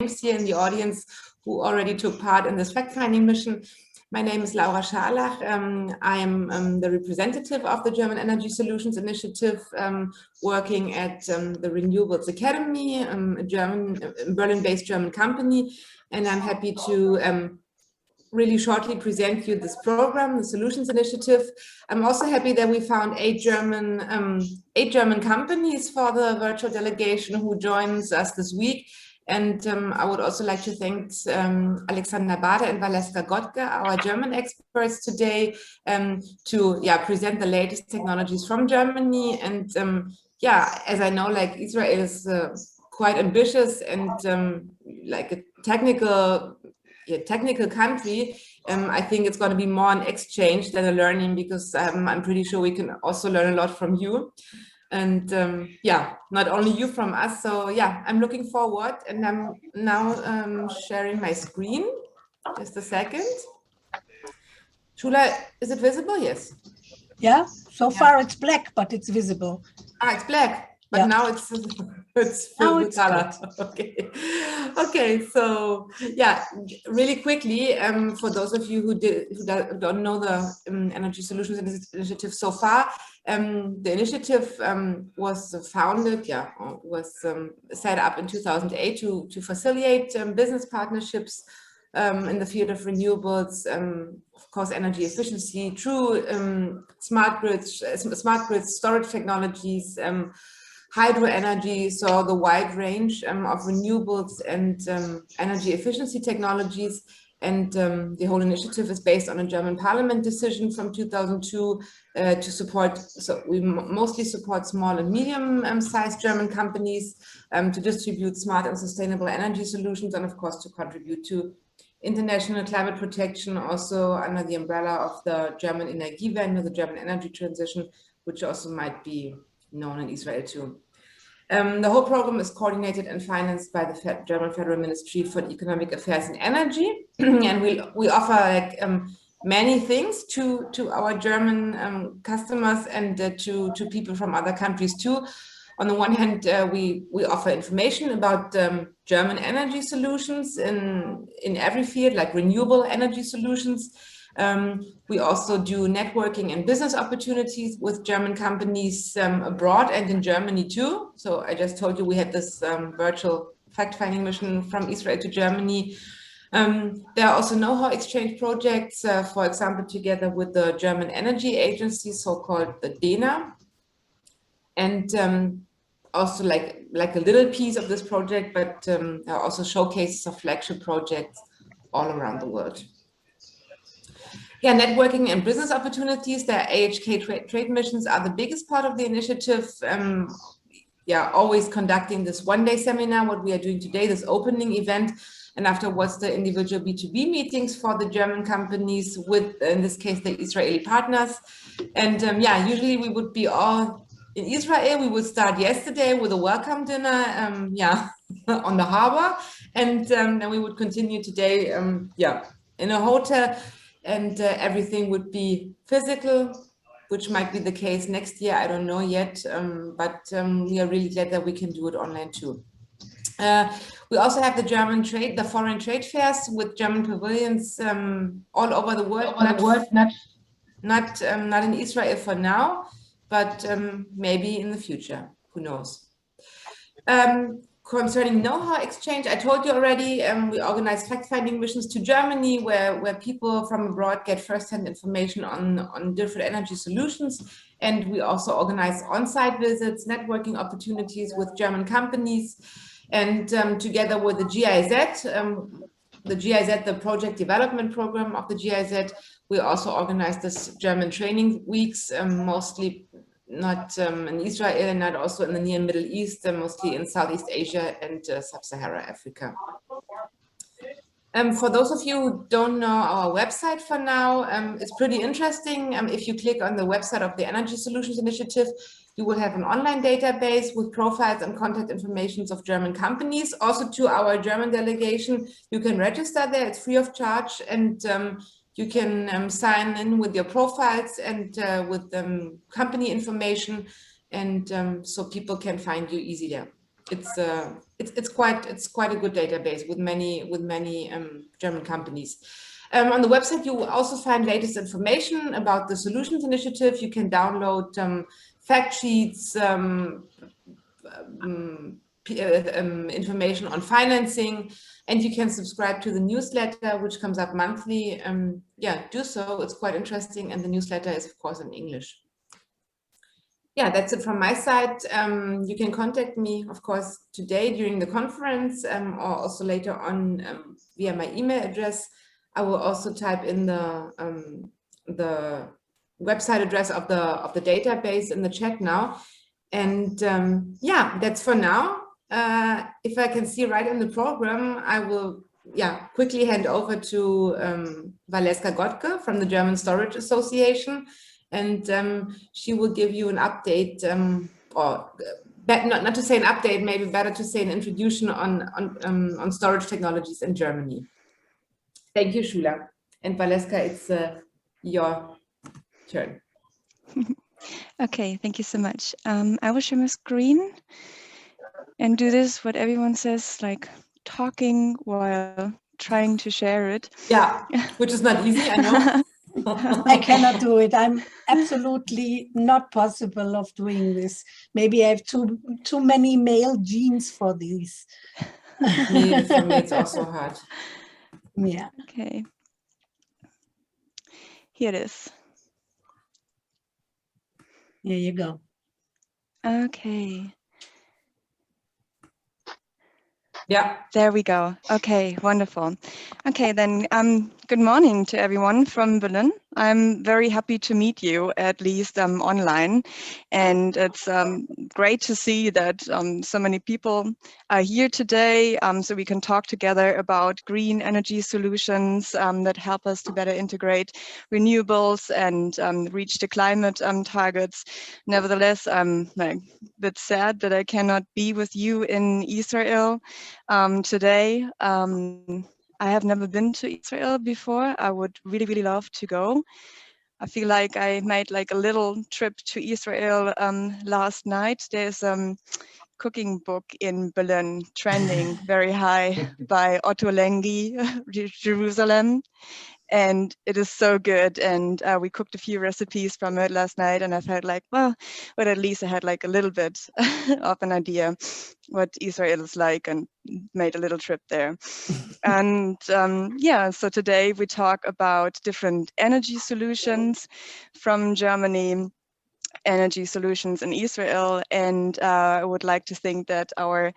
names here in the audience who already took part in this fact-finding mission. My name is Laura Scharlach. I am the representative of the German Energy Solutions Initiative, working at the Renewables Academy, a Berlin-based German company, and I'm happy to really shortly present you this program, the Solutions Initiative. I'm also happy that we found eight German companies for the virtual delegation who joins us this week. And I would also like to thank Alexander Bade and Valeska Gottke, our German experts today, to present the latest technologies from Germany. And as I know, like Israel is quite ambitious and like a technical country, I think it's going to be more an exchange than a learning, because I'm pretty sure we can also learn a lot from you. And not only you from us. So I'm looking forward, and I'm now sharing my screen. Just a second. Shula, is it visible? Yes. Yeah, so far it's black, but it's visible. Ah, it's black. But now it's filled with color. Okay. So really quickly, for those of you who don't know the Energy Solutions Initiative so far, the initiative was founded, was set up in 2008 to facilitate business partnerships in the field of renewables, of course, energy efficiency, true smart grids, storage technologies, hydro energy, so the wide range of renewables and energy efficiency technologies. And the whole initiative is based on a German parliament decision from 2002 to support, so we mostly support small and medium-sized German companies to distribute smart and sustainable energy solutions, and of course to contribute to international climate protection, also under the umbrella of the German Energiewende, the German energy transition, which also might be known in Israel too. The whole program is coordinated and financed by the German Federal Ministry for Economic Affairs and Energy, and we offer like many things to our German customers and to people from other countries too. On the one hand, we offer information about German energy solutions in every field, like renewable energy solutions. We also do networking and business opportunities with German companies abroad and in Germany too. So I just told you we had this virtual fact-finding mission from Israel to Germany. There are also know-how exchange projects, for example, together with the German Energy Agency, so-called the DENA. And also like a little piece of this project, but there are also showcases of flagship projects all around the world. Networking and business opportunities, the AHK trade missions are the biggest part of the initiative. Always conducting this one-day seminar, what we are doing today, this opening event, and afterwards the individual B2B meetings for the German companies with, in this case, the Israeli partners. And usually we would be all in Israel. We would start yesterday with a welcome dinner, on the harbor, and then we would continue today, in a hotel. And everything would be physical, which might be the case next year. I don't know yet, but we are really glad that we can do it online too. We also have the foreign trade fairs with German pavilions all over the world. Not in Israel for now, but maybe in the future. Who knows? Concerning know-how exchange, I told you already, we organize fact-finding missions to Germany where people from abroad get first-hand information on different energy solutions. And we also organize on-site visits, networking opportunities with German companies. And together with the GIZ, the project development program of the GIZ, we also organize this German training weeks, mostly not in Israel and not also in the Near Middle East, mostly in Southeast Asia and Sub-Saharan Africa. For those of you who don't know our website for now, it's pretty interesting. If you click on the website of the Energy Solutions Initiative, you will have an online database with profiles and contact information of German companies. Also to our German delegation, you can register there, it's free of charge, and you can sign in with your profiles and with company information, and so people can find you easy there. it's quite a good database with many German companies. On the website, you will also find latest information about the Solutions Initiative. You can download fact sheets, information on financing, and you can subscribe to the newsletter, which comes up monthly. Yeah, do so. It's quite interesting, and the newsletter is, of course, in English. Yeah, that's it from my side. You can contact me, of course, today during the conference, or also later on via my email address. I will also type in the website address of the database in the chat now. And yeah, that's for now. If I can see right in the program, I will quickly hand over to Valeska Gottke from the German Storage Association, and she will give you an update, or not to say an update, maybe better to say an introduction on storage technologies in Germany. Thank you, Shula. And Valeska, it's your turn. Okay, thank you so much. I will share my screen and do this, what everyone says, like talking while trying to share it. Yeah, which is not easy, I know. I cannot do it. I'm absolutely not possible of doing this. Maybe I have too many male genes for these. For me, it's also hard. Yeah. Okay. Here it is. Here you go. Okay. Yeah. There we go. Okay, wonderful. Okay, then good morning to everyone from Berlin. I'm very happy to meet you, at least online. And it's great to see that so many people are here today, so we can talk together about green energy solutions that help us to better integrate renewables and reach the climate targets. Nevertheless, I'm a bit sad that I cannot be with you in Israel today. I have never been to Israel before. I would really, really love to go. I feel like I made like a little trip to Israel last night. There's a cooking book in Berlin trending very high by Otto Lengi, Jerusalem. And it is so good. And we cooked a few recipes from it last night, and I felt like, well, but at least I had like a little bit of an idea what Israel is like, and made a little trip there. And yeah, so today we talk about different energy solutions from Germany, energy solutions in Israel. And I would like to think that our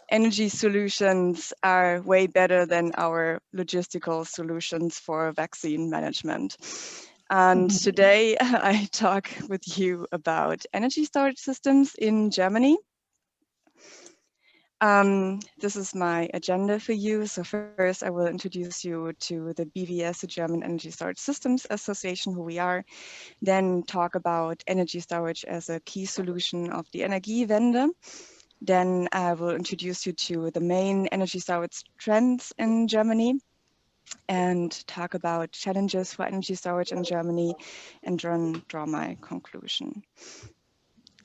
energy solutions are way better than our logistical solutions for vaccine management. And today I talk with you about energy storage systems in Germany. This is my agenda for you. So first I will introduce you to the BVES, the German Energy Storage Systems Association, who we are. Then talk about energy storage as a key solution of the Energiewende. Then I will introduce you to the main energy storage trends in Germany and talk about challenges for energy storage in Germany, and draw my conclusion.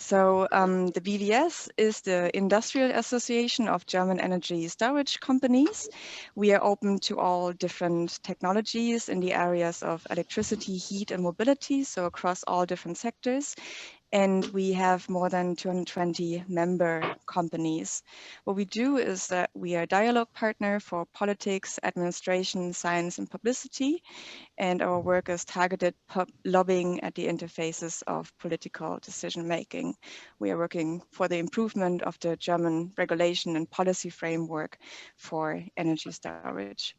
So the BVES is the Industrial Association of German Energy Storage Companies. We are open to all different technologies in the areas of electricity, heat, and mobility, so across all different sectors. And we have more than 220 member companies. What we do is that we are a dialogue partner for politics, administration, science, and publicity. And our work is targeted lobbying at the interfaces of political decision-making. We are working for the improvement of the German regulation and policy framework for energy storage.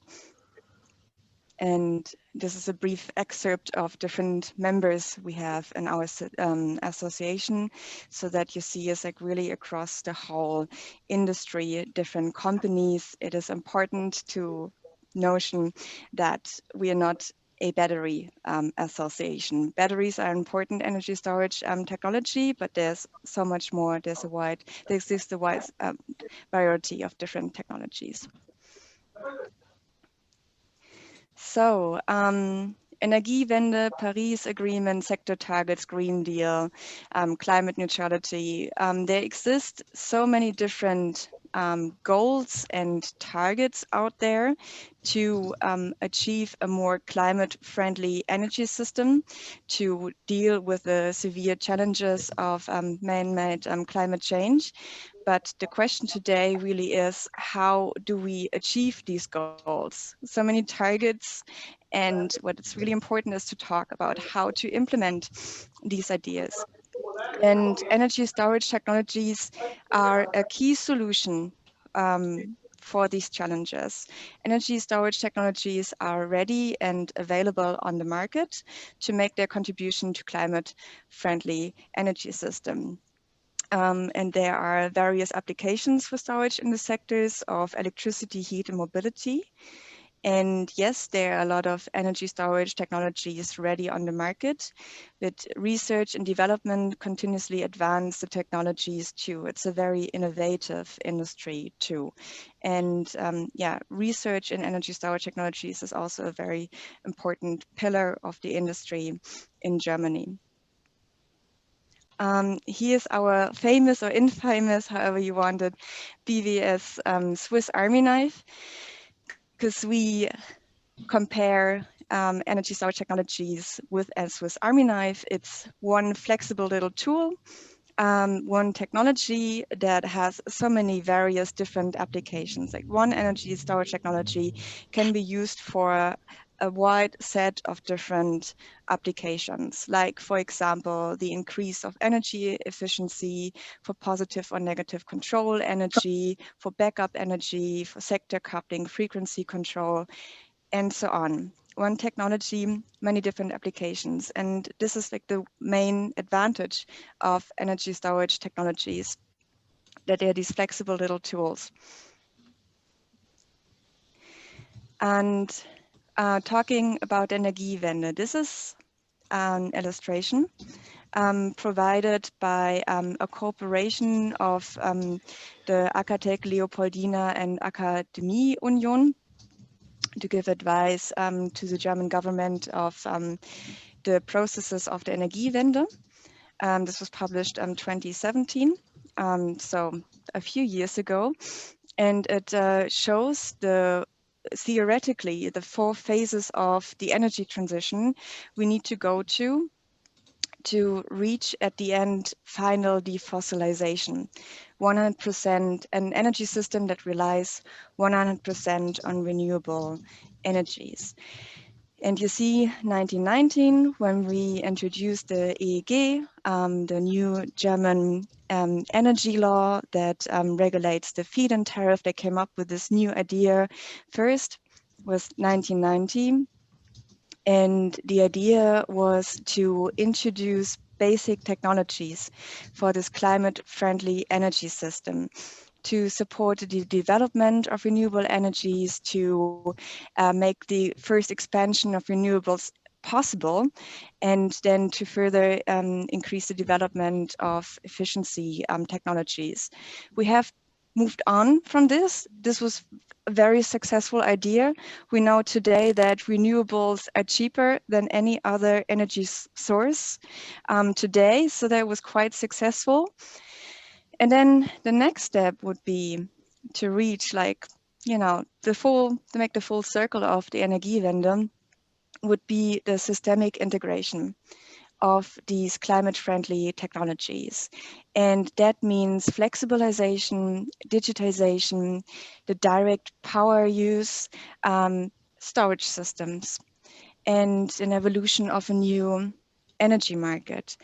And this is a brief excerpt of different members we have in our association, so that you see us like really across the whole industry, different companies. It is important to notion that we are not a battery association. Batteries are important energy storage technology, but there's so much more. There exists a wide variety of different technologies. So Energiewende, Paris Agreement, sector targets, Green Deal, climate neutrality. There exist so many different goals and targets out there to achieve a more climate-friendly energy system, to deal with the severe challenges of man-made climate change. But the question today really is, how do we achieve these goals? So many targets, and what is really important is to talk about how to implement these ideas. And energy storage technologies are a key solution for these challenges. Energy storage technologies are ready and available on the market to make their contribution to climate-friendly energy system. And there are various applications for storage in the sectors of electricity, heat, and mobility. And yes, there are a lot of energy storage technologies ready on the market, but research and development continuously advance the technologies too. It's a very innovative industry too. And yeah, research in energy storage technologies is also a very important pillar of the industry in Germany. Here's our famous or infamous, however you want it, BVES Swiss Army knife, because we compare energy storage technologies with a Swiss Army knife. It's one flexible little tool, one technology that has so many various different applications. Like one energy storage technology can be used for a wide set of different applications, like, for example, the increase of energy efficiency, for positive or negative control energy, for backup energy, for sector coupling, frequency control, and so on. One technology, many different applications. And this is like the main advantage of energy storage technologies, that they're these flexible little tools. And talking about Energiewende, this is an illustration provided by a cooperation of the AKTech Leopoldina and Akademie Union to give advice to the German government of the processes of the Energiewende. This was published in 2017, so a few years ago, and it shows theoretically the 4 phases of the energy transition we need to go to reach at the end final defossilization, 100% an energy system that relies 100% on renewable energies. And you see 1919, when we introduced the AHK, the new German energy law that regulates the feed-in tariff, they came up with this new idea. First was 1990. And the idea was to introduce basic technologies for this climate-friendly energy system, to support the development of renewable energies, to make the first expansion of renewables possible, and then to further increase the development of efficiency technologies. We have moved on from this. This was a very successful idea. We know today that renewables are cheaper than any other energy source today, so that was quite successful. And then the next step would be to reach, like, you know, to make the full circle of the Energiewende would be the systemic integration of these climate-friendly technologies. And that means flexibilization, digitization, the direct power use, storage systems, and an evolution of a new energy market.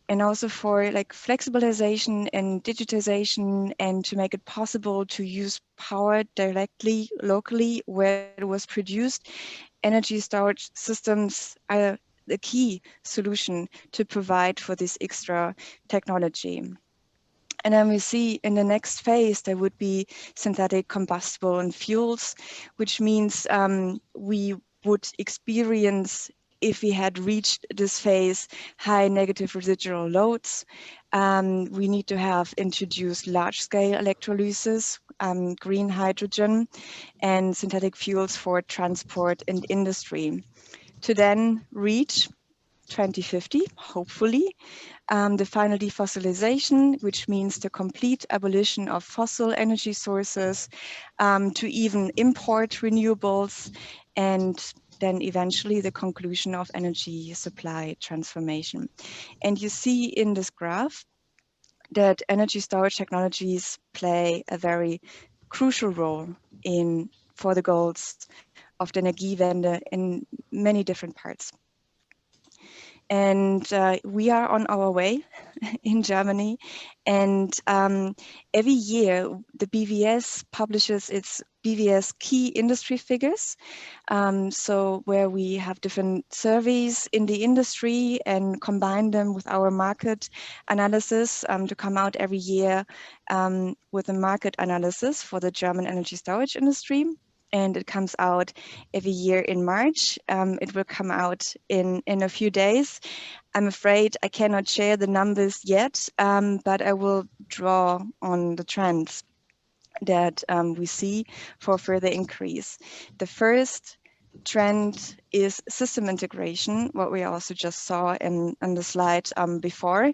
And also for like flexibilization and digitization, and to make it possible to use power directly, locally, where it was produced, energy storage systems are the key solution to provide for this extra technology. And then we see in the next phase, there would be synthetic combustible and fuels, which means we would experience, if we had reached this phase, high negative residual loads. We need to have introduced large-scale electrolysis, green hydrogen, and synthetic fuels for transport and industry. to then reach 2050, hopefully, the final defossilization, which means the complete abolition of fossil energy sources, to even import renewables, and then eventually the conclusion of energy supply transformation. And you see in this graph that energy storage technologies play a very crucial role for the goals of the Energiewende in many different parts. And we are on our way in Germany. And every year, the BVES publishes its BVES key industry figures. So where we have different surveys in the industry and combine them with our market analysis to come out every year with a market analysis for the German energy storage industry. And it comes out every year in March. It will come out in a few days. I'm afraid I cannot share the numbers yet, but I will draw on the trends that we see for further increase. The first trend is system integration, what we also just saw on the slide before.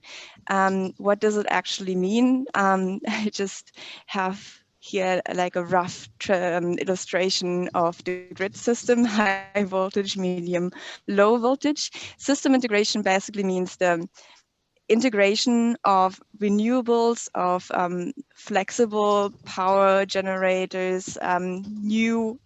What does it actually mean? I just have here like a rough illustration of the grid system, high voltage, medium, low voltage. System integration basically means the integration of renewables, of flexible power generators, new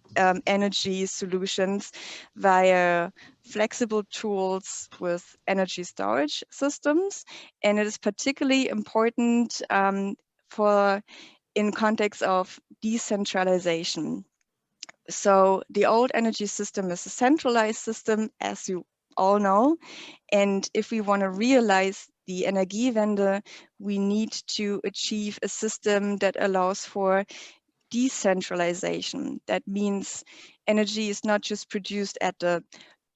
energy solutions via flexible tools with energy storage systems. And it is particularly important in context of decentralization. So the old energy system is a centralized system, as you all know. And if we want to realize the Energiewende, we need to achieve a system that allows for decentralization. That means energy is not just produced at the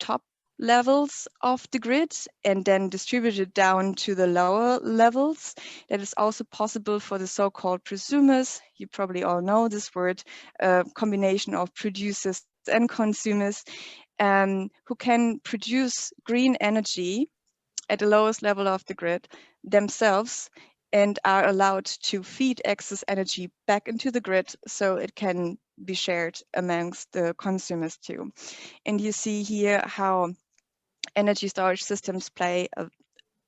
top levels of the grid and then distributed down to the lower levels. That is also possible for the so-called prosumers. You probably all know this word, a combination of producers and consumers who can produce green energy at the lowest level of the grid themselves and are allowed to feed excess energy back into the grid so it can be shared amongst the consumers too. And you see here how energy storage systems play a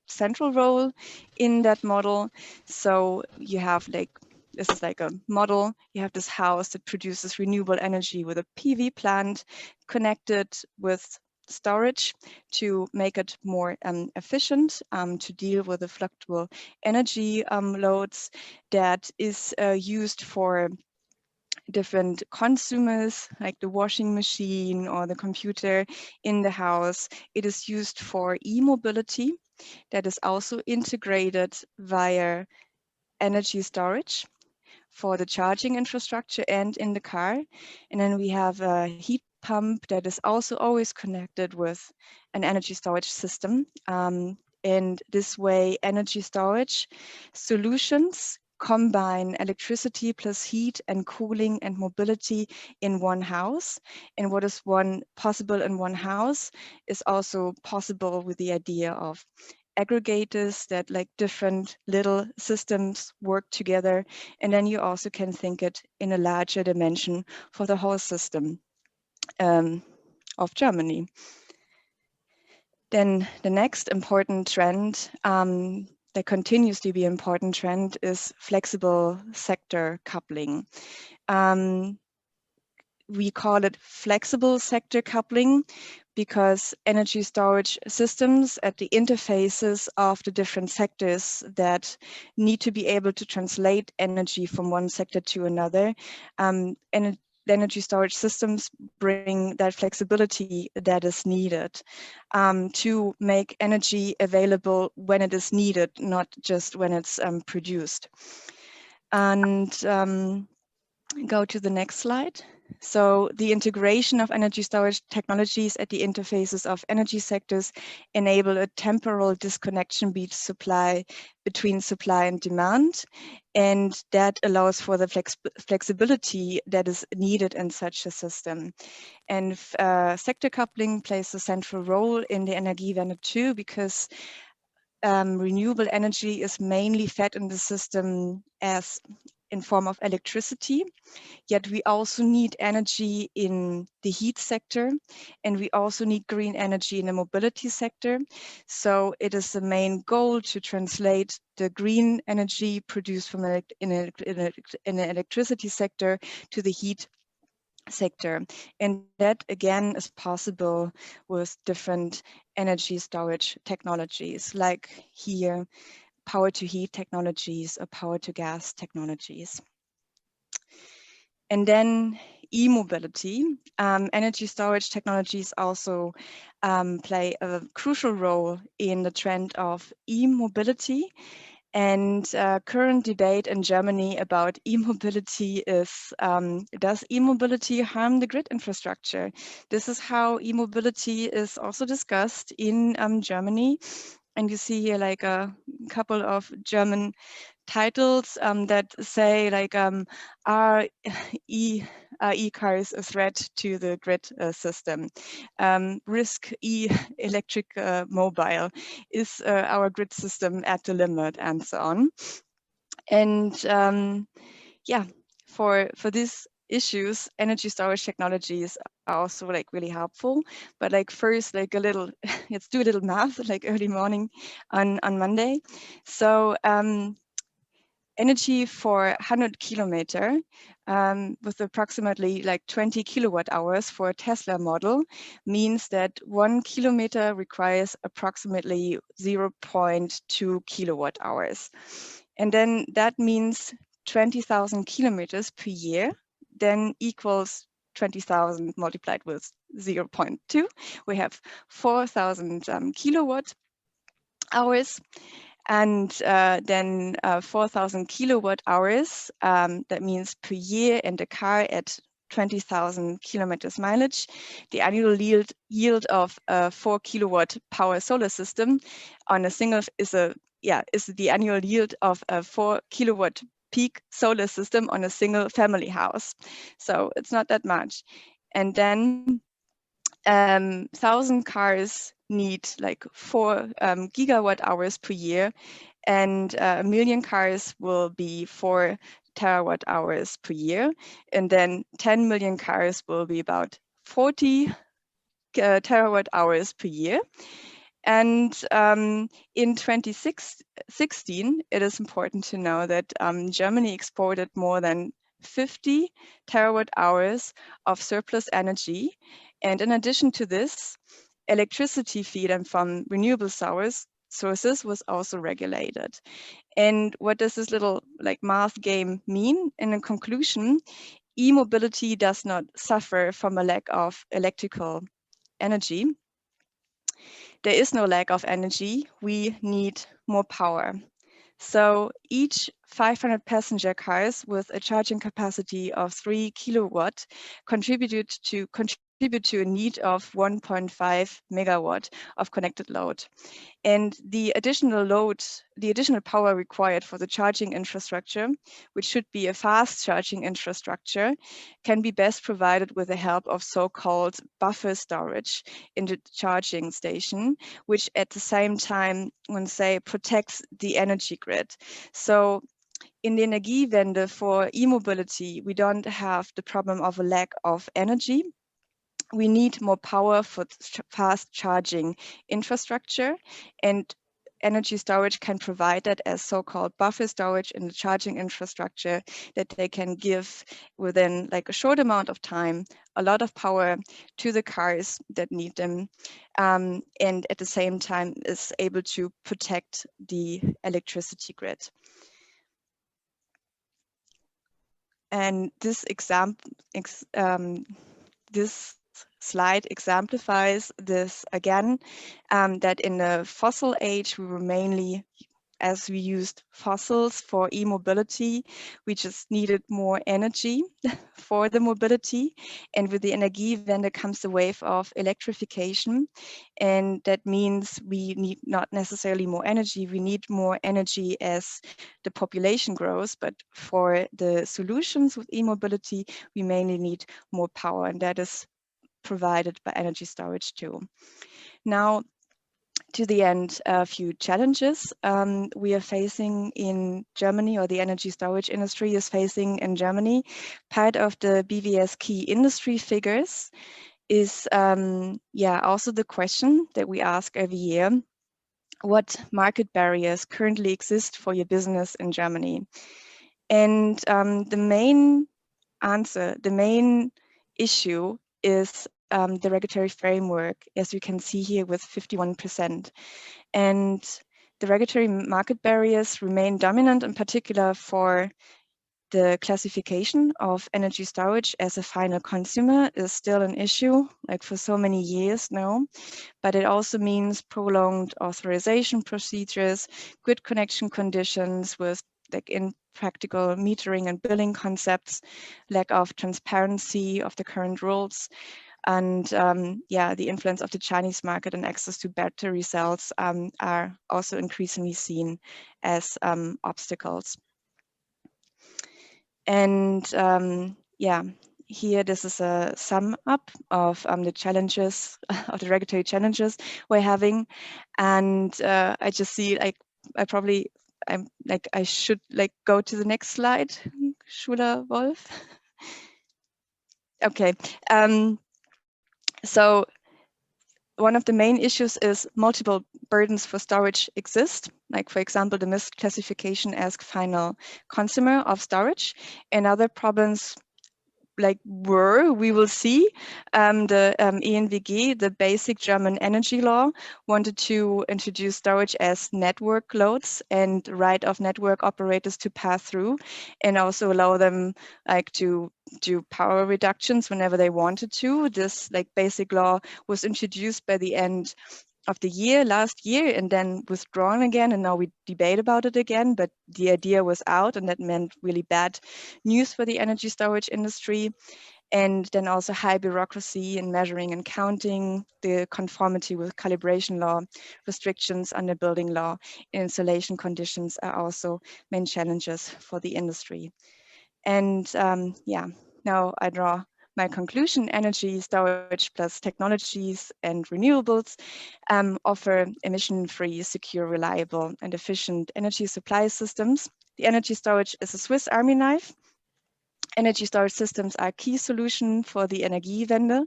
central role in that model. So you have this is like a model. You have this house that produces renewable energy with a PV plant connected with storage to make it more efficient to deal with the fluctual energy loads that is used for different consumers like the washing machine or the computer in the house. It is used for e-mobility that is also integrated via energy storage for the charging infrastructure and in the car. And then we have a heat pump that is also always connected with an energy storage system. And this way, energy storage solutions combine electricity plus heat and cooling and mobility in one house. And what is possible in one house is also possible with the idea of aggregators that like different little systems work together. And then you also can think it in a larger dimension for the whole system of Germany. Then the next important trend that continues to be an important trend is flexible sector coupling. We call it flexible sector coupling because energy storage systems at the interfaces of the different sectors that need to be able to translate energy from one sector to another. And energy storage systems bring that flexibility that is needed to make energy available when it is needed, not just when it's produced. And go to the next slide. So the integration of energy storage technologies at the interfaces of energy sectors enable a temporal disconnection between supply and demand, and that allows for the flexibility that is needed in such a system. And sector coupling plays a central role in the Energiewende too, because renewable energy is mainly fed in the system as in form of electricity, yet we also need energy in the heat sector, and we also need green energy in the mobility sector. So it is the main goal to translate the green energy produced from in the electricity sector to the heat sector. And that again is possible with different energy storage technologies, like here, power to heat technologies or power to gas technologies. And then e-mobility. Energy storage technologies also play a crucial role in the trend of e-mobility. And current debate in Germany about e-mobility is, does e-mobility harm the grid infrastructure? This is how e-mobility is also discussed in Germany. And you see here like a couple of German titles that say like, are e-cars a threat to the grid system? Risk electric mobile? Is our grid system at the limit, and so on? And yeah, for these issues, energy storage technologies are also like really helpful. But like first, like a little, let's do a little math, like early morning on Monday. So energy for 100 kilometer with approximately like 20 kilowatt hours for a Tesla model means that 1 kilometer requires approximately 0.2 kilowatt hours. And then that means 20,000 kilometers per year then equals 20,000 multiplied with 0.2. We have 4,000 kilowatt hours. And then 4,000 kilowatt hours, that means per year in the car at 20,000 kilometers mileage. The annual yield of a 4 kilowatt power solar system on a single is the annual yield of a 4 kilowatt peak solar system on a single family house. So it's not that much. And then 1,000 cars need like 4 gigawatt hours per year, and 1 million cars will be 4 terawatt hours per year, and then 10 million cars will be about 40 terawatt hours per year. And in 2016, it is important to know that Germany exported more than 50 terawatt hours of surplus energy. And in addition to this, electricity feed from renewable sources was also regulated. And what does this little like math game mean? In conclusion, e-mobility does not suffer from a lack of electrical energy. There is no lack of energy, we need more power. So each 500 passenger cars with a charging capacity of 3 kilowatt contribute to a need of 1.5 megawatt of connected load. And the additional power required for the charging infrastructure, which should be a fast charging infrastructure, can be best provided with the help of so-called buffer storage in the charging station, which at the same time, protects the energy grid. So in the Energiewende for e-mobility, we don't have the problem of a lack of energy. We need more power for fast charging infrastructure, and energy storage can provide that as so-called buffer storage in the charging infrastructure, that they can give within like a short amount of time a lot of power to the cars that need them, and at the same time is able to protect the electricity grid. And this slide exemplifies this again, that in the fossil age, we were mainly as we used fossils for e-mobility, we just needed more energy for the mobility. And with the Energiewende comes the wave of electrification. And that means we need not necessarily more energy, we need more energy as the population grows. But for the solutions with e-mobility, we mainly need more power, and that is provided by energy storage too. Now, to the end, a few challenges we are facing in Germany, or the energy storage industry is facing in Germany. Part of the BVES key industry figures is also the question that we ask every year: what market barriers currently exist for your business in Germany? And the main answer, the main issue is the regulatory framework, as you can see here, with 51%. And the regulatory market barriers remain dominant, in particular for the classification of energy storage as a final consumer is still an issue, like for so many years now. But it also means prolonged authorization procedures, grid connection conditions with like impractical metering and billing concepts, lack of transparency of the current rules, and the influence of the Chinese market and access to battery cells are also increasingly seen as obstacles. And here this is a sum up of the challenges, of the regulatory challenges we're having. And I just see like I should go to the next slide, Schuler Wolf. Okay. So one of the main issues is multiple burdens for storage exist, like for example, the misclassification as final consumer of storage, and other problems we will see, the ENVG, the basic German energy law, wanted to introduce storage as network loads and right of network operators to pass through, and also allow them to do power reductions whenever they wanted to. This basic law was introduced by the end of the year last year and then withdrawn again, and now we debate about it again, but the idea was out, and that meant really bad news for the energy storage industry. And then also high bureaucracy in measuring and counting, the conformity with calibration law, restrictions under building law, installation conditions are also main challenges for the industry. And now I draw my conclusion. Energy storage plus technologies and renewables offer emission-free, secure, reliable, and efficient energy supply systems. The energy storage is a Swiss Army knife. Energy storage systems are a key solution for the Energiewende.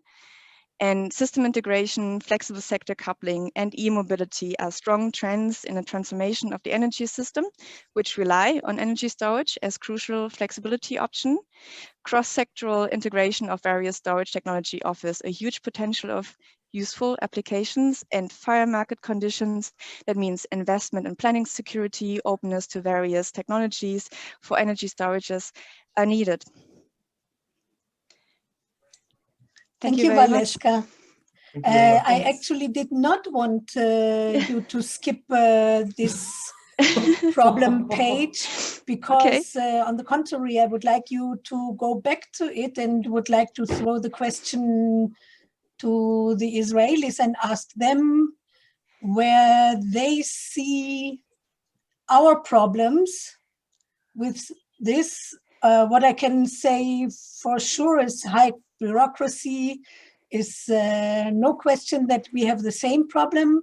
And system integration, flexible sector coupling, and e-mobility are strong trends in the transformation of the energy system, which rely on energy storage as crucial flexibility option. Cross-sectoral integration of various storage technology offers a huge potential of useful applications, and fair market conditions, that means investment and planning security, openness to various technologies for energy storages, are needed. Thank you, Valeska. I actually did not want you to skip this problem page, because on the contrary, I would like you to go back to it and would like to throw the question to the Israelis and ask them where they see our problems with this. What I can say for sure is high bureaucracy is no question that we have the same problem.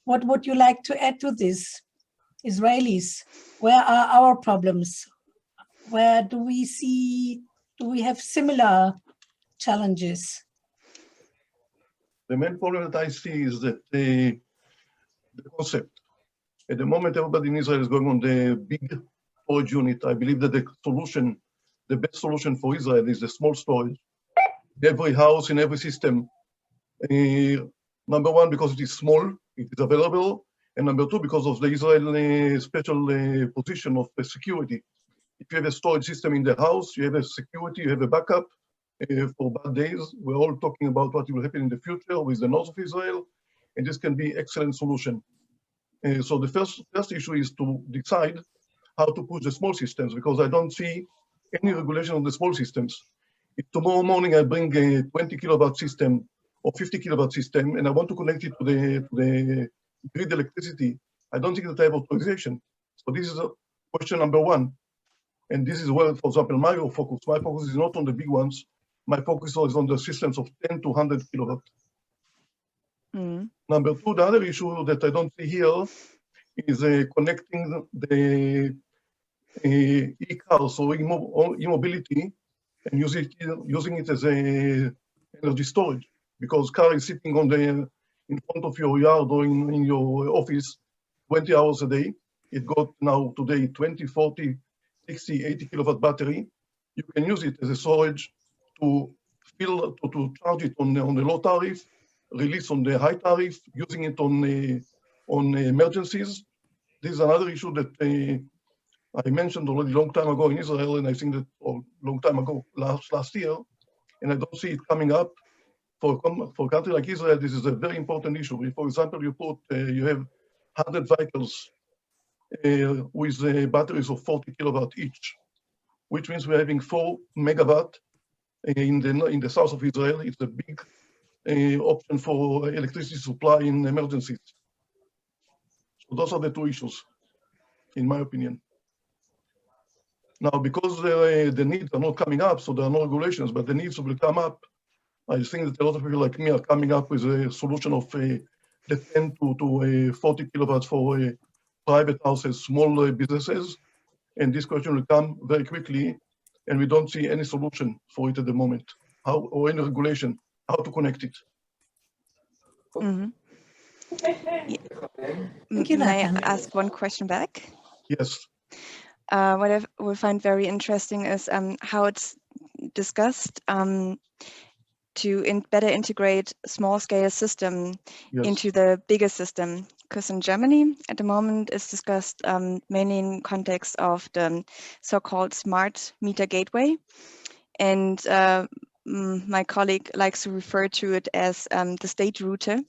What would you like to add to this, Israelis? Where are our problems? Where do we have similar challenges? The main problem that I see is that the concept. At the moment, everybody in Israel is going on the big storage unit. I believe that the best solution for Israel is the small storage. Every house, in every system. Number one, because it is small, it is available. And number two, because of the Israeli special position of security. If you have a storage system in the house, you have a security, you have a backup for bad days. We're all talking about what will happen in the future with the north of Israel. And this can be an excellent solution. So the first issue is to decide how to push the small systems, because I don't see any regulation of the small systems. If tomorrow morning I bring a 20 kilowatt system or 50 kilowatt system and I want to connect it to the grid electricity, I don't think that I have authorization. So this is question number one. And this is where, for example, my focus is not on the big ones. My focus is on the systems of 10 to 100 kilowatt. Number two, the other issue that I don't see here is connecting the e-cars or e-mobility and using it as a energy storage, because car is sitting on in front of your yard or in your office 20 hours a day. It got now today 20, 40, 60, 80 kilowatt battery. You can use it as a storage to charge it on the low tariff, release on the high tariff, using it on emergencies. This is another issue that I mentioned already a long time ago in Israel, and I think that a long time ago, last year, and I don't see it coming up. For a country like Israel, this is a very important issue. If, for example, you have 100 vehicles with batteries of 40 kilowatt each, which means we're having 4 megawatt in the south of Israel. It's a big option for electricity supply in emergencies. So those are the two issues, in my opinion. Now, because the needs are not coming up, so there are no regulations, but the needs will come up. I think that a lot of people like me are coming up with a solution of the 10 to 40 kilowatts for private houses, small businesses. And this question will come very quickly, and we don't see any solution for it at the moment, or any regulation, how to connect it. Can I ask one question back? Yes. What I will find very interesting is how it's discussed to better integrate small-scale system into the bigger system. Because in Germany, at the moment, it's discussed mainly in context of the so-called smart meter gateway. And my colleague likes to refer to it as the state router.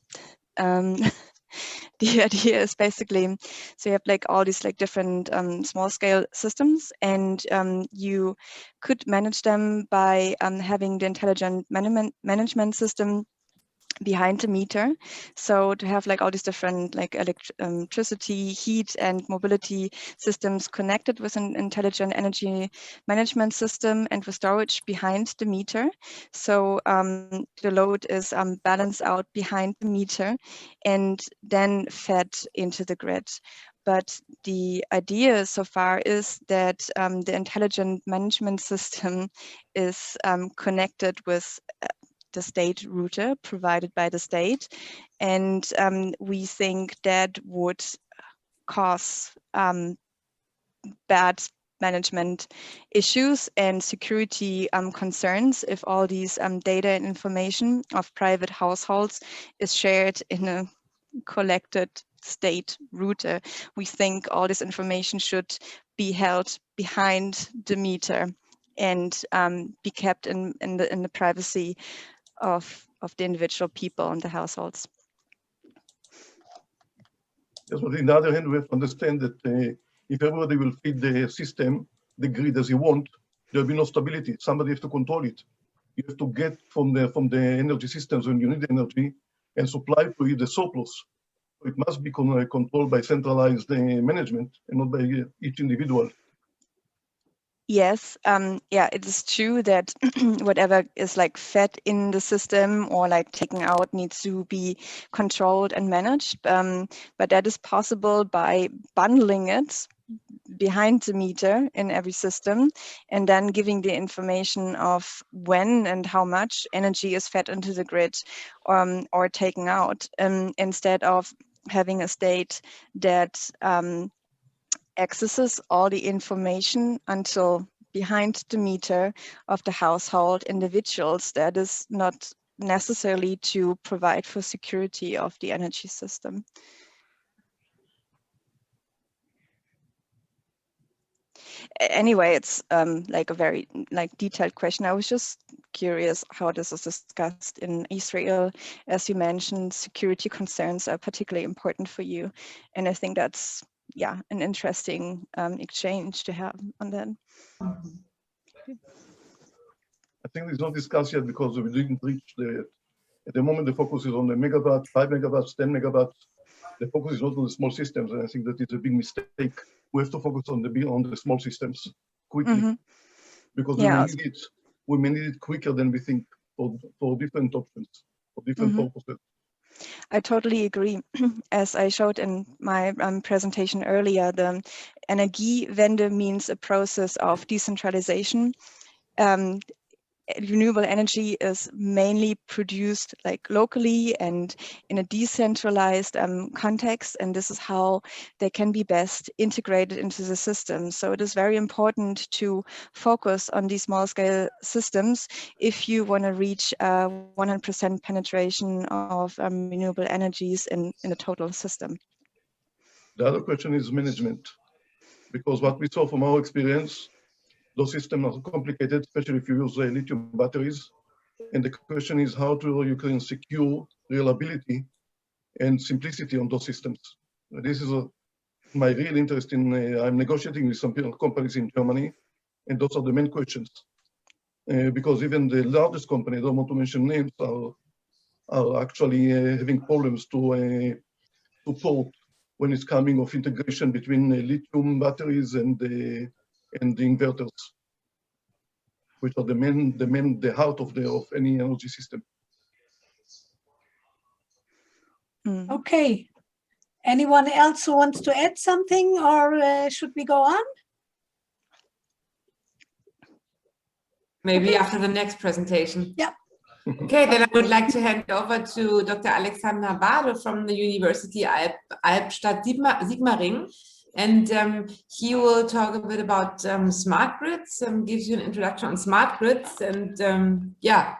The idea is basically, so you have like all these like different small scale systems, and you could manage them by having the intelligent management system behind the meter. So to have like all these different like electricity, heat and mobility systems connected with an intelligent energy management system and with storage behind the meter. So the load is balanced out behind the meter and then fed into the grid. But the idea so far is that the intelligent management system is connected with the state router provided by the state. And we think that would cause bad management issues and security concerns if all these data and information of private households is shared in a collected state router. We think all this information should be held behind the meter and be kept in the privacy of the individual people and the households. Yes, but on the other hand, we have to understand that if everybody will feed the system, the grid as you want, there will be no stability. Somebody has to control it. You have to get from the energy systems when you need energy and supply to it the surplus. So it must be controlled by centralized management and not by each individual. Yes, yeah, it is true that whatever is like fed in the system or like taken out needs to be controlled and managed. But that is possible by bundling it behind the meter in every system and then giving the information of when and how much energy is fed into the grid or taken out, instead of having a state that accesses all the information until behind the meter of the household individuals. That is not necessarily to provide for security of the energy system. Anyway, it's like a very detailed question. I was just curious how this is discussed in Israel. As you mentioned, security concerns are particularly important for you. And I think that's, yeah, an interesting exchange to have on that. I think it's not discussed yet because we didn't reach at the moment the focus is on the megawatt, 5 megawatts, 10 megawatts. The focus is not on the small systems, and I think that is a big mistake. We have to focus on the small systems quickly, because we may need it quicker than we think for different options, for different purposes. I totally agree. As I showed in my presentation earlier, the Energiewende means a process of decentralization. Renewable energy is mainly produced like locally and in a decentralized context, and this is how they can be best integrated into the system. So it is very important to focus on these small scale systems if you want to reach 100% penetration of renewable energies in the total system. The other question is management, because what we saw from our experience, those systems are complicated, especially if you use lithium batteries. And the question is how you can secure reliability and simplicity on those systems. This is my real interest in, I'm negotiating with some companies in Germany, and those are the main questions. Because even the largest company, I don't want to mention names, are actually having problems to support when it's coming of integration between lithium batteries and the inverters, which are the heart of any energy system. Okay. Anyone else who wants to add something, or should we go on? Maybe after the next presentation. Yeah. Okay, then I would like to hand over to Dr. Alexander Bade from the University Albstadt-Sigmaringen. And he will talk a bit about smart grids, gives you an introduction on smart grids. And yeah,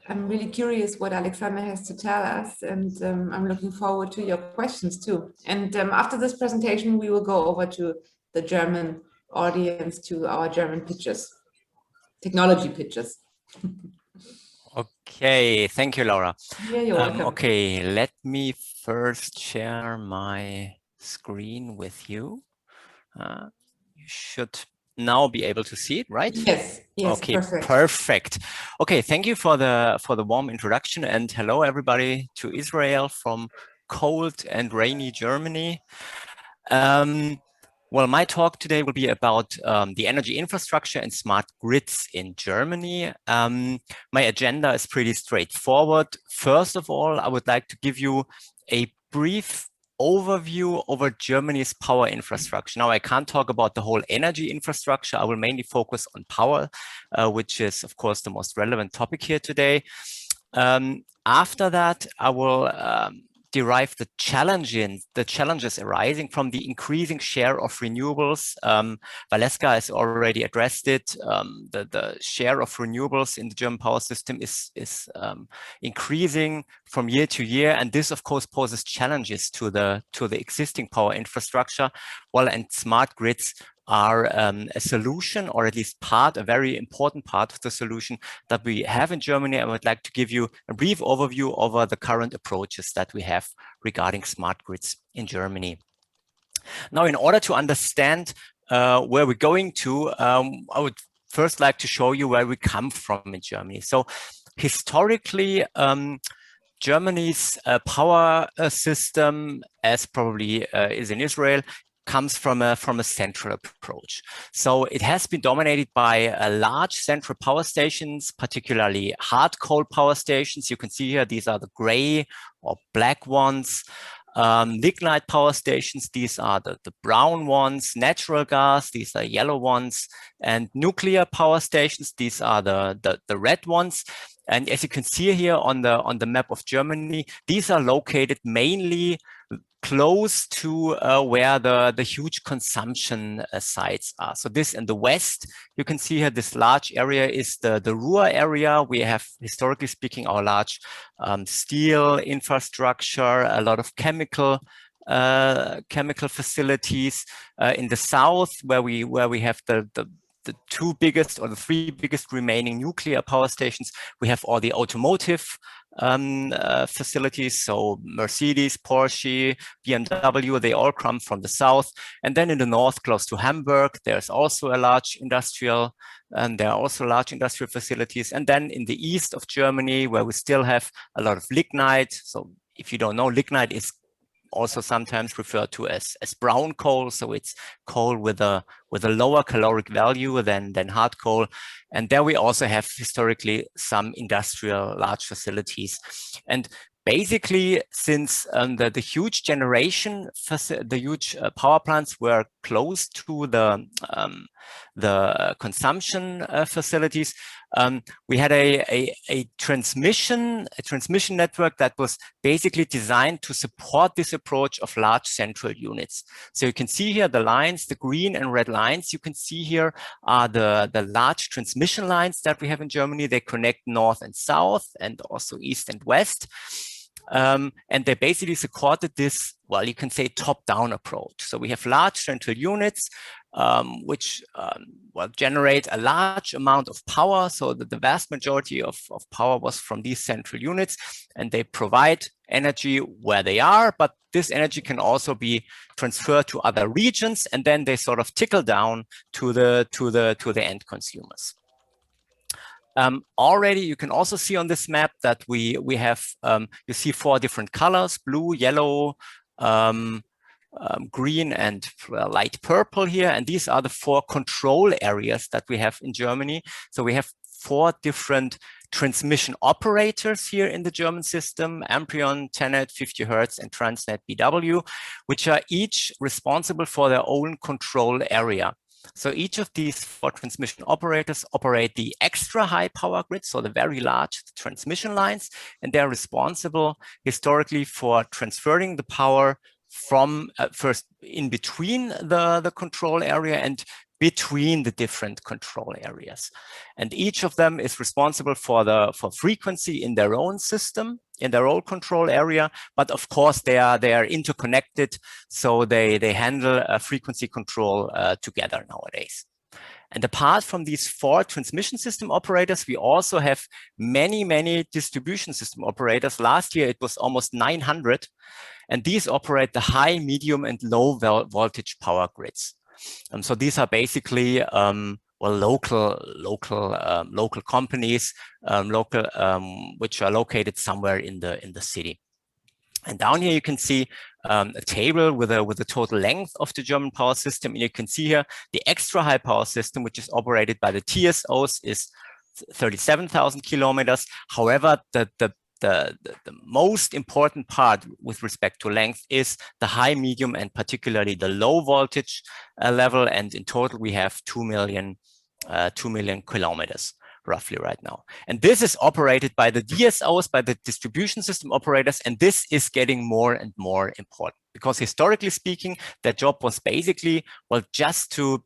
I'm really curious what Alexander has to tell us. And I'm looking forward to your questions too. And after this presentation, we will go over to the German audience, to our German pitches, technology pitches. Okay, thank you, Laura. Yeah, you're welcome. Okay, let me first share my screen with you. You should now be able to see it, right? Yes, yes, okay, perfect. Perfect. Okay, thank you for the warm introduction, and hello everybody to Israel from cold and rainy Germany. Well, my talk today will be about the energy infrastructure and smart grids in Germany. My agenda is pretty straightforward. First of all, I would like to give you a brief overview over Germany's power infrastructure. Now, I can't talk about the whole energy infrastructure. I will mainly focus on power, which is, of course, the most relevant topic here today. After that, I will derive the challenges arising from the increasing share of renewables. Valeska has already addressed it. The share of renewables in the German power system is increasing from year to year, and this, of course, poses challenges to the existing power infrastructure. Well, and smart grids are a solution, or at least a very important part of the solution that we have in Germany. I would like to give you a brief overview over the current approaches that we have regarding smart grids in Germany. Now, in order to understand where we're going to, I would first like to show you where we come from in Germany. So historically, Germany's power system, as probably is in Israel, comes from a central approach. So it has been dominated by large central power stations, particularly hard coal power stations. You can see here, these are the gray or black ones. Lignite power stations, these are the brown ones. Natural gas, these are yellow ones. And nuclear power stations, these are the red ones. And as you can see here on the map of Germany, these are located mainly close to where the huge consumption sites are. So this in the west, you can see here, this large area is the Ruhr area. We have, historically speaking, our large steel infrastructure, a lot of chemical facilities. In the south, where we have the two biggest or the three biggest remaining nuclear power stations. We have all the automotive facilities, so Mercedes, Porsche, BMW, they all come from the south. And then in the north, close to Hamburg, there's also a large industrial, and there are also large industrial facilities. And then in the east of Germany, where we still have a lot of lignite. So if you don't know, lignite is also sometimes referred to as brown coal. So it's coal with a lower caloric value than hard coal. And there we also have historically some industrial large facilities. And basically, since the huge generation, the huge power plants were close to the consumption facilities, we had a transmission network that was basically designed to support this approach of large central units. So you can see here the lines, the green and red lines you can see here are the large transmission lines that we have in Germany. They connect north and south and also east and west. And they basically supported this, well, you can say top-down approach. So we have large central units which well, generate a large amount of power. So the vast majority of power was from these central units, and they provide energy where they are, but this energy can also be transferred to other regions, and then they sort of trickle down to the end consumers. Already, you can also see on this map that we have, you see 4 different colors: blue, yellow, green, and light purple here. And these are the 4 control areas that we have in Germany. So we have 4 different transmission operators here in the German system: Amprion, Tenet, 50 Hertz, and Transnet BW, which are each responsible for their own control area. So each of these 4 transmission operators operate the extra high power grid, so the very large transmission lines, and they're responsible historically for transferring the power from first in between the control area and between the different control areas. And each of them is responsible for frequency in their own system, in their own control area. But of course, they are interconnected, so they handle frequency control together nowadays. And apart from these 4 transmission system operators, we also have many distribution system operators. Last year, it was almost 900. And these operate the high, medium, and low voltage power grids. So these are basically well, local companies, which are located somewhere in the city. And down here you can see a table with a total length of the German power system. And you can see here the extra high power system, which is operated by the TSOs, is 37,000 kilometers. However, the most important part with respect to length is the high, medium, and particularly the low voltage level. And in total, we have 2 million kilometers roughly right now. And this is operated by the DSOs, by the distribution system operators. And this is getting more and more important because historically speaking, their job was basically, well, just to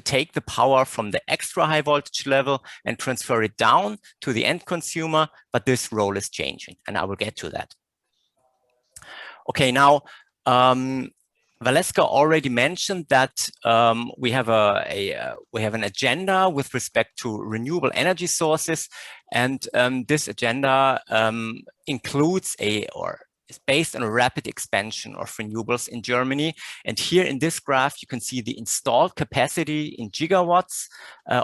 take the power from the extra high voltage level and transfer it down to the end consumer, but this role is changing, and I will get to that. Okay, now, Valeska already mentioned that we have an agenda with respect to renewable energy sources, and this agenda includes is based on a rapid expansion of renewables in Germany. And here in this graph, you can see the installed capacity in gigawatts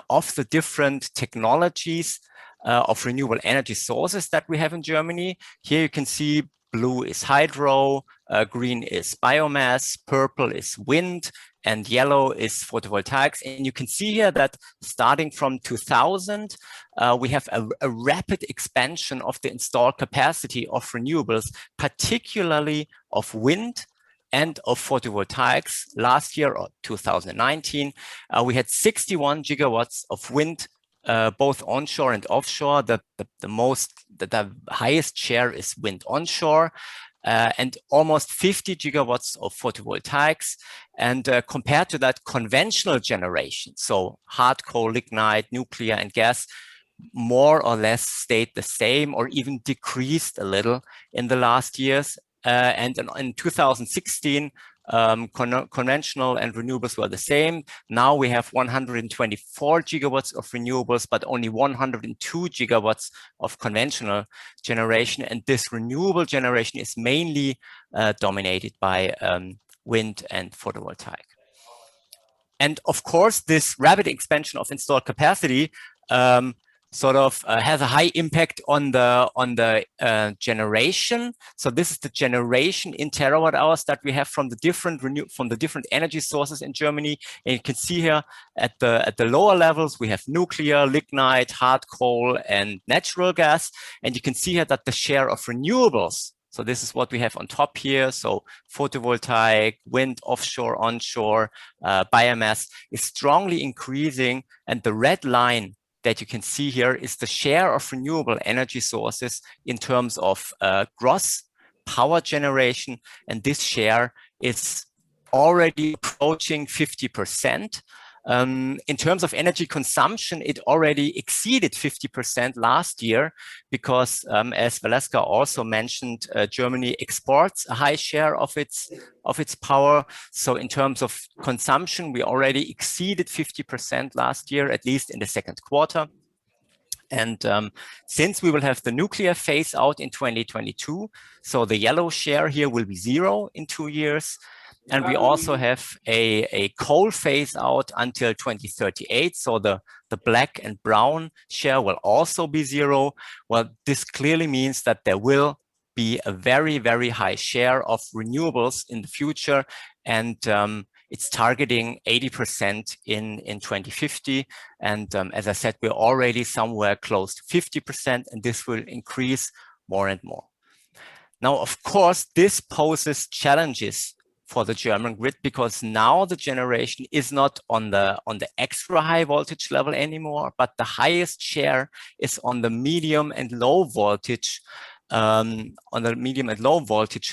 of the different technologies of renewable energy sources that we have in Germany. Here you can see blue is hydro, green is biomass, purple is wind, and yellow is photovoltaics. And you can see here that starting from 2000, we have a rapid expansion of the installed capacity of renewables, particularly of wind and of photovoltaics. Last year, or 2019, we had 61 gigawatts of wind, both onshore and offshore. The highest share is wind onshore. And almost 50 gigawatts of photovoltaics. And compared to that, conventional generation, so hard coal, lignite, nuclear, and gas, more or less stayed the same or even decreased a little in the last years. And in 2016, conventional and renewables were the same. Now we have 124 gigawatts of renewables, but only 102 gigawatts of conventional generation. And this renewable generation is mainly dominated by wind and photovoltaic. And of course, this rapid expansion of installed capacity sort of has a high impact on the generation. So this is the generation in terawatt hours that we have from the different energy sources in Germany. And you can see here at the lower levels we have nuclear, lignite, hard coal, and natural gas. And you can see here that the share of renewables. So this is what we have on top here. So photovoltaic, wind, offshore, onshore, biomass is strongly increasing. And the red line that you can see here is the share of renewable energy sources in terms of gross power generation. And this share is already approaching 50%. In terms of energy consumption, it already exceeded 50% last year because, as Valeska also mentioned, Germany exports a high share of its power. So in terms of consumption, we already exceeded 50% last year, at least in the second quarter. And since we will have the nuclear phase out in 2022, so the yellow share here will be 0 in 2 years. And we also have a coal phase out until 2038. So the black and brown share will also be 0. Well, this clearly means that there will be a very, very high share of renewables in the future. And it's targeting 80% in 2050. And as I said, we're already somewhere close to 50%, and this will increase more and more. Now, of course, this poses challenges for the German grid, because now the generation is not on the extra high voltage level anymore, but the highest share is on the medium and low voltage,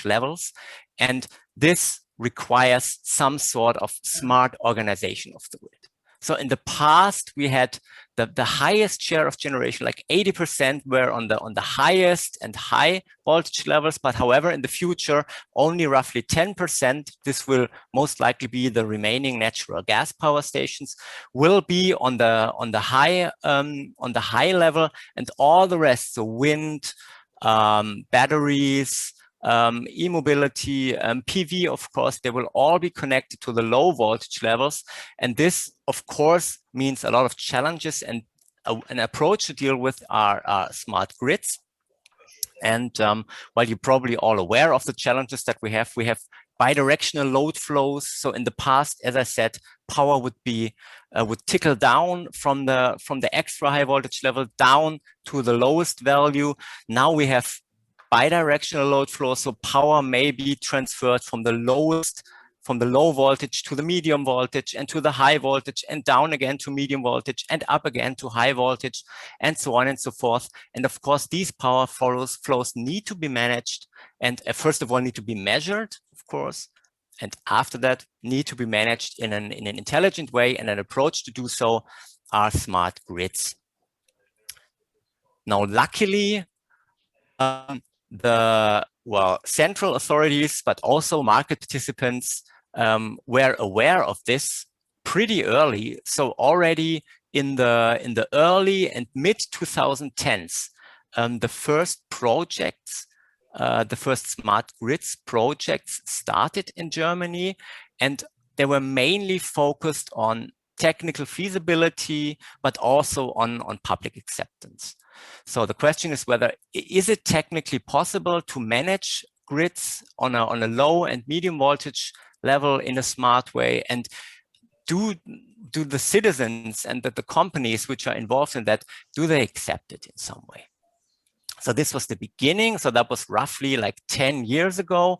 levels. And this requires some sort of smart organization of the grid. So in the past, we had the highest share of generation, like 80% were on the highest and high voltage levels. But however, in the future, only roughly 10%, this will most likely be the remaining natural gas power stations, will be on the high level, and all the rest, so wind, batteries, e-mobility, PV, of course, they will all be connected to the low voltage levels. And this, of course, means a lot of challenges, and an approach to deal with are smart grids. And while you're probably all aware of the challenges that we have bidirectional load flows. So in the past, as I said, power would trickle down from the extra high voltage level down to the lowest value. Now we have bidirectional load flow, so power may be transferred from the low voltage to the medium voltage and to the high voltage, and down again to medium voltage and up again to high voltage, and so on and so forth. And of course, these power flows need to be managed, and first of all need to be measured, of course, and after that need to be managed in an intelligent way. And an approach to do so are smart grids. Now, luckily, central authorities, but also market participants were aware of this pretty early. So already in the early and mid 2010s, the first projects, the first smart grids projects started in Germany, and they were mainly focused on technical feasibility, but also on public acceptance. So the question is whether is it technically possible to manage grids on a low and medium voltage level in a smart way, and do the citizens and the companies which are involved in that, do they accept it in some way? So this was the beginning. So that was roughly like 10 years ago.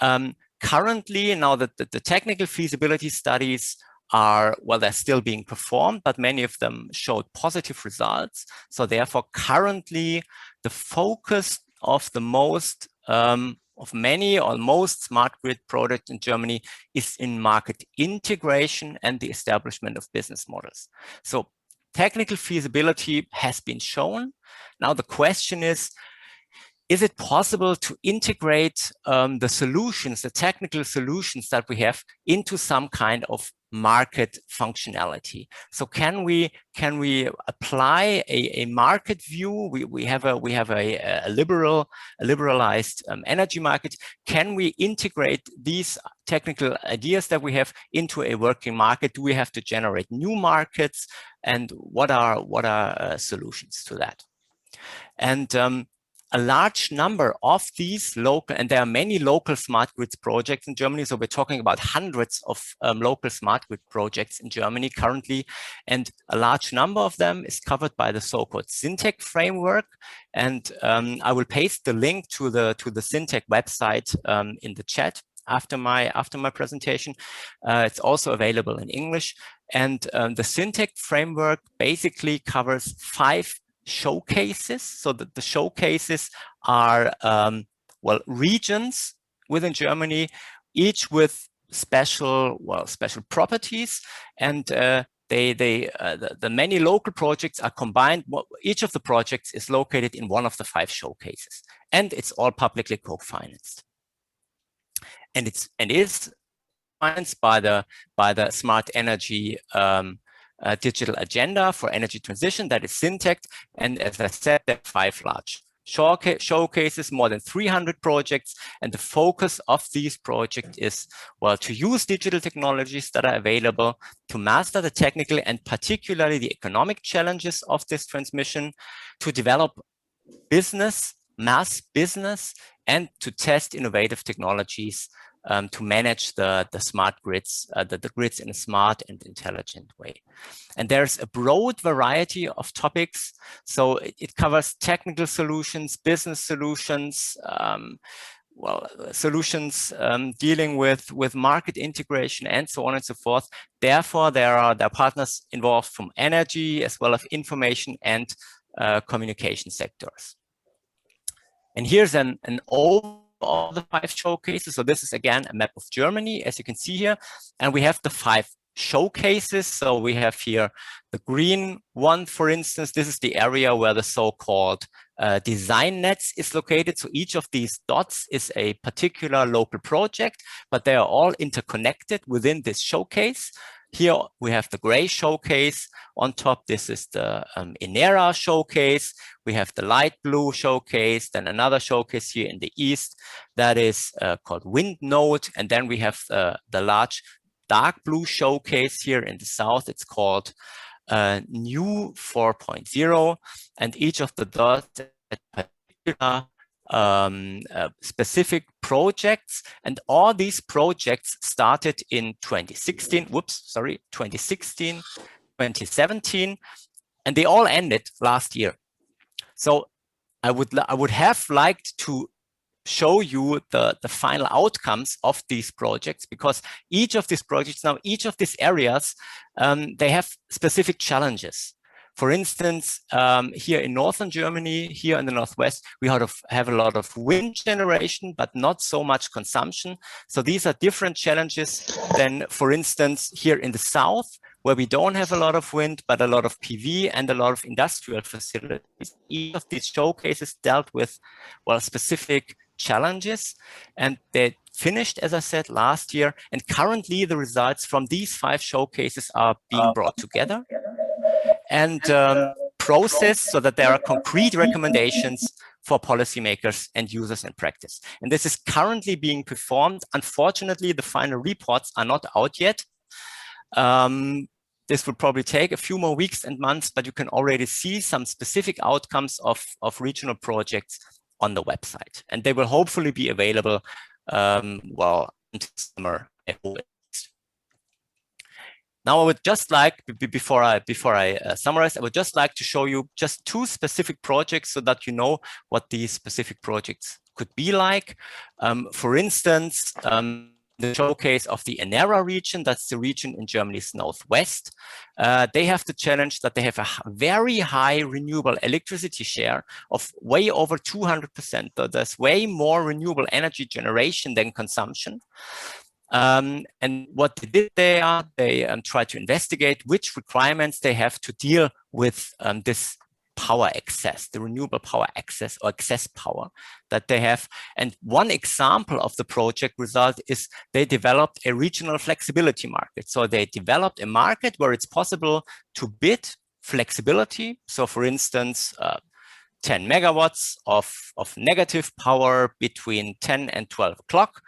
Currently, now that the technical feasibility studies are, well, they're still being performed, but many of them showed positive results. So therefore, currently, the focus of the most, of many or most smart grid projects in Germany is in market integration and the establishment of business models. So technical feasibility has been shown. Now the question is, is it possible to integrate the solutions, the technical solutions that we have into some kind of market functionality? So can we apply a market view? We have a liberalized energy market. Can we integrate these technical ideas that we have into a working market? Do we have to generate new markets? And what are solutions to that? And a large number of these local, and there are many local smart grids projects in Germany. So we're talking about hundreds of local smart grid projects in Germany currently. And a large number of them is covered by the so-called SynTech framework. And I will paste the link to the SynTech website in the chat after my presentation. It's also available in English. And the SynTech framework basically covers 5 showcases. So the showcases are regions within Germany, each with special properties, and the many local projects are combined. Each of the projects is located in one of the 5 showcases, and it's all publicly co-financed. And it is financed by the Smart Energy digital agenda for energy transition, that is SynTech. And as I said, there are 5 large showcases, more than 300 projects. And the focus of these projects is, well, to use digital technologies that are available to master the technical and particularly the economic challenges of this transmission, to develop mass business, and to test innovative technologies to manage the smart grids, the grids in a smart and intelligent way. And there's a broad variety of topics. So it covers technical solutions, business solutions, solutions dealing with market integration, and so on and so forth. Therefore, there are partners involved from energy as well as information and communication sectors. And here's an overview of the 5 showcases. So this is again a map of Germany, as you can see here, and we have the 5 showcases. So we have here the green one, for instance. This is the area where the so-called design nets is located. So each of these dots is a particular local project, but they are all interconnected within this showcase. Here we have the gray showcase. On top, this is the Enera showcase. We have the light blue showcase, then another showcase here in the east that is called Wind Node. And then we have the large dark blue showcase here in the south. It's called New 4.0. And each of the dots at particular specific projects, and all these projects started in 2016, 2017, and they all ended last year. So I would have liked to show you the final outcomes of these projects, because each of these projects now, each of these areas, they have specific challenges. For instance, here in northern Germany, here in the northwest, we have a lot of wind generation, but not so much consumption. So these are different challenges than, for instance, here in the south, where we don't have a lot of wind, but a lot of PV and a lot of industrial facilities. Each of these showcases dealt with, well, specific challenges, and they finished, as I said, last year. And currently the results from these 5 showcases are being brought together and processed so that there are concrete recommendations for policymakers and users in practice. And this is currently being performed. Unfortunately, the final reports are not out yet. This will probably take a few more weeks and months, but you can already see some specific outcomes of regional projects on the website. And they will hopefully be available, until summer. Now, I would just like, before I summarize, I would just like to show you just 2 specific projects so that you know what these specific projects could be like. For instance, the showcase of the Enera region, that's the region in Germany's northwest. They have the challenge that they have a very high renewable electricity share of way over 200%. So there's way more renewable energy generation than consumption. And what they did they tried to investigate which requirements they have to deal with this power access, the renewable power access or access power that they have. And one example of the project result is they developed a regional flexibility market. So they developed a market where it's possible to bid flexibility. So for instance, 10 megawatts of negative power between 10 and 12 o'clock.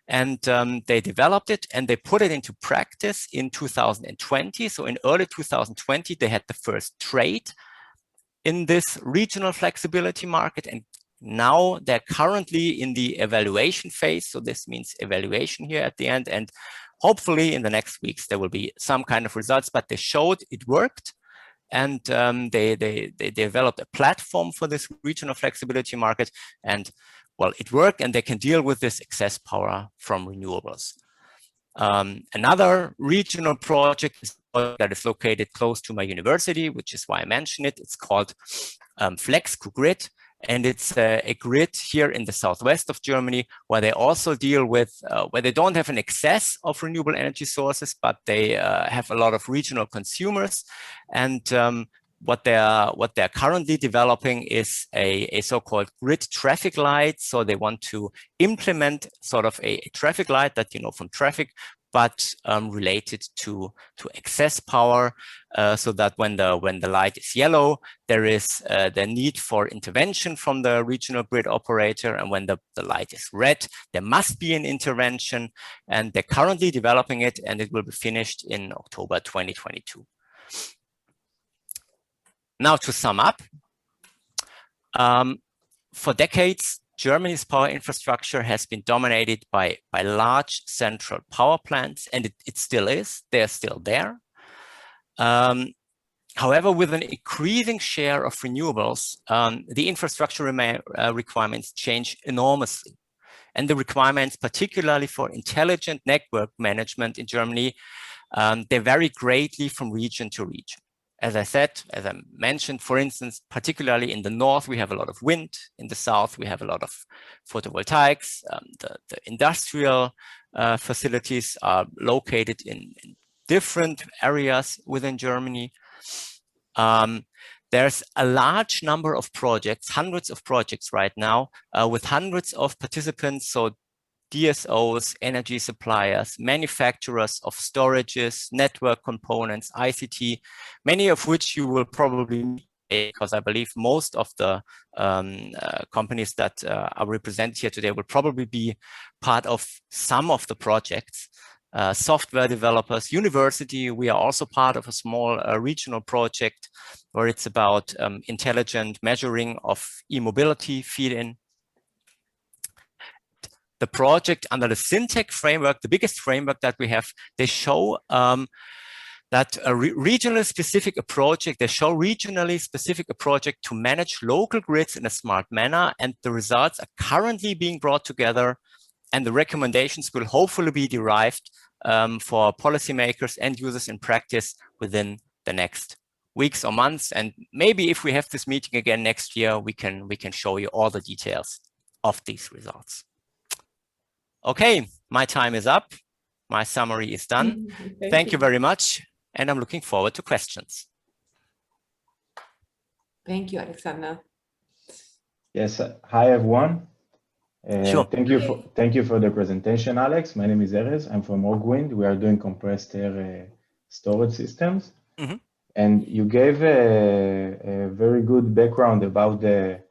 And they developed it and they put it into practice in 2020. So in early 2020, they had the first trade in this regional flexibility market. And now they're currently in the evaluation phase. So this means evaluation here at the end. And hopefully in the next weeks, there will be some kind of results, but they showed it worked. And they developed a platform for this regional flexibility market. And well, it worked and they can deal with this excess power from renewables. Another regional project that is located close to my university, which is why I mentioned it. It's called FlexGrid, and it's a grid here in the southwest of Germany where they also deal with, where they don't have an excess of renewable energy sources, but they have a lot of regional consumers. And what they're currently developing is a so-called grid traffic light. So they want to implement sort of a traffic light that you know from traffic, but related to excess power, so that when the light is yellow, there is the need for intervention from the regional grid operator, and when the light is red, there must be an intervention. And they're currently developing it, and it will be finished in October 2022. Now, to sum up, for decades, Germany's power infrastructure has been dominated by large central power plants, and it still is. They're still there. However, with an increasing share of renewables, the infrastructure requirements change enormously. And the requirements, particularly for intelligent network management in Germany, they vary greatly from region to region. As I said, as I mentioned, for instance, particularly in the north, we have a lot of wind. In the south, we have a lot of photovoltaics. The industrial facilities are located in different areas within Germany. There's a large number of projects, hundreds of projects right now, with hundreds of participants. So DSOs, energy suppliers, manufacturers of storages, network components, ICT, many of which you will probably meet, because I believe most of the companies that are represented here today will probably be part of some of the projects. Software developers, university, we are also part of a small regional project where it's about intelligent measuring of e-mobility feed-in. The project under the Syntec framework, the biggest framework that we have, they show that a regionally specific approach to manage local grids in a smart manner, and the results are currently being brought together, and the recommendations will hopefully be derived for policymakers and users in practice within the next weeks or months. And maybe if we have this meeting again next year, we can show you all the details of these results. Okay, my time is up. My summary is done. Thank you very much. And I'm looking forward to questions. Thank you, Alexander. Yes, hi everyone. Sure. Thank you for the presentation, Alex. My name is Erez. I'm from Ogwind. We are doing compressed air storage systems. Mm-hmm. And you gave a very good background about the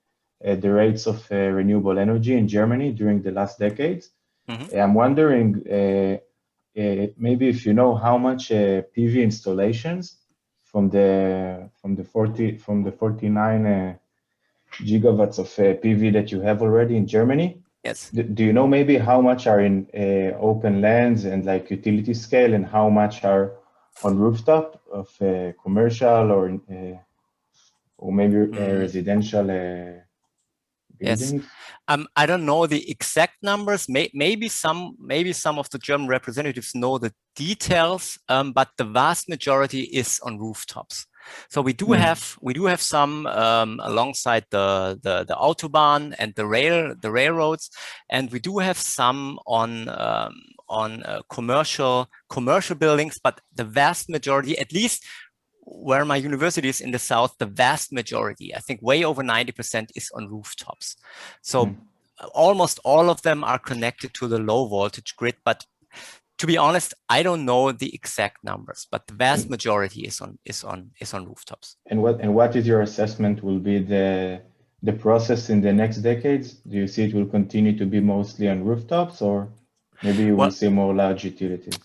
rates of renewable energy in Germany during the last decades. Mm-hmm. I'm wondering, maybe if you know how much PV installations from the 49 gigawatts of PV that you have already in Germany. Yes. Do you know maybe how much are in open lands and like utility scale, and how much are on rooftop of commercial or maybe residential buildings? Yes. I don't know the exact numbers. Maybe some of the German representatives know the details, but the vast majority is on rooftops. So we do have some alongside the autobahn and the railroads, and we do have some on commercial buildings. But the vast majority, at least where my university is in the south, the vast majority, I think way over 90%, is on rooftops. So almost all of them are connected to the low voltage grid, but to be honest, I don't know the exact numbers, but the vast majority is on rooftops. And what is your assessment will be the process in the next decades? Do you see it will continue to be mostly on rooftops, or maybe you will see more large utilities?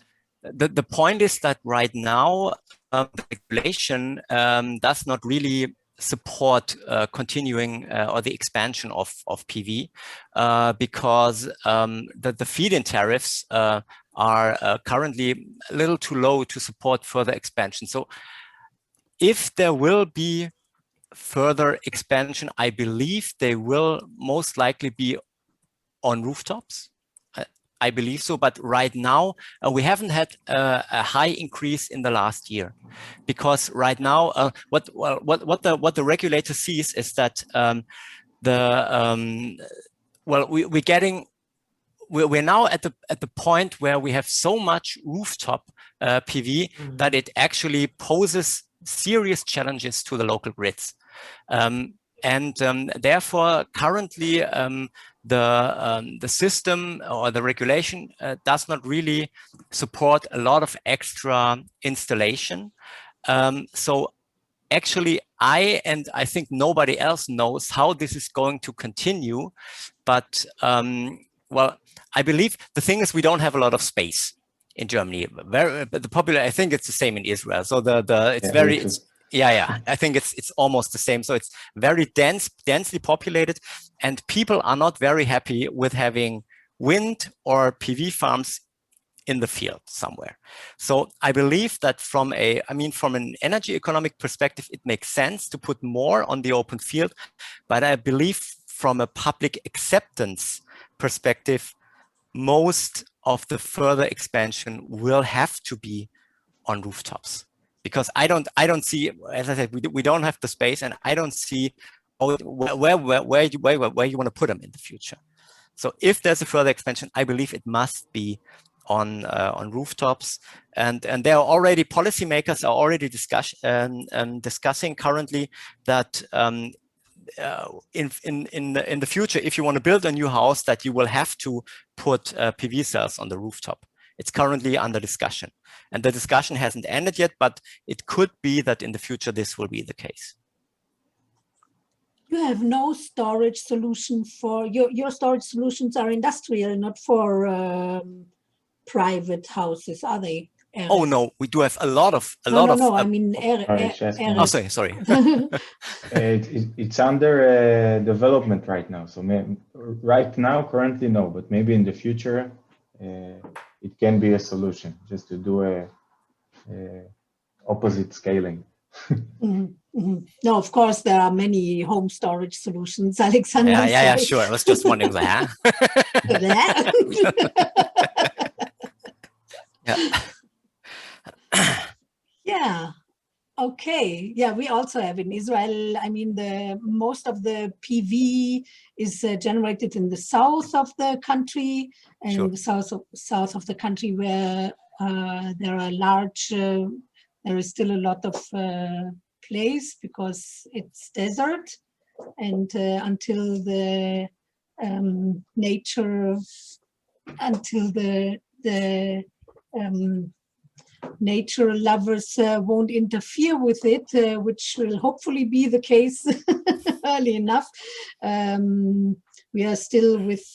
The point is that right now, the regulation does not really support continuing or the expansion of PV because the feed-in tariffs are currently a little too low to support further expansion. So if there will be further expansion, I believe they will most likely be on rooftops. I believe so, but right now we haven't had a high increase in the last year, because right now what the regulator sees is that we're now at the point where we have so much rooftop PV that it actually poses serious challenges to the local grids, and therefore currently the system or the regulation does not really support a lot of extra installation. So actually I think nobody else knows how this is going to continue, but well, I believe the thing is we don't have a lot of space in Germany. The popular, I think it's the same in Israel. So I think it's almost the same. So it's very densely populated, and people are not very happy with having wind or PV farms in the field somewhere. So I believe that from an energy economic perspective, it makes sense to put more on the open field. But I believe from a public acceptance perspective, most of the further expansion will have to be on rooftops, because I don't see, as I said, we don't have the space, and I don't see where you want to put them in the future. So if there's a further expansion, I believe it must be on rooftops, and there are already policymakers are already discussing currently that in the future, if you want to build a new house, that you will have to put PV cells on the rooftop. It's currently under discussion, and the discussion hasn't ended yet, but it could be that in the future this will be the case. You have no storage solution for your storage solutions are industrial, not for private houses, are they? Eric? Oh no, we do have a lot of. I mean, Eric. Oh, sorry. It's under development right now. So right now, currently, no, but maybe in the future, it can be a solution just to do a opposite scaling. No, of course, there are many home storage solutions, Alexander. Yeah, sure. I was just wondering, huh? Yeah. Okay. Yeah, we also have in Israel. I mean, most of the PV is generated in the south of the country, and in the south of the country, where there are large. There is still a lot of place because it's desert, and until the nature lovers won't interfere with it, which will hopefully be the case early enough. We are still with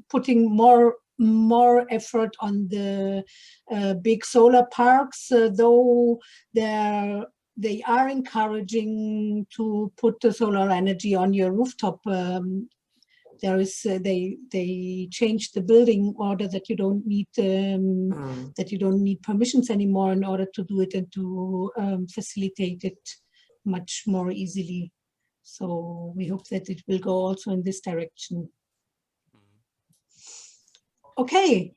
putting more effort on the big solar parks, though they are encouraging to put the solar energy on your rooftop. They changed the building order that you don't need permissions anymore in order to do it, and to facilitate it much more easily. So we hope that it will go also in this direction. Okay.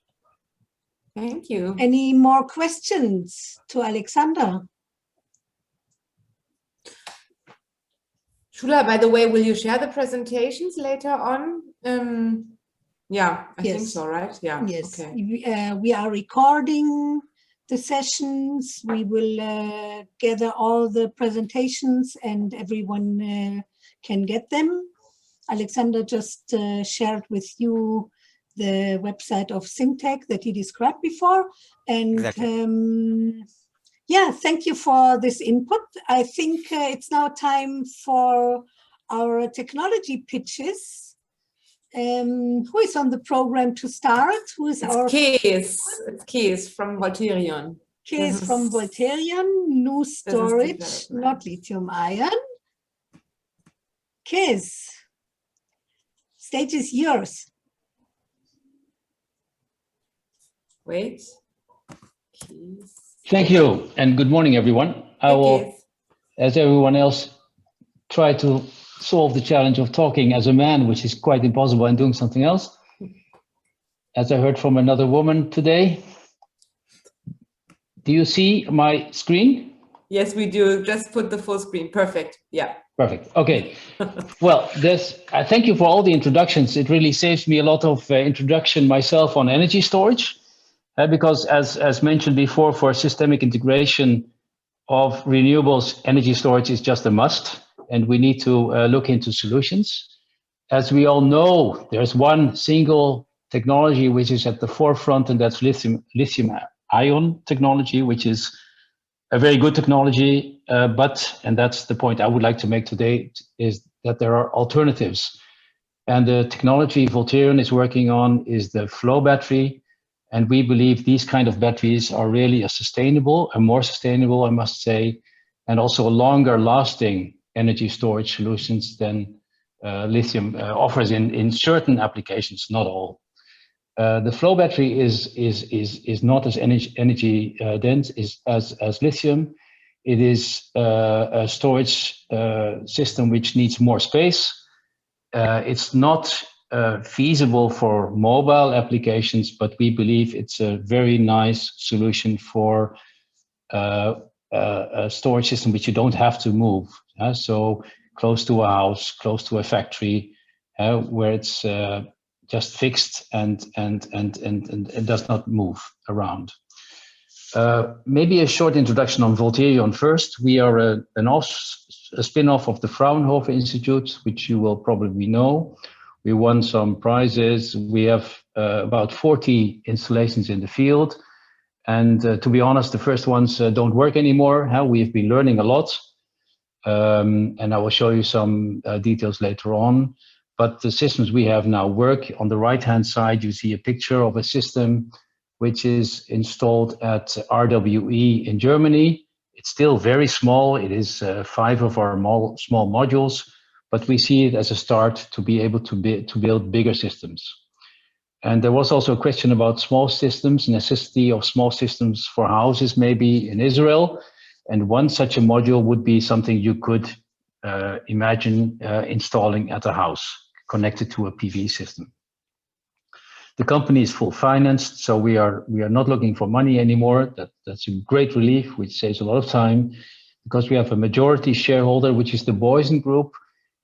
Thank you. Any more questions to Alexander? Shula, by the way, will you share the presentations later on? Yeah, I think so, right? Yeah. Yes. Okay. We are recording the sessions. We will gather all the presentations and everyone can get them. Alexander just shared with you the website of Syntec that he described before. And exactly. Yeah, thank you for this input. I think it's now time for our technology pitches. Who is on the program to start? Who is our Kees. It's Kees from Volterrion. Kees from Volterrion, new storage, not lithium ion. Kees, stage is yours. Wait. Kees. Thank you, and good morning, everyone. I will, as everyone else, try to solve the challenge of talking as a man, which is quite impossible, and doing something else. As I heard from another woman today. Do you see my screen? Yes, we do. Just put the full screen. Perfect. Yeah. Perfect. Okay. Well, thank you for all the introductions. It really saves me a lot of introduction myself on energy storage. Because as mentioned before, for systemic integration of renewables, energy storage is just a must, and we need to look into solutions. As we all know, there's one single technology which is at the forefront, and that's lithium-ion technology, which is a very good technology, and that's the point I would like to make today, is that there are alternatives. And the technology Volterrion is working on is the flow battery. And we believe these kind of batteries are really a more sustainable, I must say, and also a longer lasting energy storage solutions than lithium offers in certain applications, not all. The flow battery is not as energy dense as lithium. It is a storage system which needs more space. It's not feasible for mobile applications, but we believe it's a very nice solution for a storage system which you don't have to move. So close to a house, close to a factory, where it's just fixed and it does not move around. Maybe a short introduction on Volterrion first. We are a spin-off of the Fraunhofer Institute, which you will probably know. We won some prizes. We have about 40 installations in the field. And to be honest, the first ones don't work anymore. We've been learning a lot. And I will show you some details later on. But the systems we have now work. On the right-hand side, you see a picture of a system which is installed at RWE in Germany. It's still very small. It is 5 of our small modules. But we see it as a start to be able to build bigger systems. And there was also a question about small systems, necessity of small systems for houses maybe in Israel. And one such a module would be something you could imagine installing at a house connected to a PV system. The company is full financed, so we are not looking for money anymore. That's a great relief, which saves a lot of time, because we have a majority shareholder, which is the Boysen Group.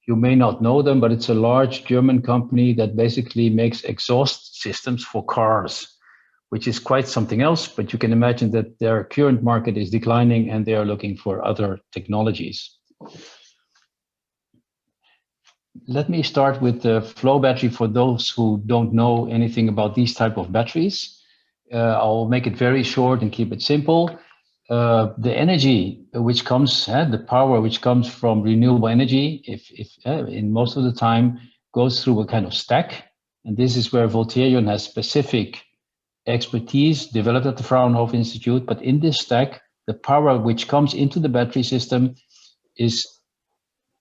You may not know them, but it's a large German company that basically makes exhaust systems for cars, which is quite something else. But you can imagine that their current market is declining and they are looking for other technologies. Let me start with the flow battery for those who don't know anything about these type of batteries. I'll make it very short and keep it simple. The energy which comes, the power which comes from renewable energy, if in most of the time, goes through a kind of stack. And this is where Volterrion has specific expertise developed at the Fraunhofer Institute. But in this stack, the power which comes into the battery system is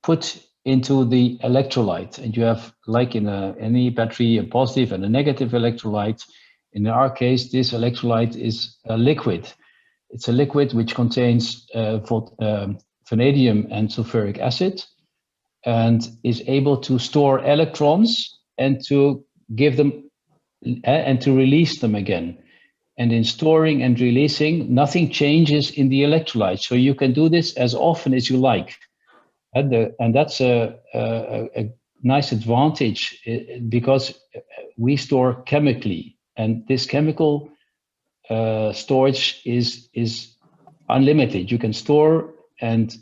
put into the electrolyte. And you have, like in any battery, a positive and a negative electrolyte. In our case, this electrolyte is a liquid. It's a liquid which contains vanadium and sulfuric acid and is able to store electrons and to give them and to release them again. And in storing and releasing, nothing changes in the electrolyte. So you can do this as often as you like. And that's a nice advantage because we store chemically, and this chemical storage is unlimited. You can store and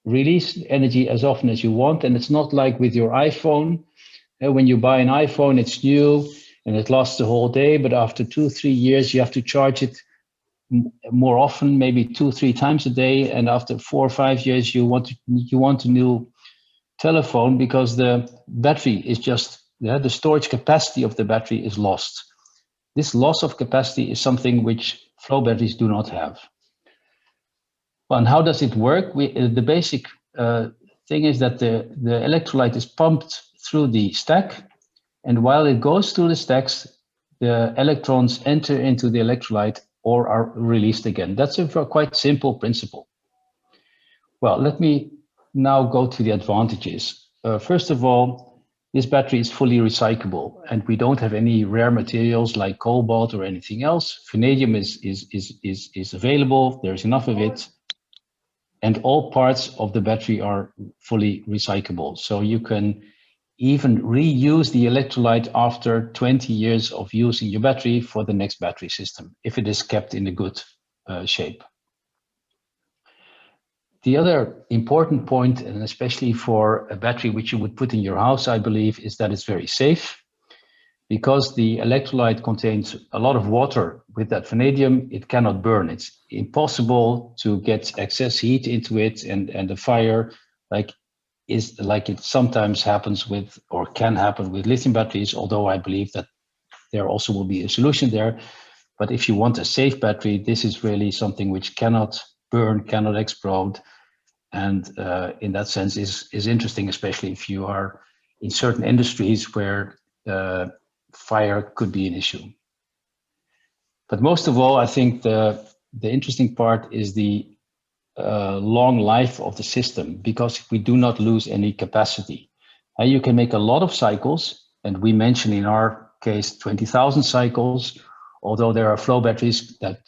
release energy as often as you want, and it's not like with your iPhone. When you buy an iPhone, it's new and it lasts the whole day, but after 2-3 years, you have to charge it more often, maybe 2-3 times a day. And after 4 or 5 years, you want a new telephone because the battery is just, the storage capacity of the battery is lost. This loss of capacity is something which flow batteries do not have. Well, and how does it work? The basic thing is that the electrolyte is pumped through the stack, and while it goes through the stacks, the electrons enter into the electrolyte or are released again. That's a quite simple principle. Well, let me now go to the advantages. First of all, this battery is fully recyclable, and we don't have any rare materials like cobalt or anything else. Vanadium is available, there's enough of it, and all parts of the battery are fully recyclable. So you can even reuse the electrolyte after 20 years of using your battery for the next battery system, if it is kept in a good shape. The other important point, and especially for a battery which you would put in your house, I believe, is that it's very safe. Because the electrolyte contains a lot of water with that vanadium, it cannot burn. It's impossible to get excess heat into it, and the fire, like it sometimes happens with, or can happen with lithium batteries, although I believe that there also will be a solution there. But if you want a safe battery, this is really something which cannot burn, cannot explode, and in that sense is interesting, especially if you are in certain industries where fire could be an issue. But most of all, I think the interesting part is the long life of the system, because we do not lose any capacity. You can make a lot of cycles, and we mentioned in our case 20,000 cycles, although there are flow batteries that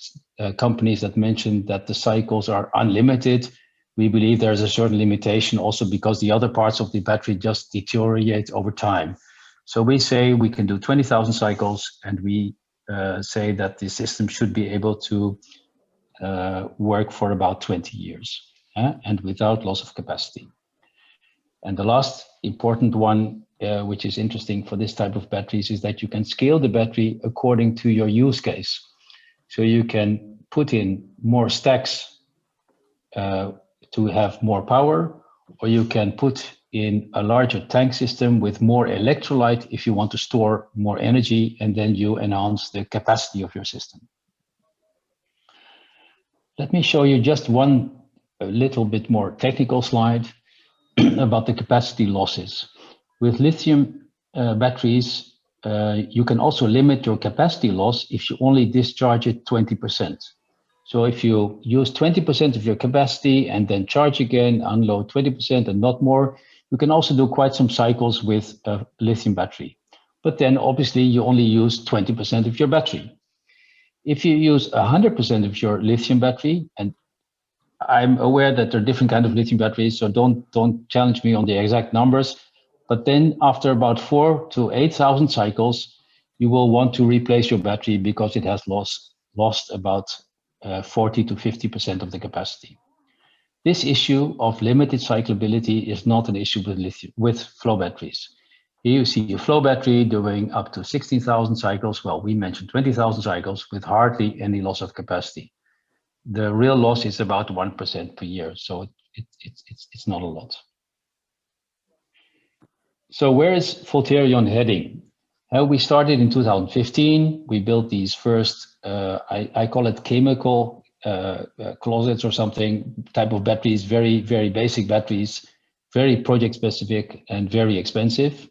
companies that mention that the cycles are unlimited. We believe there's a certain limitation also because the other parts of the battery just deteriorate over time. So we say we can do 20,000 cycles, and we say that the system should be able to work for about 20 years and without loss of capacity. And the last important one, which is interesting for this type of batteries, is that you can scale the battery according to your use case. So you can put in more stacks to have more power, or you can put in a larger tank system with more electrolyte if you want to store more energy, and then you enhance the capacity of your system. Let me show you just one a little bit more technical slide about the capacity losses. With lithium batteries, you can also limit your capacity loss if you only discharge it 20%. So if you use 20% of your capacity and then charge again, unload 20% and not more, you can also do quite some cycles with a lithium battery. But then obviously you only use 20% of your battery. If you use 100% of your lithium battery, and I'm aware that there are different kinds of lithium batteries, so don't challenge me on the exact numbers, but then after about 4,000 to 8,000 cycles, you will want to replace your battery because it has lost about 40 to 50% of the capacity. This issue of limited cyclability is not an issue with flow batteries. Here you see a flow battery doing up to 16,000 cycles. Well, we mentioned 20,000 cycles with hardly any loss of capacity. The real loss is about 1% per year, so it's not a lot. So where is Volterrion heading? We started in 2015. We built these first, I call it chemical closets or something, type of batteries, very, very basic batteries, very project specific and very expensive.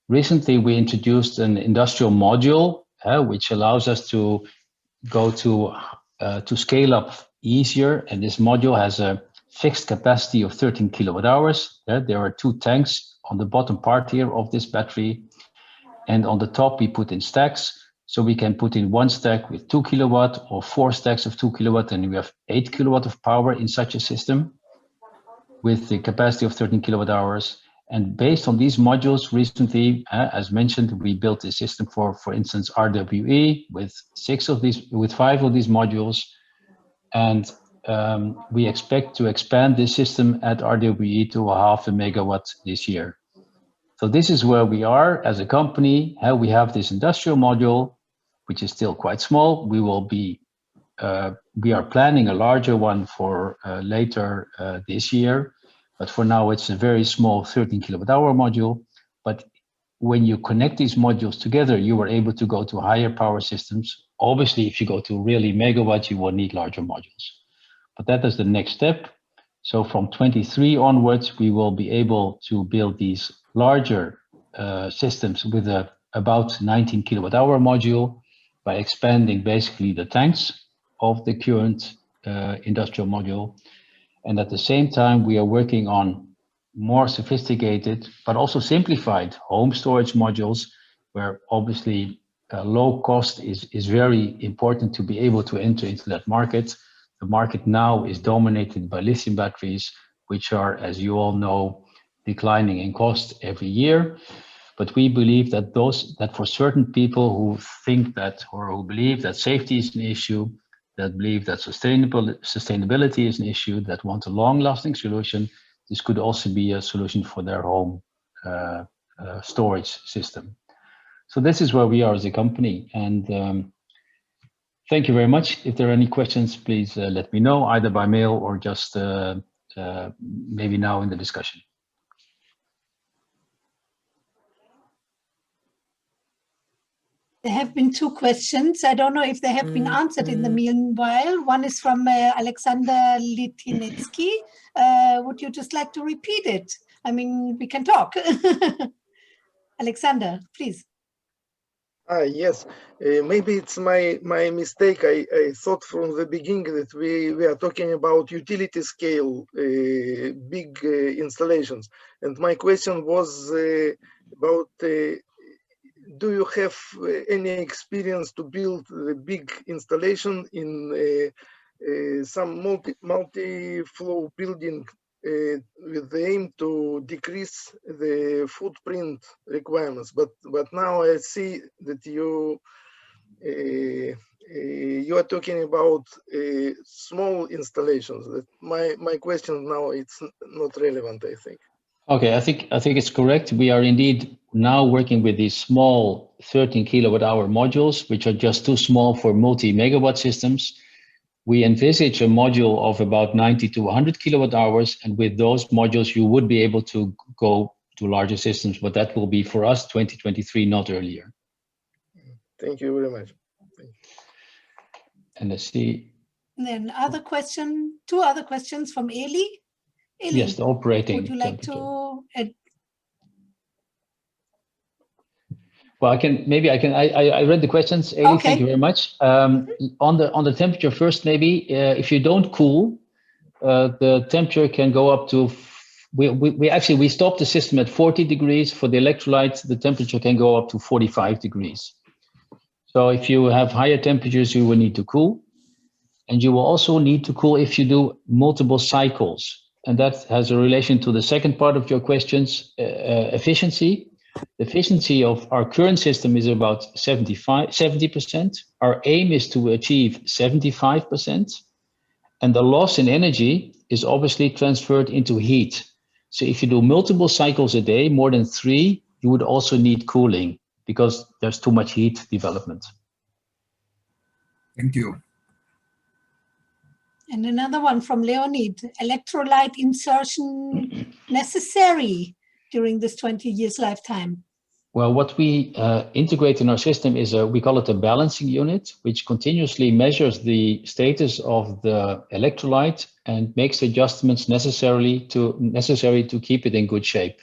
Recently, we introduced an industrial module, which allows us to go to scale up easier. And this module has a fixed capacity of 13 kilowatt hours. There are 2 tanks on the bottom part here of this battery. And on the top, we put in stacks. So we can put in 1 stack with 2 kilowatt or 4 stacks of 2 kilowatt, and we have 8 kilowatt of power in such a system with the capacity of 13 kilowatt hours. And based on these modules, recently, as mentioned, we built a system for instance, RWE with 5 of these modules. And we expect to expand this system at RWE to 0.5 megawatt this year. So this is where we are as a company. We have this industrial module, which is still quite small. We are planning a larger one for later this year, but for now it's a very small 13 kilowatt-hour module. But when you connect these modules together, you are able to go to higher power systems. Obviously, if you go to really megawatts, you will need larger modules. But that is the next step. So from 23 onwards, we will be able to build these larger systems with about 19 kilowatt-hour module by expanding basically the tanks of the current industrial module. And at the same time, we are working on more sophisticated, but also simplified home storage modules, where obviously low cost is very important to be able to enter into that market. The market now is dominated by lithium batteries, which are, as you all know, declining in cost every year. But we believe that for certain people who think that, or who believe that safety is an issue, that believe that sustainability is an issue, that want a long-lasting solution, this could also be a solution for their home storage system. So this is where we are as a company. And thank you very much. If there are any questions, please let me know, either by mail or just maybe now in the discussion. There have been 2 questions. I don't know if they have been answered in the meanwhile. One is from Alexander Litinetsky. Would you just like to repeat it? I mean, we can talk. Alexander, please. Yes, maybe it's my mistake. I thought from the beginning that we are talking about utility scale, big installations. And my question was about do you have any experience to build the big installation in some multi-flow building with the aim to decrease the footprint requirements? But now I see that you are talking about small installations. That my question now, it's not relevant, I think. Okay, I think it's correct. We are indeed now working with these small 13 kilowatt-hour modules, which are just too small for multi-megawatt systems. We envisage a module of about 90 to 100 kilowatt-hours, and with those modules, you would be able to go to larger systems, but that will be for us 2023, not earlier. Thank you very much. And let's see. And then two other questions from Eli. Eli, yes, the operating. Would you like to? Well, I read the questions, Eli, okay. Thank you very much. On the temperature first, maybe, if you don't cool, the temperature can go up to, we stopped the system at 40 degrees. For the electrolyte, the temperature can go up to 45 degrees. So if you have higher temperatures, you will need to cool. And you will also need to cool if you do multiple cycles. And that has a relation to the second part of your questions, efficiency. The efficiency of our current system is about 70%. Our aim is to achieve 75%. And the loss in energy is obviously transferred into heat. So if you do multiple cycles a day, more than 3, you would also need cooling because there's too much heat development. Thank you. And another one from Leonid, electrolyte insertion necessary during this 20 years lifetime? Well, what we integrate in our system is we call it a balancing unit, which continuously measures the status of the electrolyte and makes adjustments necessary to keep it in good shape.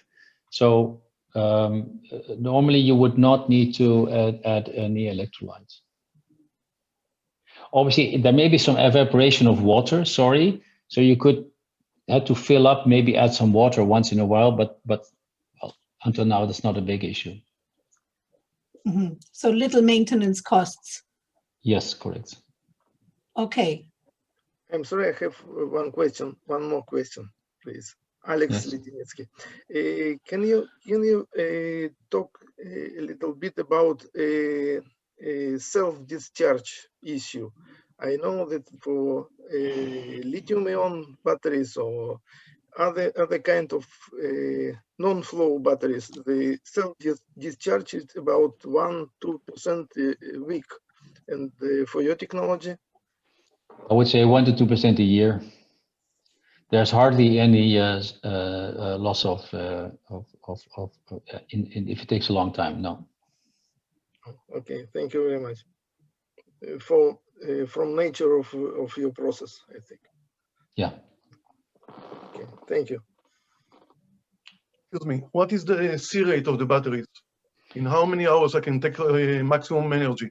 So normally you would not need to add any electrolytes. Obviously, there may be some evaporation of water, so you could have to fill up, maybe add some water once in a while, but well, until now, that's not a big issue. Mm-hmm. So little maintenance costs. Yes, correct. Okay. I'm sorry, I have one more question, please. Alex Yes. Litinitsky. Can you talk a little bit about self-discharge issue? I know that for lithium-ion batteries or other kind of non-flow batteries, the self-discharge is about 1-2% a week. And for your technology? I would say 1 to 2% a year. There's hardly any loss of if it takes a long time. No. Okay, thank you very much. From nature of your process, I think. Yeah. Okay, thank you. Excuse me, what is the C rate of the batteries? In how many hours I can take maximum energy?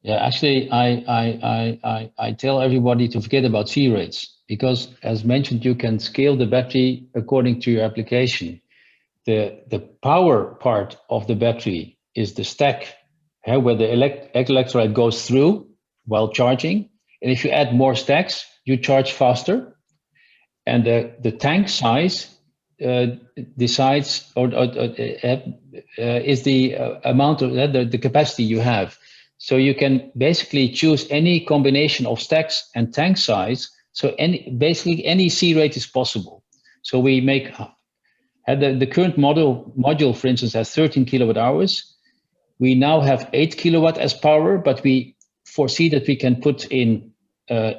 Yeah, actually, I tell everybody to forget about C rates because, as mentioned, you can scale the battery according to your application. The power part of the battery is the stack, where the electrolyte goes through while charging. And if you add more stacks, you charge faster. And the tank size decides or is the amount of the capacity you have. So you can basically choose any combination of stacks and tank size. So basically any C rate is possible. So we make the current module, for instance, has 13 kilowatt hours. We now have 8 kilowatt as power, but we foresee that we can put in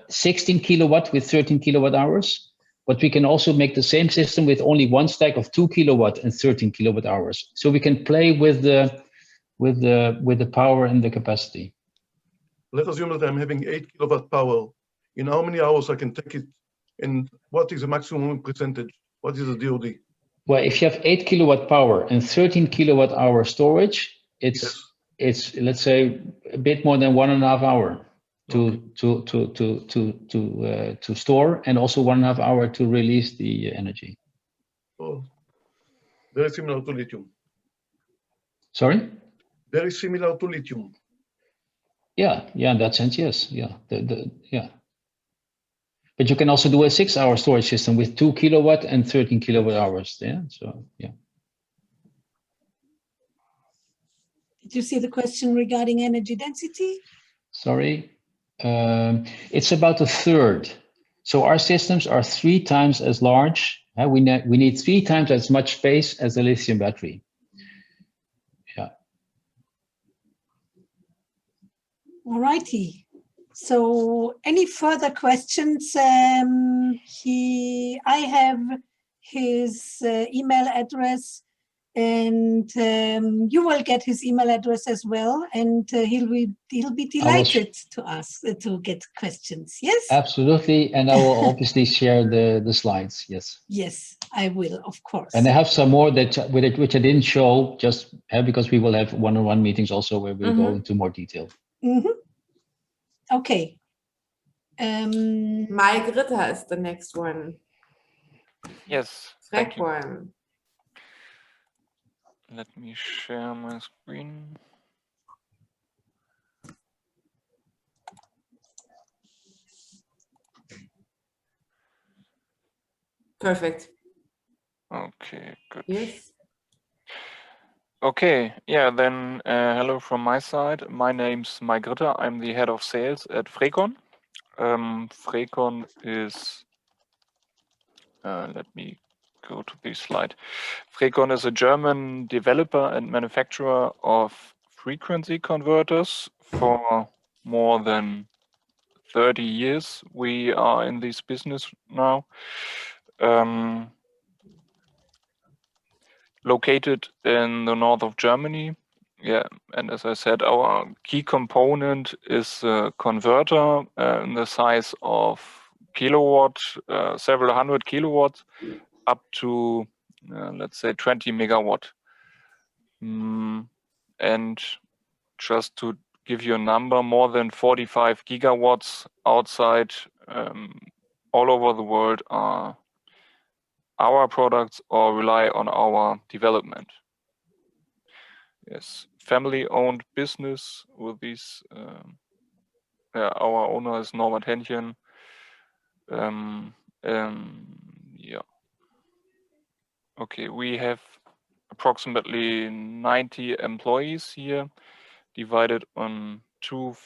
16 kilowatt with 13 kilowatt hours. But we can also make the same system with only one stack of 2 kilowatt and 13 kilowatt hours. So we can play with the power and the capacity. Let's assume that I'm having 8 kilowatt power. In how many hours I can take it, and what is the maximum percentage? What is the DOD? Well, if you have 8 kilowatt power and 13 kilowatt hour storage, it's let's say a bit more than 1.5 hours to store, and also 1.5 hours to release the energy. Oh, very similar to lithium. Sorry? Very similar to lithium. Yeah, in that sense, yes. Yeah, yeah. But you can also do a 6-hour storage system with 2 kilowatt and 13 kilowatt hours. Yeah, so yeah. Did you see the question regarding energy density? Sorry. It's about a third. So our systems are 3 times as large. We need 3 times as much space as a lithium battery. Yeah. All righty. So any further questions? I have his email address, and you will get his email address as well, and he'll be delighted to get questions. Yes, absolutely, and I will obviously share the slides. Yes, yes, I will, of course. And I have some more which I didn't show, just because we will have one-on-one meetings also where we'll go into more detail. Okay. Mike Ritter is the next one. Yes. Thank you. Let me share my screen. Perfect. Okay, good. Yes. Okay, yeah, then hello from my side. My name's Mike Ritter. I'm the head of sales at Frecon. Frecon is, let me go to this slide. Frecon is a German developer and manufacturer of frequency converters. For more than 30 years we are in this business now. Located in the north of Germany. Yeah, and as I said, our key component is a converter in the size of kilowatt, several hundred kilowatts, up to let's say 20 megawatt. And just to give you a number, more than 45 gigawatts outside all over the world are our products or rely on our development. Yes, family-owned business with these. Our owner is Norbert Henchen. Yeah. Okay, we have approximately 90 employees here, divided on 2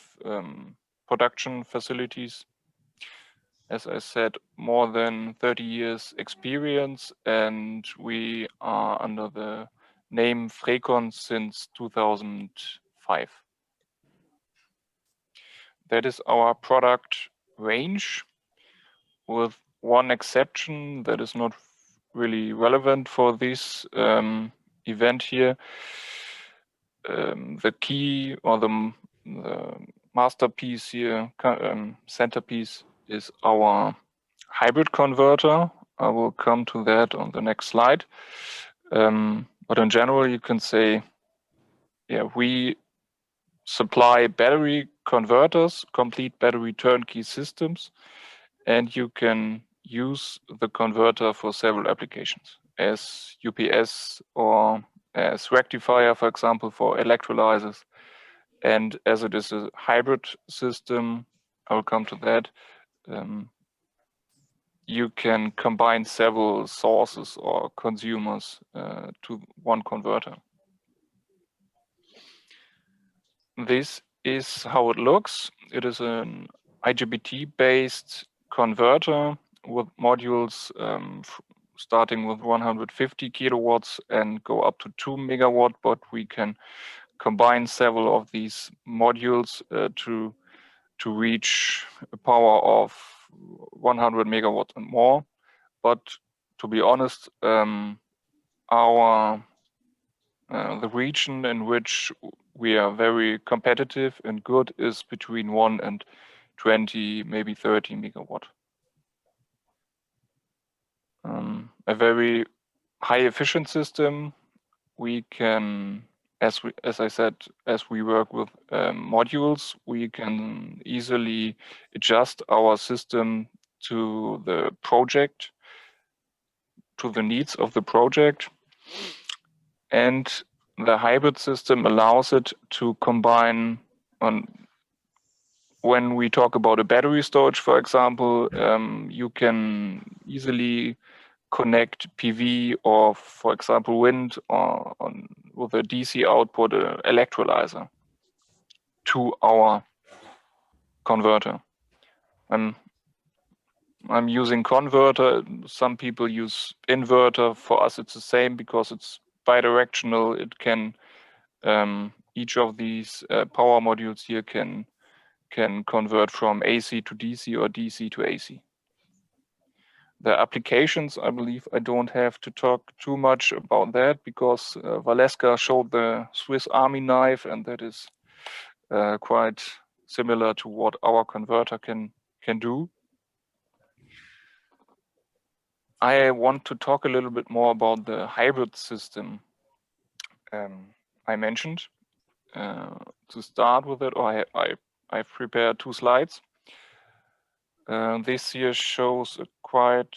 production facilities. As I said, more than 30 years experience, and we are under the name Frecon since 2005. That is our product range, with one exception that is not really relevant for this event here. The key, or the masterpiece here, centerpiece, is our hybrid converter. I will come to that on the next slide. But in general, you can say, yeah, we supply battery converters, complete battery turnkey systems, and you can use the converter for several applications, as UPS or as rectifier, for example, for electrolyzers. And as it is a hybrid system, I will come to that, you can combine several sources or consumers to one converter. This is how it looks. It is an IGBT-based converter with modules starting with 150 kilowatts and go up to 2 megawatt, but we can combine several of these modules to reach a power of 100 megawatt and more. But to be honest, the region in which we are very competitive and good is between 1 and 20, maybe 30 megawatt. A very high efficient system. We can, as I said, as we work with modules, we can easily adjust our system to the project, to the needs of the project. And the hybrid system allows it to combine when we talk about a battery storage, for example, you can easily connect PV or, for example, wind or with a DC output electrolyzer to our converter. I'm using converter. Some people use inverter. For us, it's the same because it's bidirectional. It can each of these power modules here can convert from AC to DC or DC to AC. The applications, I believe I don't have to talk too much about that because Valeska showed the Swiss Army knife, and that is quite similar to what our converter can do. I want to talk a little bit more about the hybrid system I mentioned. To start with it, I've prepared 2 slides. This here shows a quite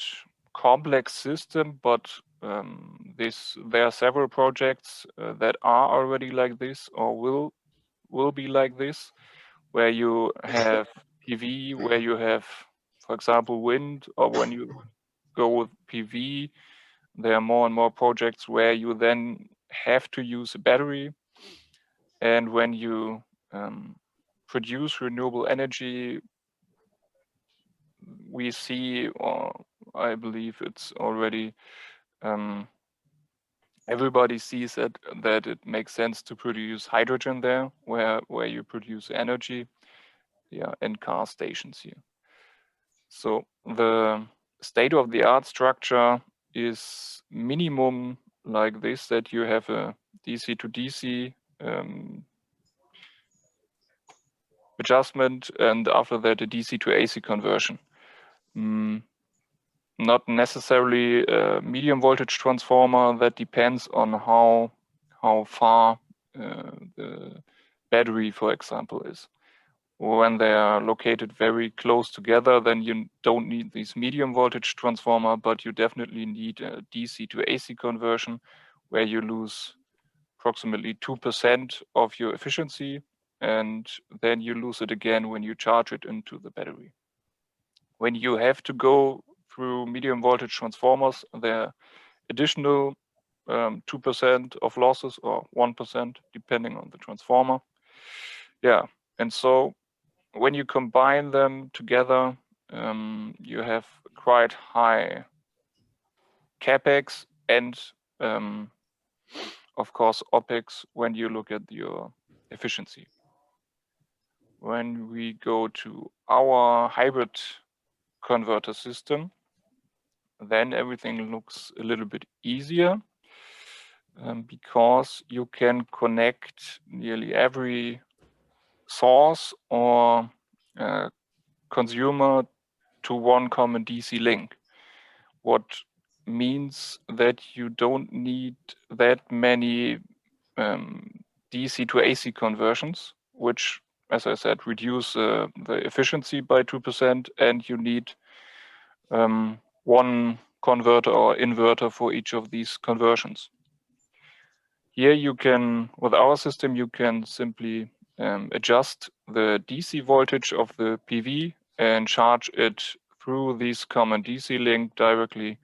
complex system, but there are several projects that are already like this or will be like this, where you have PV, where you have, for example, wind, or when you go with PV, there are more and more projects where you then have to use a battery. And when you produce renewable energy, we see, or I believe it's already, everybody sees that it makes sense to produce hydrogen there, where you produce energy, in car stations here. So the state-of-the-art structure is minimum like this, that you have a DC to DC adjustment, and after that a DC to AC conversion. Not necessarily a medium voltage transformer. That depends on how far the battery, for example, is. When they are located very close together, then you don't need this medium voltage transformer, but you definitely need a DC to AC conversion, where you lose approximately 2% of your efficiency, and then you lose it again when you charge it into the battery. When you have to go through medium voltage transformers, there additional 2% of losses or 1%, depending on the transformer. Yeah, and so when you combine them together, you have quite high CapEx and, of course, OpEx when you look at your efficiency. When we go to our hybrid converter system, then everything looks a little bit easier because you can connect nearly every source or consumer to one common DC link. What means that you don't need that many DC to AC conversions, which, as I said, reduce the efficiency by 2%, and you need one converter or inverter for each of these conversions. Here you can, with our system, you can simply adjust the DC voltage of the PV and charge it through this common DC link directly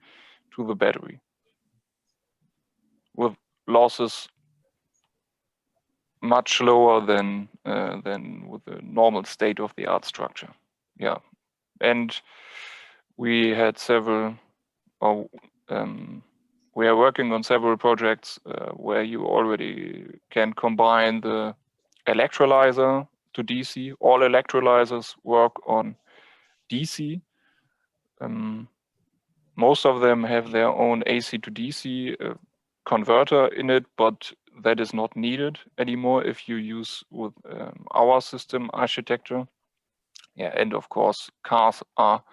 to the battery with losses much lower than with the normal state-of-the-art structure. Yeah, and we had several, we are working on several projects where you already can combine the electrolyzer to DC. All electrolyzers work on DC. Most of them have their own AC to DC converter in it, but that is not needed anymore if you use with our system architecture. Yeah, and of course, cars are,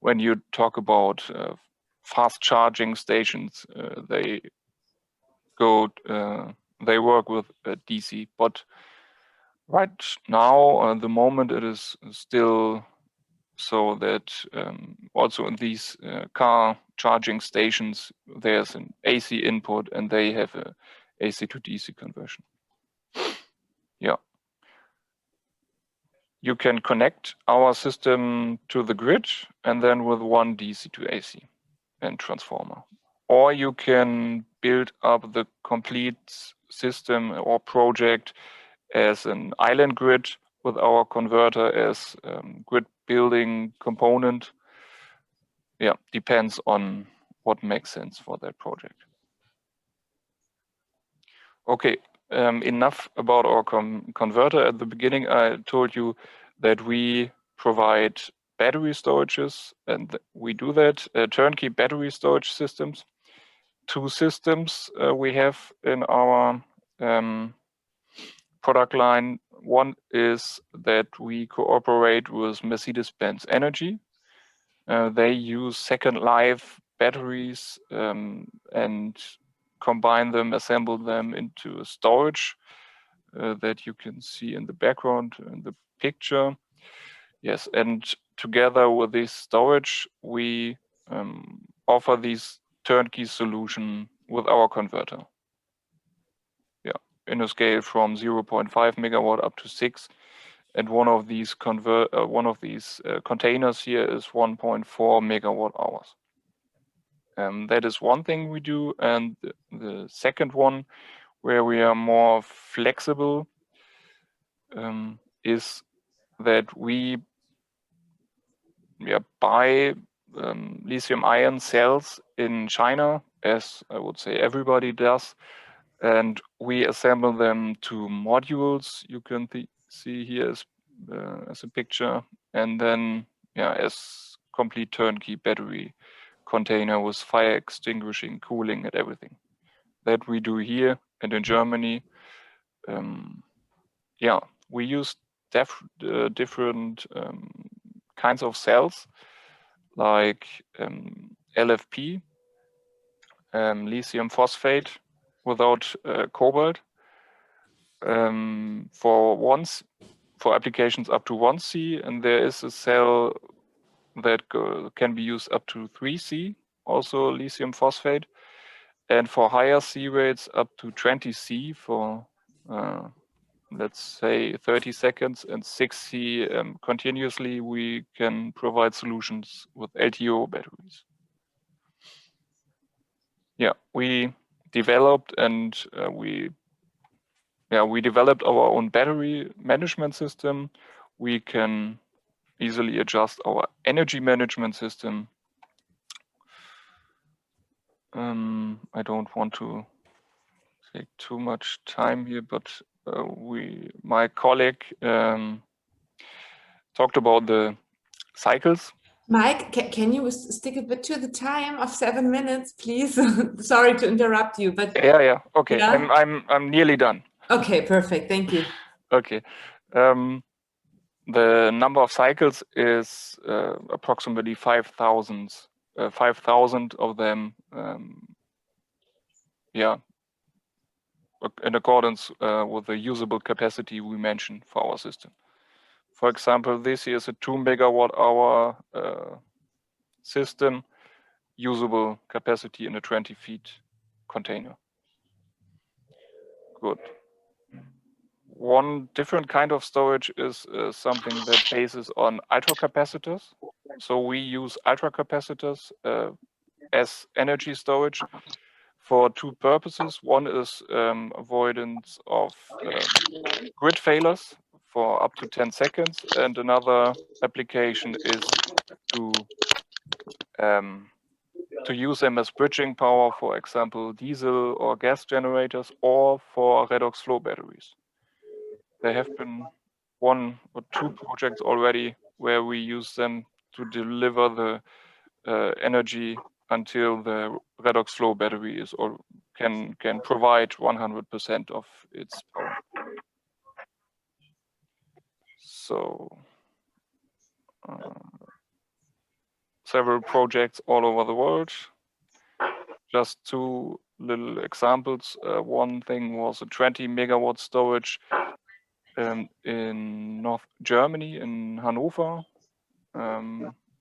when you talk about fast charging stations, they work with DC. But right now, at the moment, it is still so that also in these car charging stations, there's an AC input and they have a AC to DC conversion. Yeah. You can connect our system to the grid and then with one DC to AC and transformer. Or you can build up the complete system or project as an island grid with our converter as grid building component. Yeah, depends on what makes sense for that project. Okay, enough about our converter. At the beginning, I told you that we provide battery storages, and we do that, turnkey battery storage systems. Two systems we have in our product line. One is that we cooperate with Mercedes-Benz Energy. They use second life batteries and combine them, assemble them into a storage that you can see in the background in the picture. Yes, and together with this storage, we offer this turnkey solution with our converter. Yeah, in a scale from 0.5 megawatt up to 6. And one of these containers here is 1.4 megawatt hours. That is one thing we do. And the second one, where we are more flexible, is that we buy lithium-ion cells in China, as I would say everybody does, and we assemble them to modules. You can see here as a picture, and then as complete turnkey battery container with fire extinguishing, cooling, and everything. That we do here and in Germany. We use different kinds of cells, like LFP, lithium phosphate without cobalt, for applications up to 1C, and there is a cell that can be used up to 3C, also lithium phosphate, and for higher C rates up to 20C for let's say 30 seconds, and 6C continuously, we can provide solutions with LTO batteries. yeah, we developed and we developed our own battery management system. We can easily adjust our energy management system. I don't want to take too much time here, but my colleague talked about the cycles. Mike, can you stick a bit to the time of 7 minutes, please? Sorry to interrupt you, but yeah, okay. Yeah? I'm nearly done. Okay, perfect. Thank you. Okay. The number of cycles is approximately 5,000. 5,000 of them, in accordance with the usable capacity we mentioned for our system. For example, this here is a 2 MWh system, usable capacity in a 20 feet container. Good. One different kind of storage is something that bases on ultracapacitors. So we use ultracapacitors as energy storage for 2 purposes. One is avoidance of grid failures for up to 10 seconds, and another application is to use them as bridging power, for example, diesel or gas generators, or for redox flow batteries. There have been 1 or 2 projects already where we use them to deliver the energy until the redox flow battery is or can provide 100% of its power. So several projects all over the world. Just 2 little examples. One thing was a 20 megawatt storage in North Germany, in Hanover.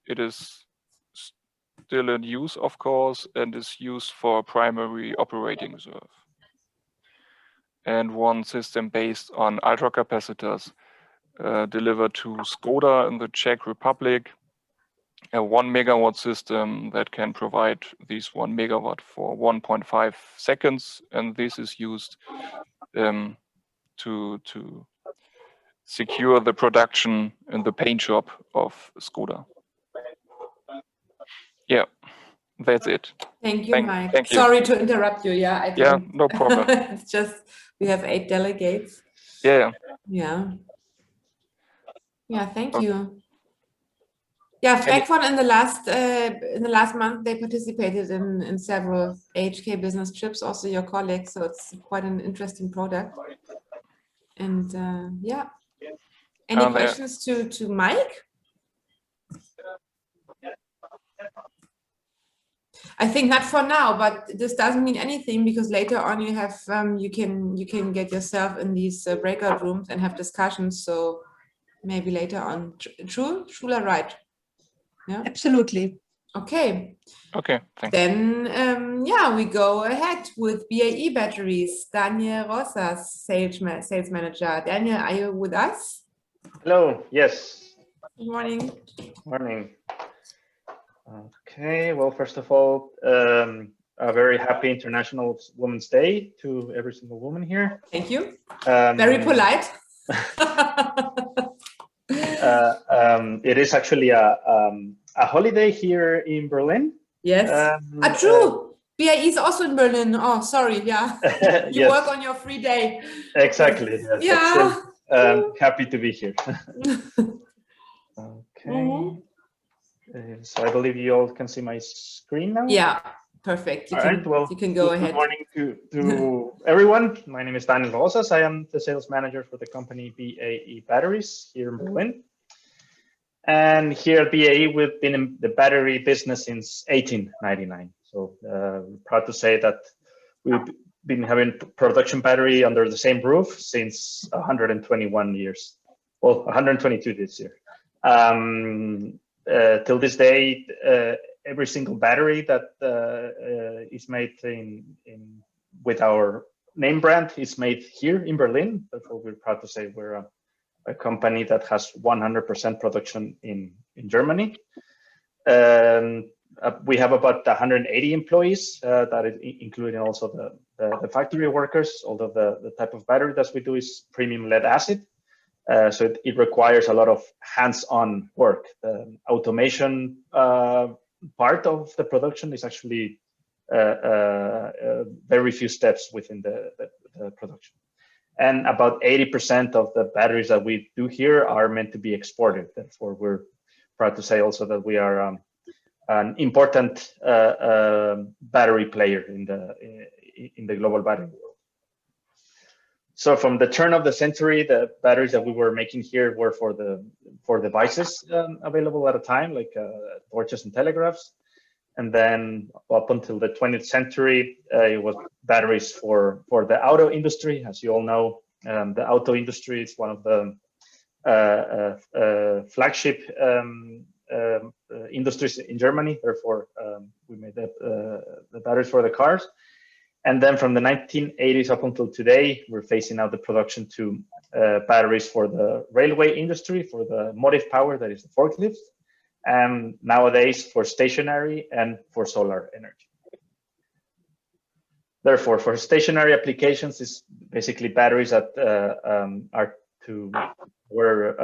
It is still in use, of course, and is used for primary operating reserve. And one system based on ultracapacitors delivered to Skoda in the Czech Republic, a 1 megawatt system that can provide these 1 megawatt for 1.5 seconds, and this is used to secure the production in the paint shop of Skoda. Yeah, that's it. Thank you, Mike. Thank you. Sorry to interrupt you. Yeah, yeah, no problem. It's just we have 8 delegates. Yeah. Yeah, thank you. Yeah, Frankfurt in the last month they participated in several AHK business trips. Also your colleagues, so it's quite an interesting product. And yeah, any questions to Mike? I think not for now, but this doesn't mean anything because later on you have you can get yourself in these breakout rooms and have discussions. So maybe later on. True, Shula, right? Yeah, absolutely. Okay. Okay. Thanks. Then yeah, we go ahead with BAE Batteries. Daniel Rosas, sales manager. Daniel, are you with us? Hello. Yes. Good morning. Morning. Okay, well, first of all, a very happy International Women's Day to every single woman here. Thank you. Very polite. It is actually a holiday here in Berlin. Yes. True. BAE is also in Berlin. Oh, sorry. Yeah. You yes. work on your free day. Exactly. Yes, yeah. Still, happy to be here. Okay. So I believe you all can see my screen now. Yeah, perfect. You can go ahead. Good morning to everyone. My name is Daniel Rosas. I am the sales manager for the company BAE Batteries here in Berlin. And here at BAE, we've been in the battery business since 1899. So proud to say that we've been having production battery under the same roof since 121 years. Well, 122 this year. Till this day, every single battery that is made with our name brand is made here in Berlin. Therefore, we're proud to say we're a company that has 100% production in Germany. we have about 180 employees, that is including also the factory workers, although the type of battery that we do is premium lead acid. So it requires a lot of hands-on work. The automation part of the production is actually very few steps within the production. And about 80% of the batteries that we do here are meant to be exported. Therefore, we're proud to say also that we are an important battery player in the global battery world. So from the turn of the century, the batteries that we were making here were for devices available at a time, like torches and telegraphs. And then up until the 20th century, it was batteries for the auto industry. As you all know, the auto industry is one of the flagship industries in Germany. Therefore, we made the batteries for the cars. And then from the 1980s up until today, we're phasing out the production to batteries for the railway industry, for the motive power, that is the forklifts, and nowadays for stationary and for solar energy. Therefore, for stationary applications, it's basically batteries that are to where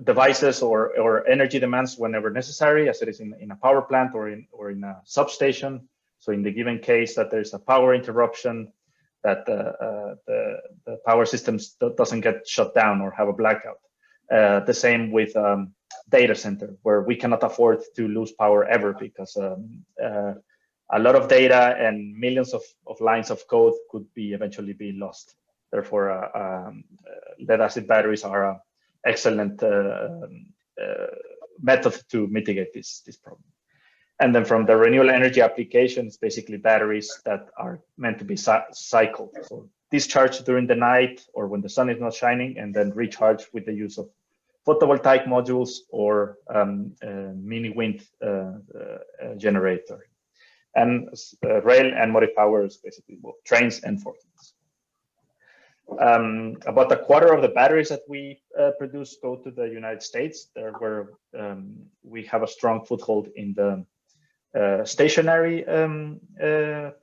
devices or energy demands whenever necessary, as it is in a power plant or in a substation. So in the given case that there's a power interruption, that the power system doesn't get shut down or have a blackout. The same with data center, where we cannot afford to lose power ever, because a lot of data and millions of lines of code could be eventually be lost. Therefore, lead acid batteries are an excellent method to mitigate this problem. And then from the renewable energy applications, basically batteries that are meant to be cycled. So discharged during the night or when the sun is not shining, and then recharged with the use of photovoltaic modules or mini wind generator. And rail and motive power is basically both trains and forklifts. About a quarter of the batteries that we produce go to the United States, there where we have a strong foothold in the stationary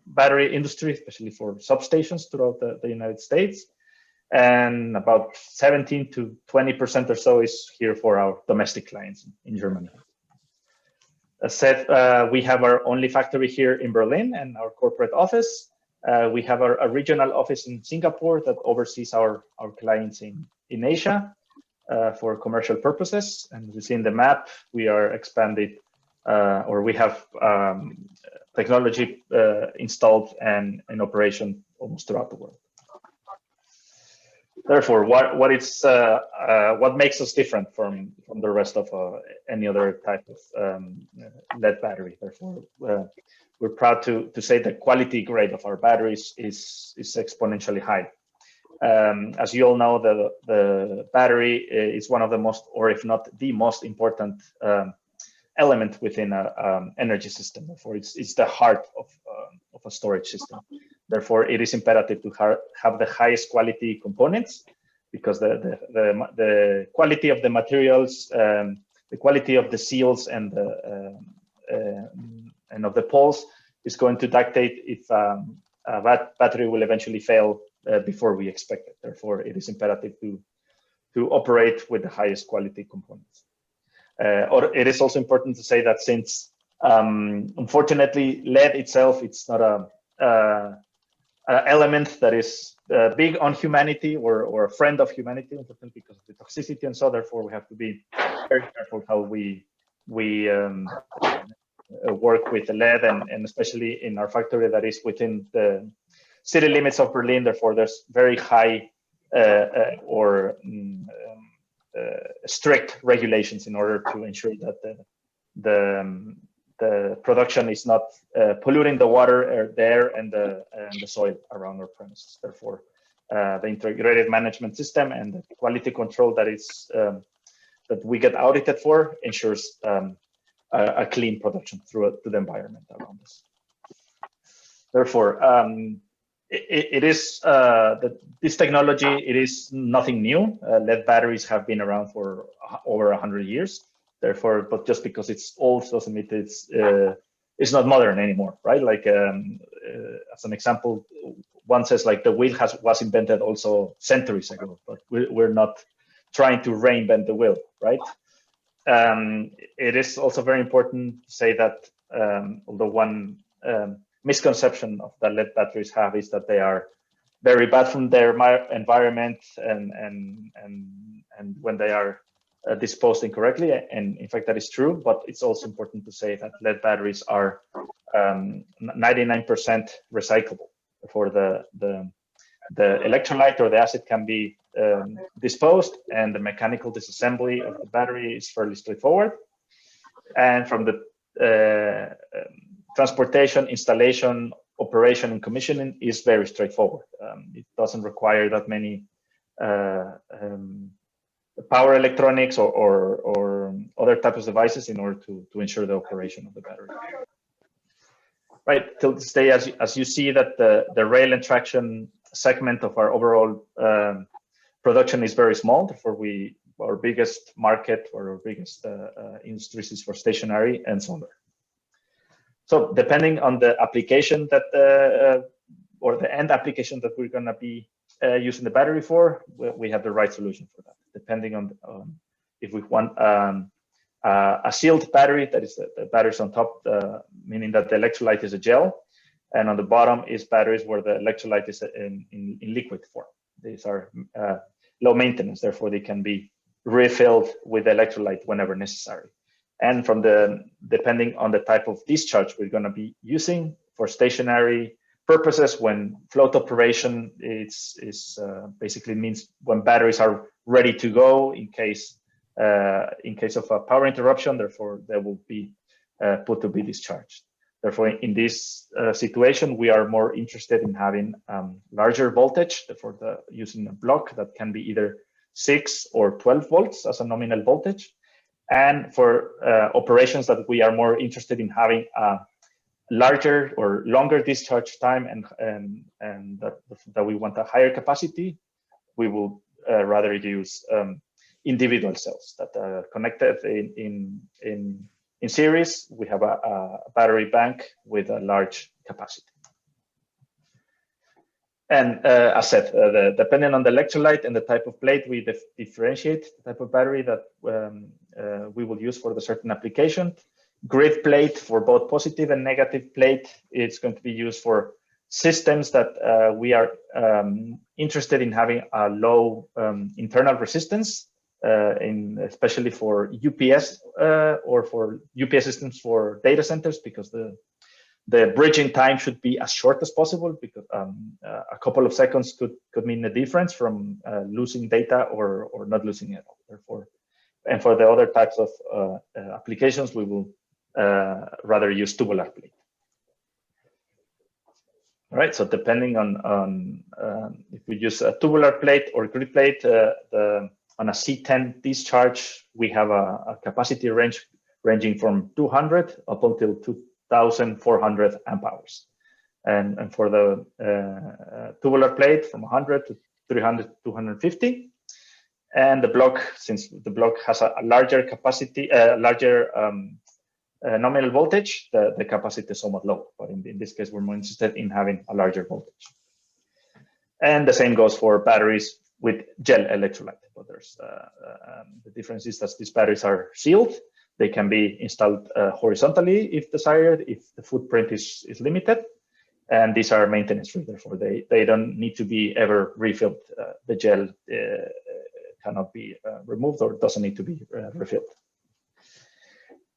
battery industry, especially for substations throughout the United States. And about 17 to 20% or so is here for our domestic clients in Germany. As said, we have our only factory here in Berlin and our corporate office. We have a regional office in Singapore that oversees our clients in Asia for commercial purposes. And you see in the map, we are expanded, or we have technology installed and in operation almost throughout the world. Therefore, what makes us different from the rest of any other type of lead battery? Therefore, we're proud to say the quality grade of our batteries is exponentially high. As you all know, the battery is one of the most, or if not the most important element within an energy system. Therefore, it's the heart of a storage system. Therefore, it is imperative to have the highest quality components, because the quality of the materials, the quality of the seals and of the poles is going to dictate if a battery will eventually fail before we expect it. Therefore, it is imperative to operate with the highest quality components. Or it is also important to say that since unfortunately lead itself, it's not an element that is big on humanity or a friend of humanity, unfortunately, because of the toxicity, and so therefore we have to be very careful how we work with the lead, and especially in our factory that is within the city limits of Berlin. Therefore, there's very high strict regulations in order to ensure that the production is not polluting the water, the air, and the soil around our premises. Therefore, the integrated management system and the quality control that is that we get audited for ensures a clean production through the environment around us. Therefore, this technology, it is nothing new. Lead batteries have been around for over 100 years. Therefore, but just because it's old doesn't mean it's not modern anymore, right? Like as an example, one says like the wheel was invented also centuries ago, but we're not trying to reinvent the wheel, right? It is also very important to say that although one misconception of that lead batteries have is that they are very bad from their environment and when they are disposed incorrectly, and in fact that is true, but it's also important to say that lead batteries are 99% recyclable. For the electrolyte or the acid can be disposed, and the mechanical disassembly of the battery is fairly straightforward. And from the transportation, installation, operation, and commissioning is very straightforward. It doesn't require that many power electronics or other types of devices in order to ensure the operation of the battery. Right, till this day, as you see that the rail and traction segment of our overall production is very small. Therefore, our biggest market or our biggest industries is for stationary and solar. So depending on the application that or the end application that we're going to be using the battery for, we have the right solution for that. Depending on if we want a sealed battery, that is the batteries on top, meaning that the electrolyte is a gel, and on the bottom is batteries where the electrolyte is in liquid form. These are low maintenance, therefore they can be refilled with electrolyte whenever necessary. And from depending on the type of discharge we're going to be using for stationary purposes, when float operation is basically means when batteries are ready to go in case of a power interruption, therefore they will be put to be discharged. Therefore, in this situation, we are more interested in having larger voltage, therefore using a block that can be either 6 or 12 volts as a nominal voltage. And for operations that we are more interested in having a larger or longer discharge time and that we want a higher capacity, we will rather use individual cells that are connected in series. We have a battery bank with a large capacity. And as said, depending on the electrolyte and the type of plate, we differentiate the type of battery that we will use for the certain application. Grid plate for both positive and negative plate, it's going to be used for systems that we are interested in having a low internal resistance, especially for UPS or for UPS systems for data centers, because the bridging time should be as short as possible, because a couple of seconds could mean a difference from losing data or not losing it. Therefore, and for the other types of applications, we will rather use tubular plate. All right, so depending on if we use a tubular plate or grid plate, on a C10 discharge, we have a capacity range ranging from 200 up until 2,400 amp hours. And for the tubular plate, from 100 to 300, 250. And the block, since the block has a larger capacity, larger nominal voltage, the capacity is somewhat low. But in this case, we're more interested in having a larger voltage. And the same goes for batteries with gel electrolyte. But there's the difference is that these batteries are sealed. They can be installed horizontally if desired, if the footprint is limited. And these are maintenance free, therefore they don't need to be ever refilled. The gel cannot be removed or doesn't need to be refilled.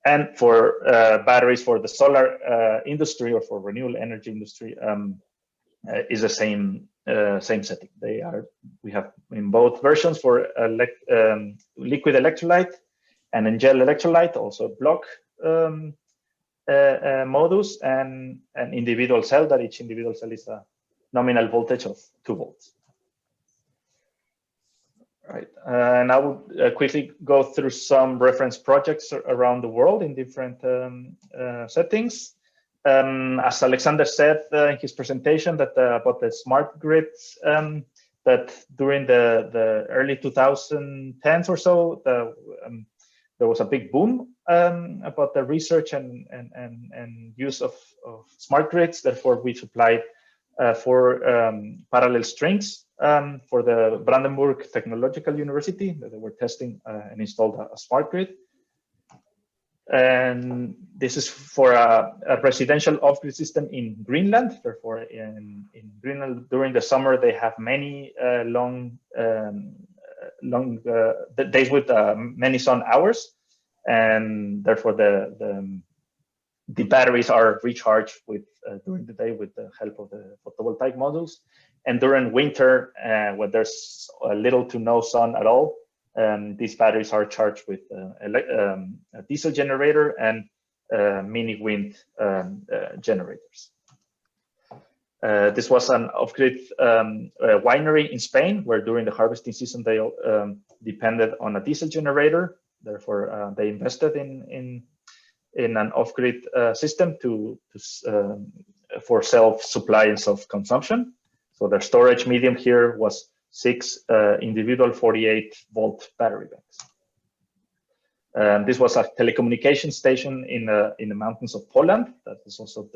And for batteries for the solar industry or for renewable energy industry is the same setting. We have in both versions for liquid electrolyte and in gel electrolyte, also block modus and an individual cell, that each individual cell is a nominal voltage of 2 volts. Right, and I will quickly go through some reference projects around the world in different settings. As Alexander said in his presentation that about the smart grids, that during the early 2010s or so, there was a big boom about the research and use of smart grids. Therefore, we supplied 4 parallel strings for the Brandenburg Technological University that they were testing and installed a smart grid. And this is for a residential off-grid system in Greenland. Therefore, in Greenland during the summer, they have many long days with many sun hours, and therefore the batteries are recharged with during the day with the help of the photovoltaic modules. And during winter, when there's little to no sun at all, these batteries are charged with a diesel generator and mini wind generators. This was an off-grid winery in Spain, where during the harvesting season they depended on a diesel generator. Therefore, they invested in an off-grid system for self-supply and self-consumption. So their storage medium here was 6 individual 48-volt battery banks. This was a telecommunication station in the mountains of Poland. That is also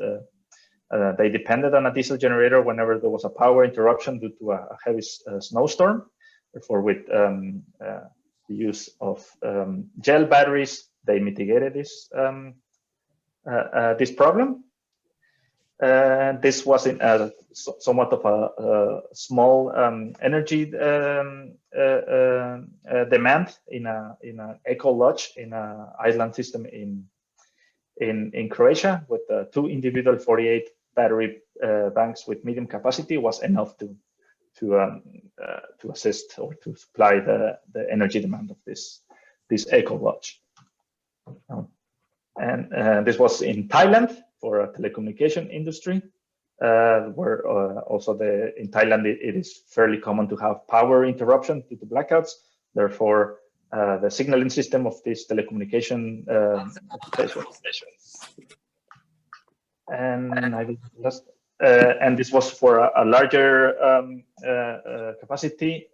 they depended on a diesel generator whenever there was a power interruption due to a heavy snowstorm. Therefore, with the use of gel batteries, they mitigated this problem. This was in somewhat of a small energy demand in an eco lodge in an island system in Croatia, with 2 individual 48 battery banks with medium capacity was enough to assist or to supply the energy demand of this eco lodge. And this was in Thailand for a telecommunication industry, where also in Thailand it is fairly common to have power interruption due to blackouts. Therefore, the signaling system of this telecommunication and this was for a larger capacity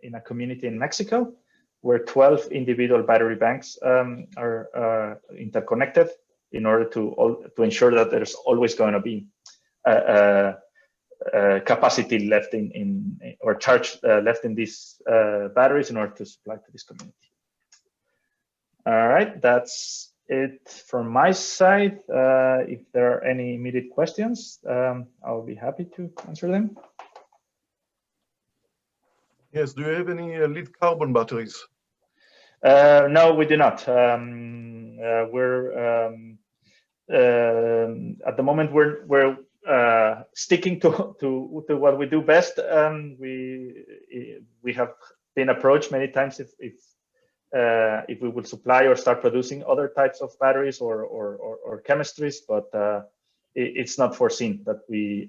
in a community in Mexico, where 12 individual battery banks are interconnected in order to ensure that there's always going to be capacity left or charge left in these batteries in order to supply to this community. All right, that's it from my side. If there are any immediate questions, I'll be happy to answer them. Yes, do you have any lead carbon batteries? No, we do not. We're at the moment we're sticking to what we do best. We have been approached many times if we will supply or start producing other types of batteries or chemistries, but it's not foreseen that we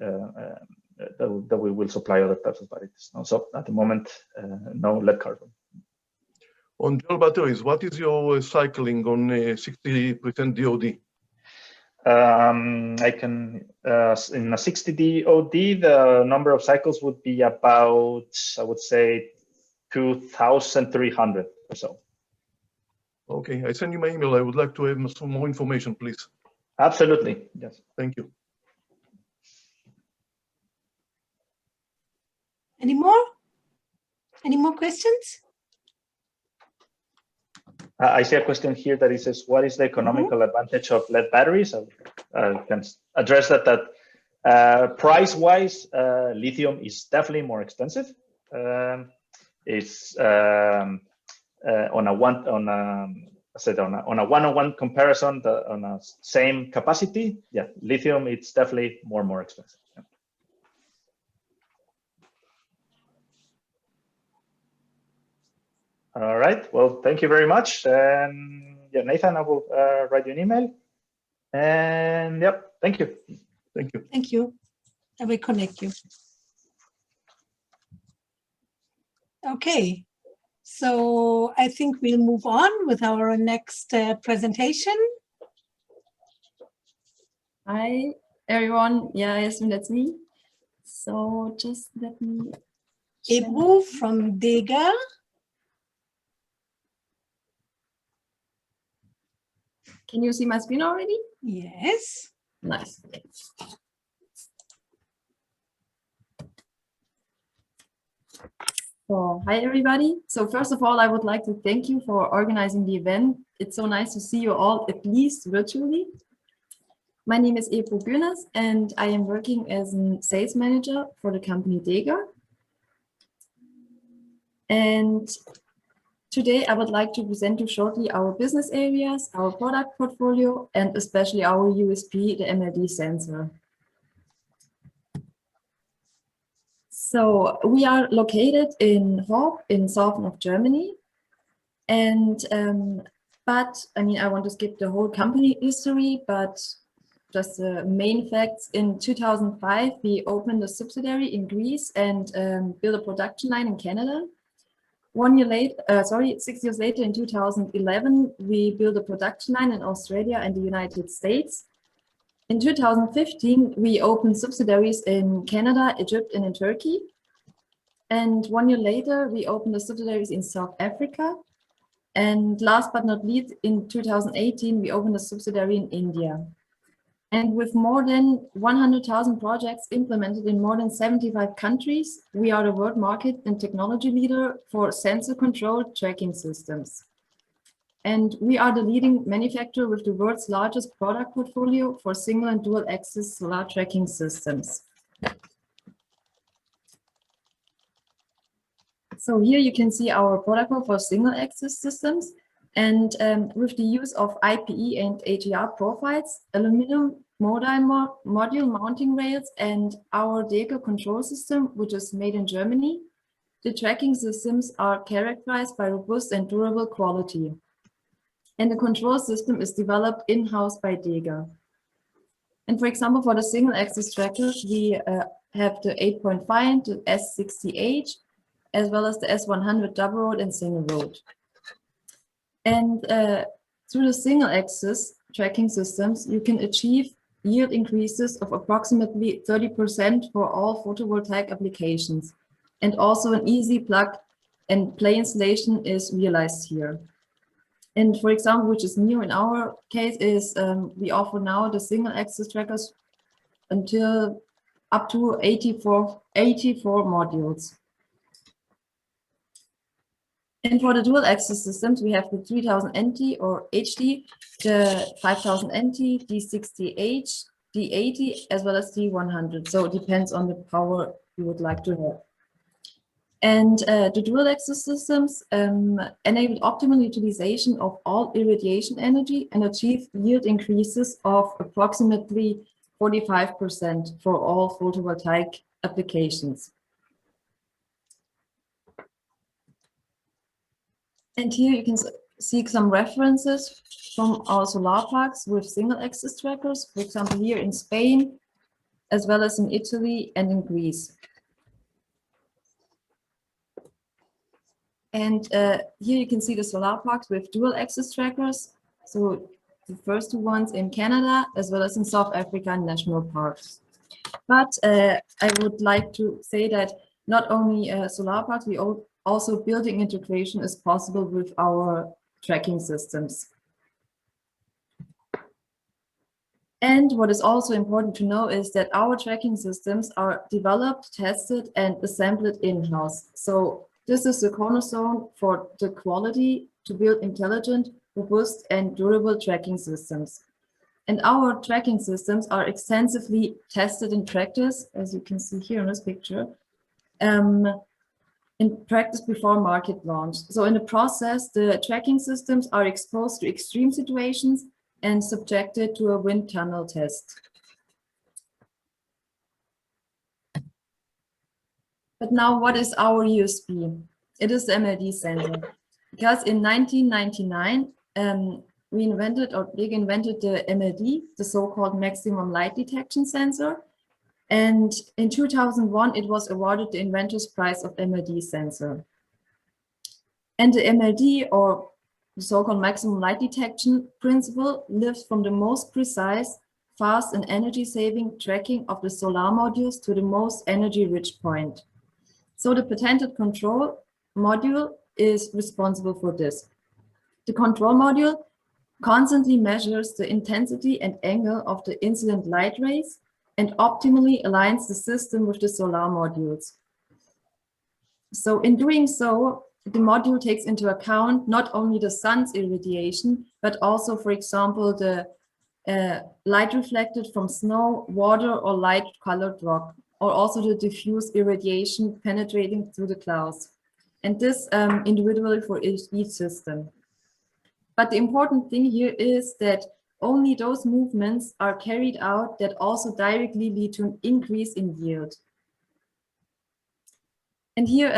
will supply other types of batteries. No, so at the moment, no lead carbon. On gel batteries, what is your cycling on 60% DOD? I can, in a 60 DOD, the number of cycles would be about, I would say, 2,300 or so. Okay, I send you my email. I would like to have some more information, please. Absolutely, yes. Thank you. Any more? Any more questions? I see a question here that it says, what is the economical advantage of lead batteries? I can address that price-wise, lithium is definitely more expensive. It's on a one-on-one comparison, on a same capacity, yeah, lithium, it's definitely more expensive. Yeah. All right. Well, thank you very much. And yeah, Nathan, I will write you an email. And yep, thank you. Thank you. Thank you. I will connect you. Okay. So I think we'll move on with our next presentation. Hi, everyone. Yeah, yes, that's me. So just let me. Ebru from Dega. Can you see my screen already? Yes. Nice. So, hi everybody. So first of all, I would like to thank you for organizing the event. It's so nice to see you all, at least virtually. My name is Ebru Günes and I am working as a sales manager for the company Dega. And today I would like to present you shortly our business areas, our product portfolio, and especially our USP, the MLD sensor. So we are located in Horb in southern of Germany. And, but I mean, I want to skip the whole company history, but just the main facts. In 2005, we opened a subsidiary in Greece and built a production line in Canada. 6 years later, in 2011, we built a production line in Australia and the United States. In 2015, we opened subsidiaries in Canada, Egypt, and in Turkey. And 1 year later, we opened the subsidiaries in South Africa. And last but not least, in 2018, we opened a subsidiary in India. And with more than 100,000 projects implemented in more than 75 countries, we are the world market and technology leader for sensor-controlled tracking systems. And we are the leading manufacturer with the world's largest product portfolio for single and dual axis solar tracking systems. So here you can see our product for single axis systems. And with the use of IPE and AGR profiles, aluminum module mounting rails, and our Dega control system, which is made in Germany, the tracking systems are characterized by robust and durable quality. And the control system is developed in-house by Dega. And for example, for the single axis trackers, we have the 8.5, the S60H, as well as the S100 double road and single road. And through the single axis tracking systems, you can achieve yield increases of approximately 30% for all photovoltaic applications. And also an easy plug and play installation is realized here. And for example, which is new in our case, is we offer now the single axis trackers until up to 84 modules. And for the dual axis systems, we have the 3000 NT or HD, the 5000 NT, D60H, D80, as well as D100. So it depends on the power you would like to have. And the dual axis systems enable optimal utilization of all irradiation energy and achieve yield increases of approximately 45% for all photovoltaic applications. And here you can see some references from our solar parks with single axis trackers, for example, here in Spain, as well as in Italy and in Greece. And here you can see the solar parks with dual axis trackers. So the first two ones in Canada, as well as in South Africa and national parks. But I would like to say that not only solar parks, we also building integration is possible with our tracking systems. And what is also important to know is that our tracking systems are developed, tested, and assembled in-house. So this is the cornerstone for the quality to build intelligent, robust, and durable tracking systems. And our tracking systems are extensively tested in practice, as you can see here in this picture, in practice before market launch. So in the process, the tracking systems are exposed to extreme situations and subjected to a wind tunnel test. But now what is our USP? It is the MLD sensor. Because in 1999, we invented, or Dega invented the MLD, the so-called maximum light detection sensor. And in 2001, it was awarded the Inventor's Prize of MLD sensor. And the MLD, or the so-called maximum light detection principle, lives from the most precise, fast and energy-saving tracking of the solar modules to the most energy-rich point. So the patented control module is responsible for this. The control module constantly measures the intensity and angle of the incident light rays, and optimally aligns the system with the solar modules. So in doing so, the module takes into account not only the sun's irradiation, but also, for example, the light reflected from snow, water, or light-colored rock, or also the diffuse irradiation penetrating through the clouds. And this individually for each system. But the important thing here is that only those movements are carried out that also directly lead to an increase in yield. And here,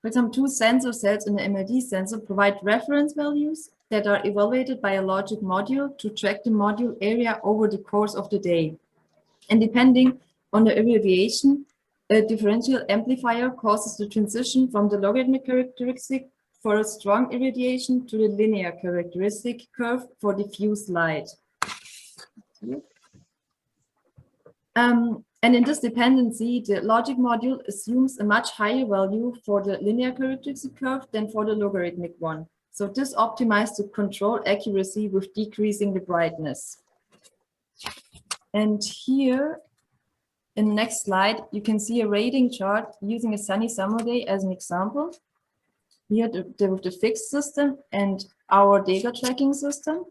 for example, two sensor cells in the MLD sensor provide reference values that are evaluated by a logic module to track the module area over the course of the day. And depending on the irradiation, a differential amplifier causes the transition from the logarithmic characteristic for a strong irradiation to the linear characteristic curve for diffuse light. And in this dependency, the logic module assumes a much higher value for the linear characteristic curve than for the logarithmic one. So this optimizes the control accuracy with decreasing the brightness. And here, in the next slide, you can see a rating chart using a sunny summer day as an example. Here with the fixed system and our data tracking system.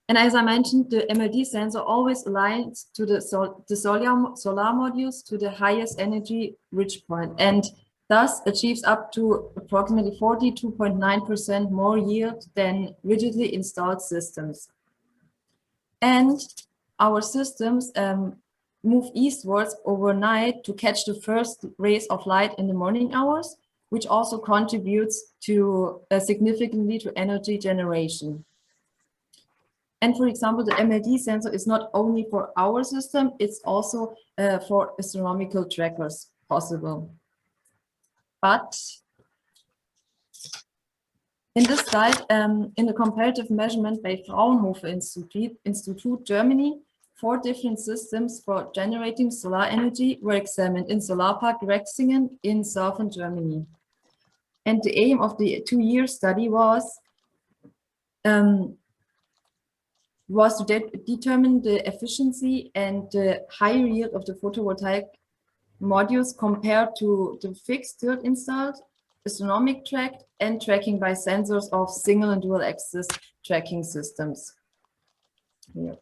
And as I mentioned, the MLD sensor always aligns to the solar modules to the highest energy reach point, and thus achieves up to approximately 42.9% more yield than rigidly installed systems. And our systems move eastwards overnight to catch the first rays of light in the morning hours, which also contributes to significantly to energy generation. And for example, the MLD sensor is not only for our system, it's also for astronomical trackers possible. But in this slide, in the comparative measurement by Fraunhofer Institute, Germany, 4 different systems for generating solar energy were examined in Solar Park Rexingen in southern Germany. And the aim of the 2-year study was to determine the efficiency and the higher yield of the photovoltaic modules compared to the fixed field installed, astronomic tracked, and tracking by sensors of single and dual axis tracking systems. Here.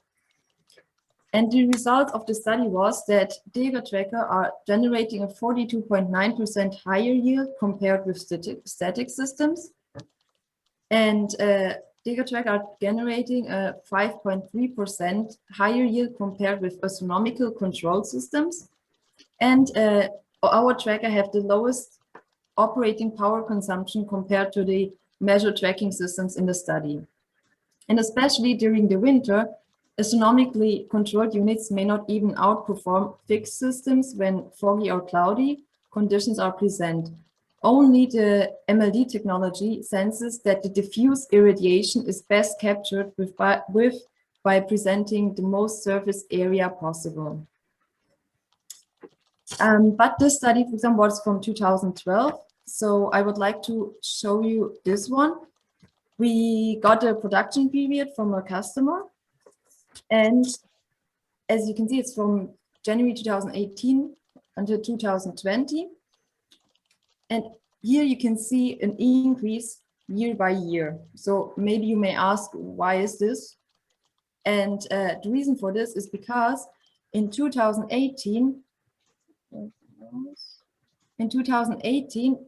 And the result of the study was that Dega tracker are generating a 42.9% higher yield compared with static systems. And Dega tracker are generating a 5.3% higher yield compared with astronomical control systems. And our tracker have the lowest operating power consumption compared to the measured tracking systems in the study. And especially during the winter, astronomically controlled units may not even outperform fixed systems when foggy or cloudy conditions are present. Only the MLD technology senses that the diffuse irradiation is best captured by presenting the most surface area possible. But this study, for example, was from 2012. So I would like to show you this one. We got a production period from a customer. And as you can see, it's from January 2018 until 2020. And here you can see an increase year by year. So maybe you may ask, why is this? And the reason for this is because in 2018,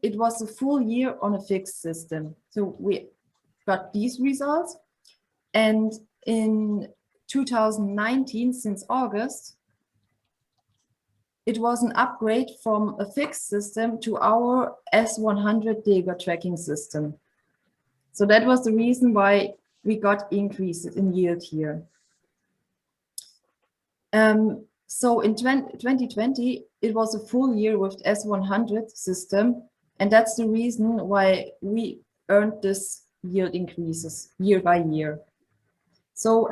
it was a full year on a fixed system. So we got these results. And in 2019, since August, it was an upgrade from a fixed system to our S100 Dega tracking system. So that was the reason why we got increases in yield here. So in 2020, it was a full year with S100 system, and that's the reason why we earned this yield increases year by year. So,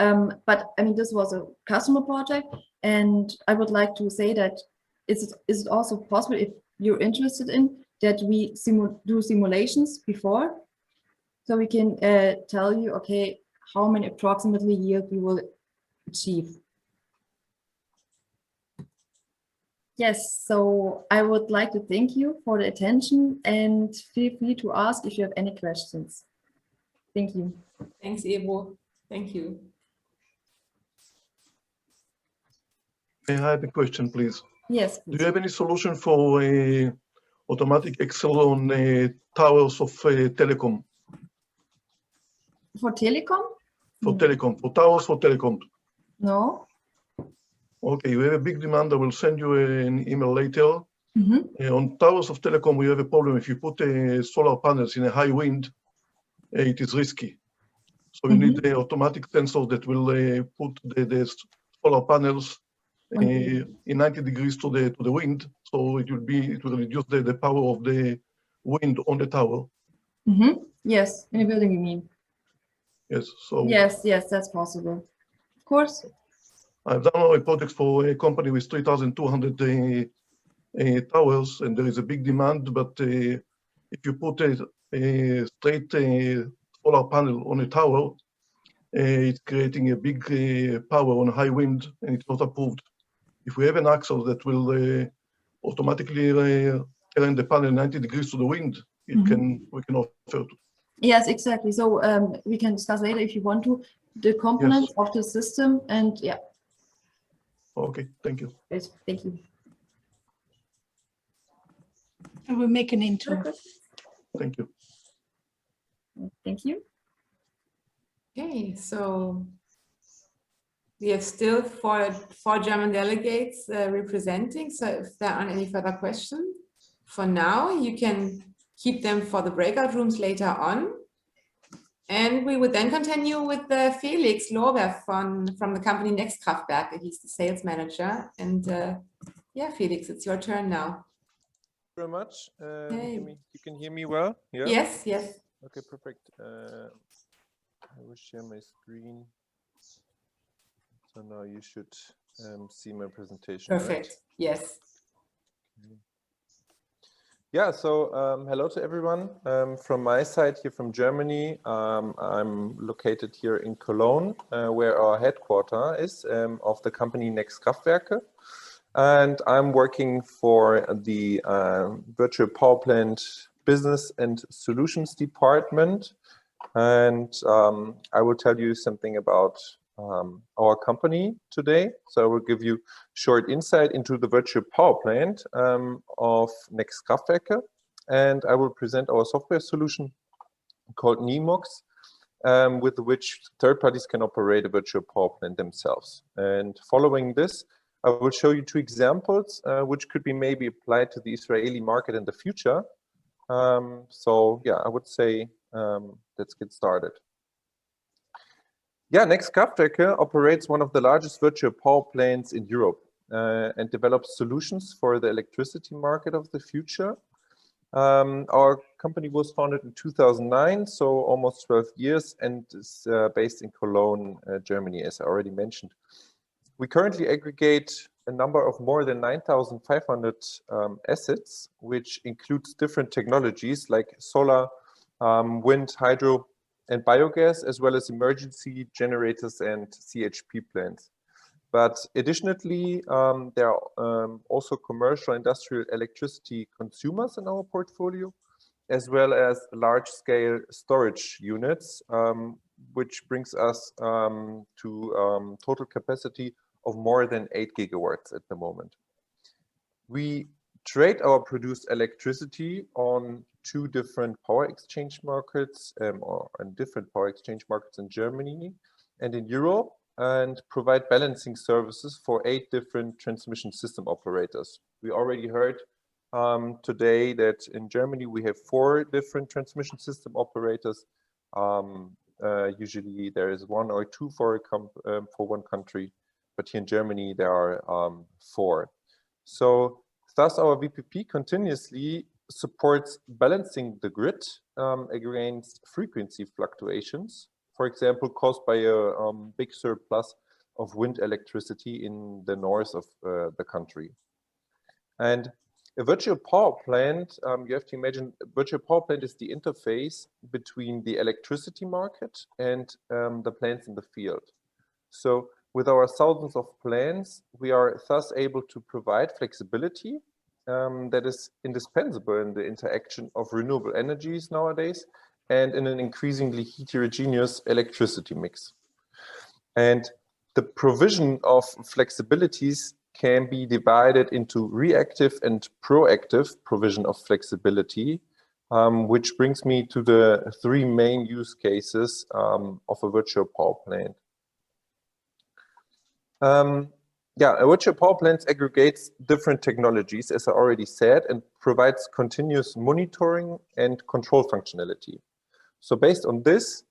but I mean, this was a customer project, and I would like to say that is it also possible, if you're interested in, that we do simulations before, so we can tell you, okay, how many approximately yield we will achieve. Yes, so I would like to thank you for the attention and feel free to ask if you have any questions. Thank you. Thanks, Evo. Thank you. May I have a question, please? Yes, please. Do you have any solution for automatic Excel on towers of telecom? For telecom? For telecom, for towers for telecom? No. Okay, you have a big demand. I will send you an email later. Mm-hmm. On towers of telecom, we have a problem. If you put solar panels in a high wind, it is risky. So you need automatic sensors that will put the solar panels in 90 degrees to the wind. So it will reduce the power of the wind on the tower. Mm-hmm. Yes, in a building you mean? Yes. So yes, that's possible. Of course. I've done a project for a company with 3,200 towers, and there is a big demand. But if you put a straight solar panel on a tower, it's creating a big power on high wind, and it's not approved. If we have an axle that will automatically turn the panel 90 degrees to the wind, we can offer to. Yes, exactly. So we can discuss later if you want to the components of the system, and yeah. Okay, thank you. Yes, thank you. I will make an intro. Thank you. Thank you. Okay, so we have still four German delegates representing. So if there aren't any further questions, for now, you can keep them for the breakout rooms later on. And we would then continue with Felix Lorber from the company Next Kraftwerke. He's the sales manager. And yeah, Felix, it's your turn now. Very much. Hey. You can hear me well? Yeah? Yes, yes. Okay, perfect. I will share my screen. So now you should see my presentation. Perfect. Right? Yes. Okay. Yeah, so hello to everyone. From my side here from Germany, I'm located here in Cologne, where our headquarters is of the company Next Kraftwerke. And I'm working for the virtual power plant business and solutions department. And I will tell you something about our company today. So I will give you short insight into the virtual power plant of Next Kraftwerke. And I will present our software solution called Nemox, with which third parties can operate a virtual power plant themselves. And following this, I will show you two examples which could be maybe applied to the Israeli market in the future. So yeah, I would say let's get started. Yeah, Next Kraftwerke operates one of the largest virtual power plants in Europe and develops solutions for the electricity market of the future. Our company was founded in 2009, so almost 12 years, and is based in Cologne, Germany, as I already mentioned. We currently aggregate a number of more than 9,500 assets, which includes different technologies like solar, wind, hydro, and biogas, as well as emergency generators and CHP plants. But additionally, there are also commercial industrial electricity consumers in our portfolio, as well as large-scale storage units, which brings us to total capacity of more than 8 gigawatts at the moment. We trade our produced electricity on two different power exchange markets, or on different power exchange markets in Germany and in Europe, and provide balancing services for 8 different transmission system operators. We already heard today that in Germany we have 4 different transmission system operators. Usually there is 1 or 2 for one country, but here in Germany there are 4. So thus our VPP continuously supports balancing the grid against frequency fluctuations, for example, caused by a big surplus of wind electricity in the north of the country. And A virtual power plant, you have to imagine, a virtual power plant is the interface between the electricity market and the plants in the field. So with our thousands of plants, we are thus able to provide flexibility that is indispensable in the interaction of renewable energies nowadays and in an increasingly heterogeneous electricity mix. And the provision of flexibilities can be divided into reactive and proactive provision of flexibility, which brings me to the three main use cases of a virtual power plant. A virtual power plant aggregates different technologies, as I already said, and provides continuous monitoring and control functionality. So based on this,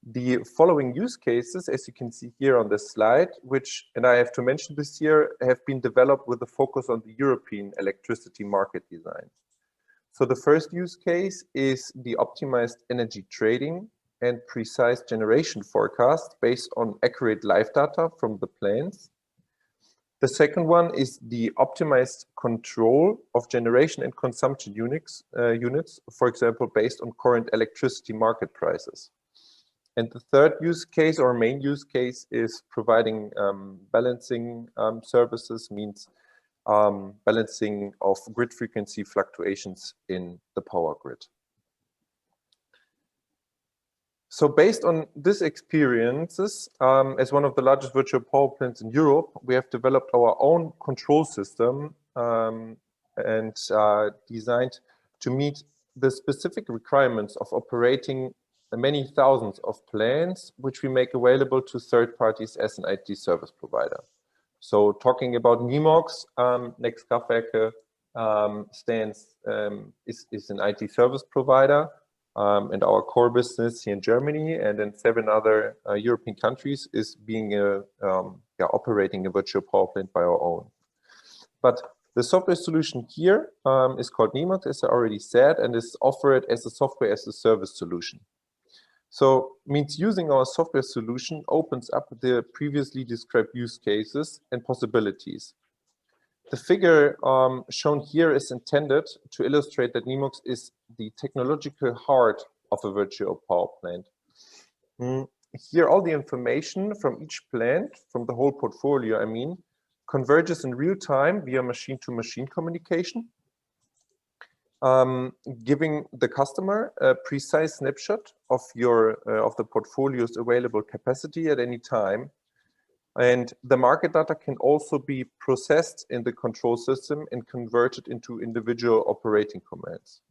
the following use cases, as you can see here on this slide, which, and I have to mention this here, have been developed with a focus on the European electricity market design. So the first use case is the optimized energy trading and precise generation forecast based on accurate live data from the plants. The second one is the optimized control of generation and consumption units, for example, based on current electricity market prices. And the third use case or main use case is providing balancing services, means balancing of grid frequency fluctuations in the power grid. So based on these experiences, as one of the largest virtual power plants in Europe, we have developed our own control system and designed to meet the specific requirements of operating many thousands of plants, which we make available to third parties as an IT service provider. So talking about Nemox, Next Kraftwerke is an IT service provider. And our core business here in Germany and in 7 other European countries is being operating a virtual power plant by our own. But the software solution here is called Nemox, as I already said, and is offered as a software as a service solution. So means using our software solution opens up the previously described use cases and possibilities. The figure shown here is intended to illustrate that Nemox is the technological heart of a virtual power plant. Here, all the information from each plant, from the whole portfolio, I mean, converges in real time via machine-to-machine communication, giving the customer a precise snapshot of the portfolio's available capacity at any time. And the market data can also be processed in the control system and converted into individual operating commands.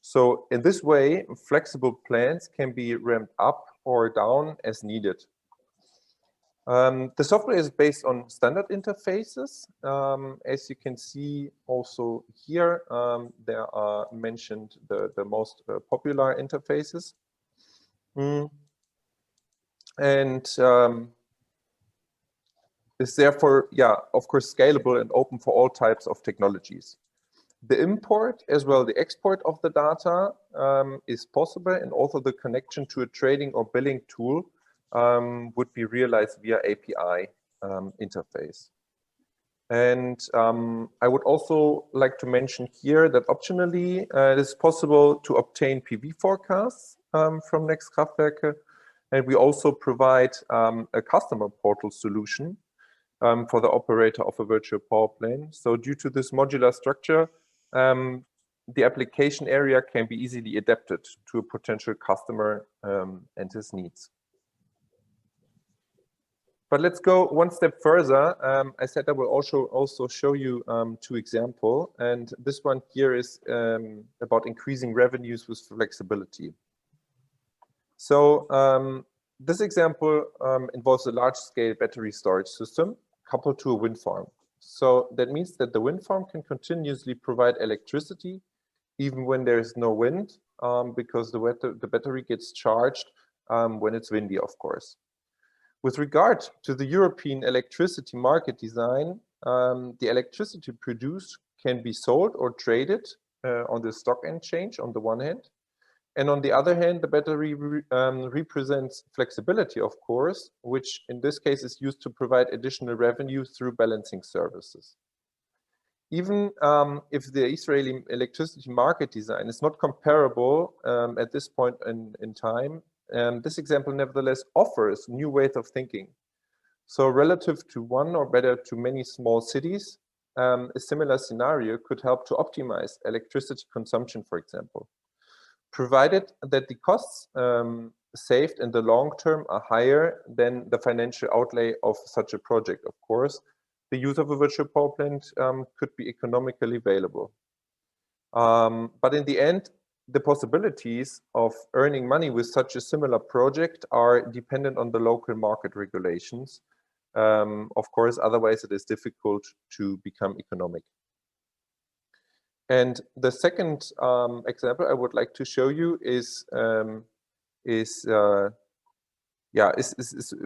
So in this way, flexible plans can be ramped up or down as needed. The software is based on standard interfaces. As you can see also here, there are mentioned the most popular interfaces. Is therefore, of course, scalable and open for all types of technologies. The import as well the export of the data is possible, and also the connection to a trading or billing tool would be realized via API interface. And I would also like to mention here that optionally it is possible to obtain PV forecasts from Next Kraftwerke, and we also provide a customer portal solution for the operator of a virtual power plant. So due to this modular structure, the application area can be easily adapted to a potential customer and his needs. But let's go one step further. I said I will also show you 2 examples, and this one here is about increasing revenues with flexibility. So this example involves a large-scale battery storage system coupled to a wind farm. So that means that the wind farm can continuously provide electricity even when there is no wind, because the battery gets charged when it's windy, of course. With regard to the European electricity market design, the electricity produced can be sold or traded on the stock exchange on the one hand. And on the other hand, the battery represents flexibility, of course, which in this case is used to provide additional revenue through balancing services. even if the Israeli electricity market design is not comparable at this point in time, this example nevertheless offers new ways of thinking. So relative to one or better to many small cities, a similar scenario could help to optimize electricity consumption, for example, provided that the costs saved in the long term are higher than the financial outlay of such a project. Of course, the use of a virtual power plant could be economically available. But in the end, the possibilities of earning money with such a similar project are dependent on the local market regulations. Of course, otherwise it is difficult to become economic. And the second example I would like to show you is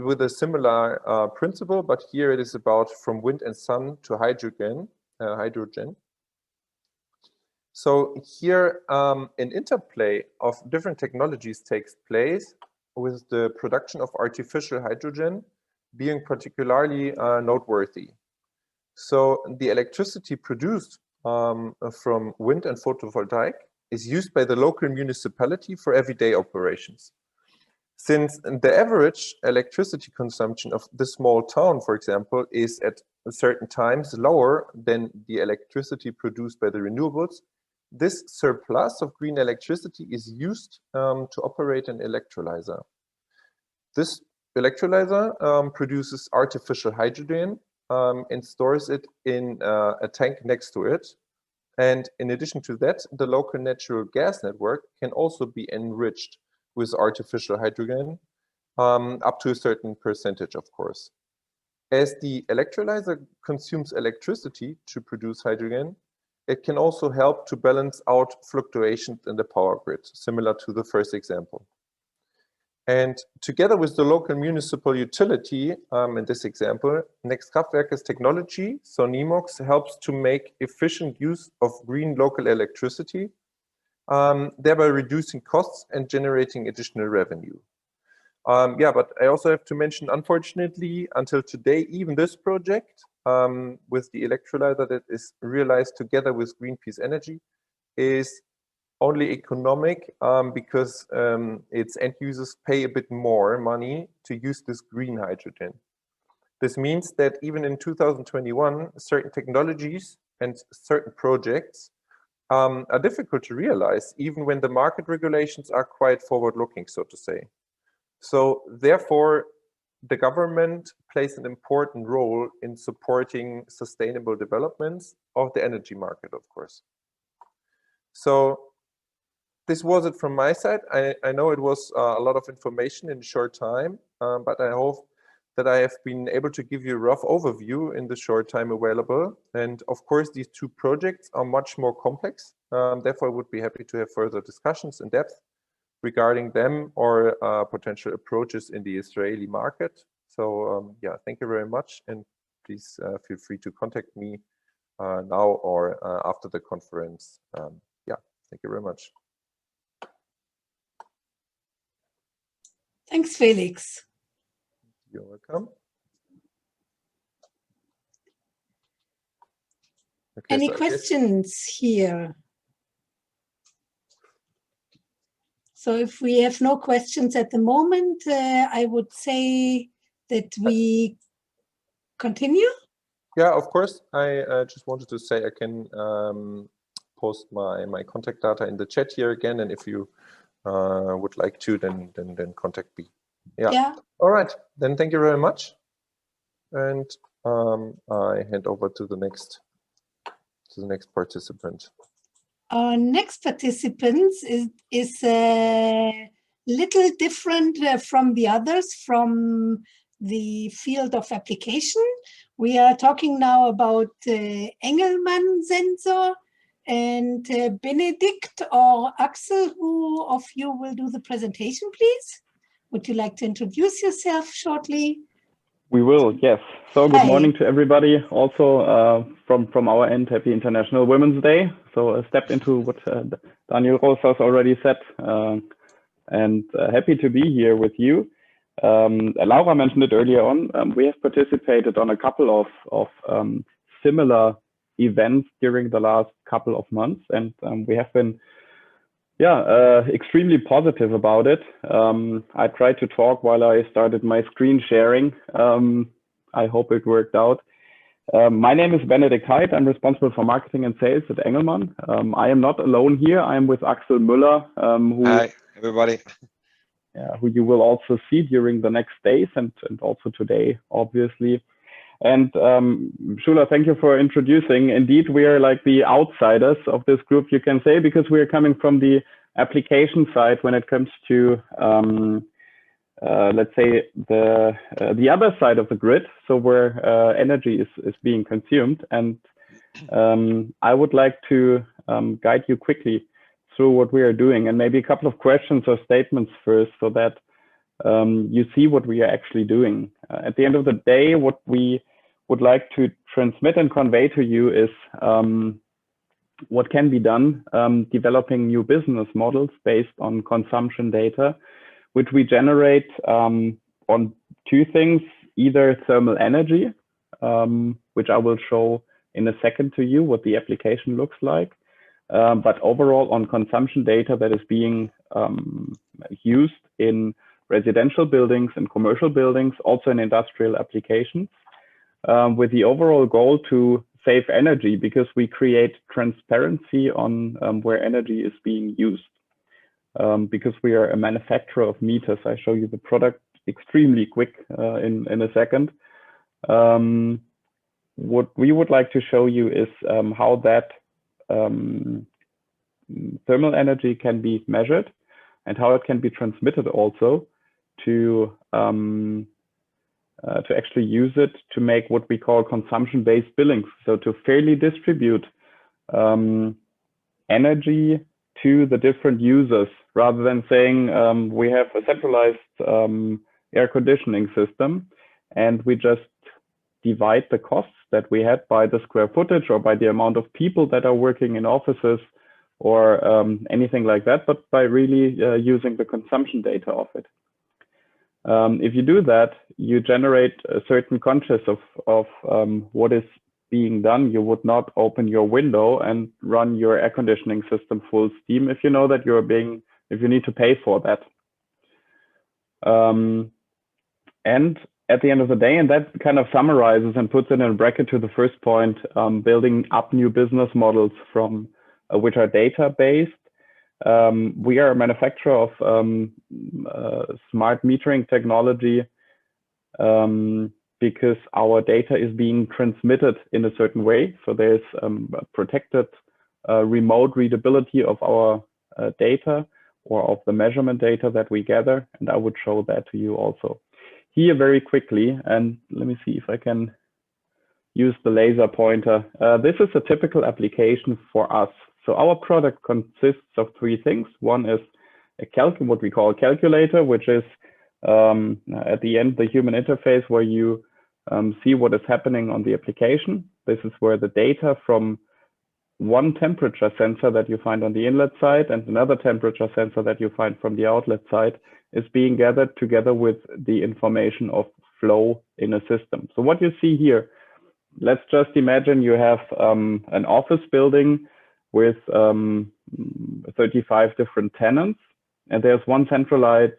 with a similar principle, but here it is about from wind and sun to hydrogen. So here an interplay of different technologies takes place, with the production of artificial hydrogen being particularly noteworthy. So the electricity produced from wind and photovoltaic is used by the local municipality for everyday operations. Since the average electricity consumption of the small town, for example, is at certain times lower than the electricity produced by the renewables, this surplus of green electricity is used to operate an electrolyzer. This electrolyzer produces artificial hydrogen and stores it in a tank next to it. And in addition to that, the local natural gas network can also be enriched with artificial hydrogen up to a certain percentage, of course. As the electrolyzer consumes electricity to produce hydrogen, it can also help to balance out fluctuations in the power grid, similar to the first example. And together with the local municipal utility, in this example, Next Kraftwerke's technology, so NEMOX, helps to make efficient use of green local electricity, thereby reducing costs and generating additional revenue. But I also have to mention, unfortunately, until today, even this project with the electrolyzer that is realized together with Greenpeace Energy is only economic because its end users pay a bit more money to use this green hydrogen. This means that even in 2021, certain technologies and certain projects are difficult to realize, even when the market regulations are quite forward-looking, so to say. So therefore, the government plays an important role in supporting sustainable developments of the energy market, of course. So this was it from my side. I know it was a lot of information in a short time, but I hope that I have been able to give you a rough overview in the short time available. And of course, these two projects are much more complex. Therefore, I would be happy to have further discussions in depth regarding them or potential approaches in the Israeli market. So thank you very much. And please feel free to contact me now or after the conference. Thank you very much. Thanks, Felix. You're welcome. Okay, Any questions here? So if we have no questions at the moment, I would say that we continue. Yeah, of course. I just wanted to say I can post my contact data in the chat here again, and if you would like to, then contact me. Yeah. All right. Then thank you very much, and I hand over to the next participant. Our next participant is a little different from the others from the field of application. We are talking now about Engelmann Sensor, and Benedikt or Axel, who of you will do the presentation, please? Would you like to introduce yourself shortly? We will, yes. So good morning to everybody. Also from our end, happy International Women's Day. So a step into what Daniel Rosas already said, and happy to be here with you. Laura mentioned it earlier on. We have participated on a couple of similar events during the last couple of months, and we have been extremely positive about it. I tried to talk while I started my screen sharing. I hope it worked out. My name is Benedikt Heid. I'm responsible for marketing and sales at Engelmann. I am not alone here. I'm with Axel Muller, Hi, everybody. Who you will also see during the next days and also today, obviously. And Shula, thank you for introducing. Indeed, we are like the outsiders of this group, you can say, because we are coming from the application side when it comes to, let's say, the other side of the grid, so where energy is being consumed. And I would like to guide you quickly through what we are doing, and maybe a couple of questions or statements first, so that you see what we are actually doing. At the end of the day, what we would like to transmit and convey to you is what can be done, developing new business models based on consumption data, which we generate on two things: either thermal energy, which I will show in a second to you what the application looks like, but overall on consumption data that is being used in residential buildings and commercial buildings, also in industrial applications, with the overall goal to save energy, because we create transparency on where energy is being used. Because we are a manufacturer of meters. I show you the product extremely quick in a second. What we would like to show you is how that thermal energy can be measured and how it can be transmitted also to actually use it to make what we call consumption-based billings. So to fairly distribute energy to the different users, rather than saying we have a centralized air conditioning system and we just divide the costs that we had by the square footage or by the amount of people that are working in offices or anything like that, but by really using the consumption data of it. If you do that, you generate a certain conscious of what is being done. You would not open your window and run your air conditioning system full steam if you know that if you need to pay for that. And at the end of the day, and that kind of summarizes and puts it in a bracket to the first point, building up new business models from which are data-based. We are a manufacturer of smart metering technology because our data is being transmitted in a certain way. So there's protected remote readability of our data or of the measurement data that we gather. And I would show that to you also here very quickly. And let me see if I can use the laser pointer. This is a typical application for us. So our product consists of three things. One is what we call a calculator, which is at the end, the human interface where you see what is happening on the application. This is where the data from one temperature sensor that you find on the inlet side and another temperature sensor that you find from the outlet side is being gathered together with the information of flow in a system. So what you see here, let's just imagine you have an office building with 35 different tenants, and there's one centralized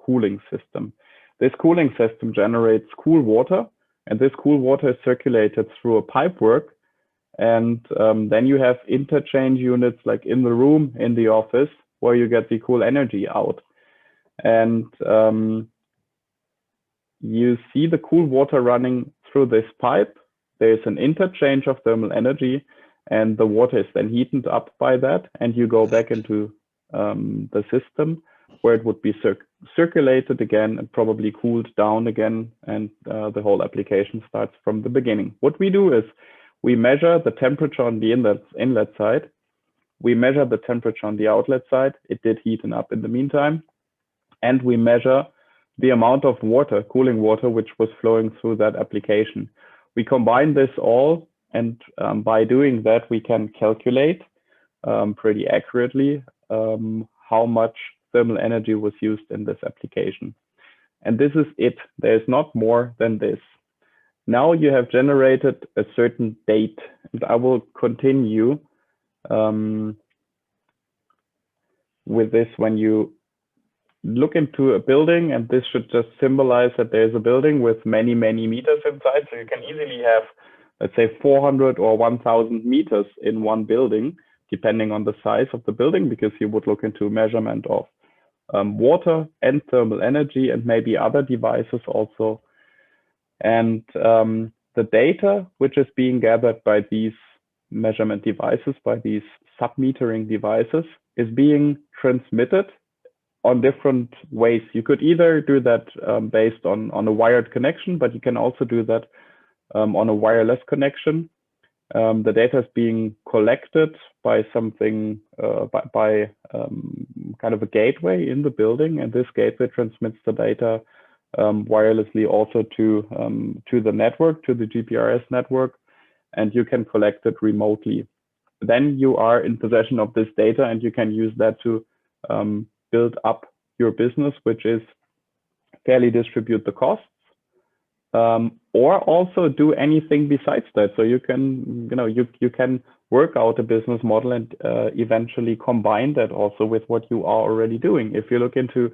cooling system. This cooling system generates cool water, and this cool water is circulated through a pipework. And then you have interchange units like in the room, in the office, where you get the cool energy out. And you see the cool water running through this pipe. There's an interchange of thermal energy, and the water is then heated up by that, and you go back into the system where it would be circulated again and probably cooled down again, and the whole application starts from the beginning. What we do is we measure the temperature on the inlet side. We measure the temperature on the outlet side. It did heaten up in the meantime. And we measure the amount of water, cooling water, which was flowing through that application. We combine this all, and by doing that, we can calculate pretty accurately how much thermal energy was used in this application. And this is it. There's not more than this. now you have generated a certain date, and I will continue with this. When you look into a building, and this should just symbolize that there's a building with many, many meters inside. So you can easily have, let's say, 400 or 1,000 meters in one building, depending on the size of the building, because you would look into measurement of water and thermal energy and maybe other devices also. And the data which is being gathered by these measurement devices, by these sub-metering devices, is being transmitted on different ways. You could either do that based on a wired connection, but you can also do that on a wireless connection. The data is being collected by something, by kind of a gateway in the building, and this gateway transmits the data wirelessly also to the network, to the GPRS network, and you can collect it remotely. Then you are in possession of this data, and you can use that to build up your business, which is fairly distribute the costs, or also do anything besides that. So you can, you can work out a business model and eventually combine that also with what you are already doing. If you look into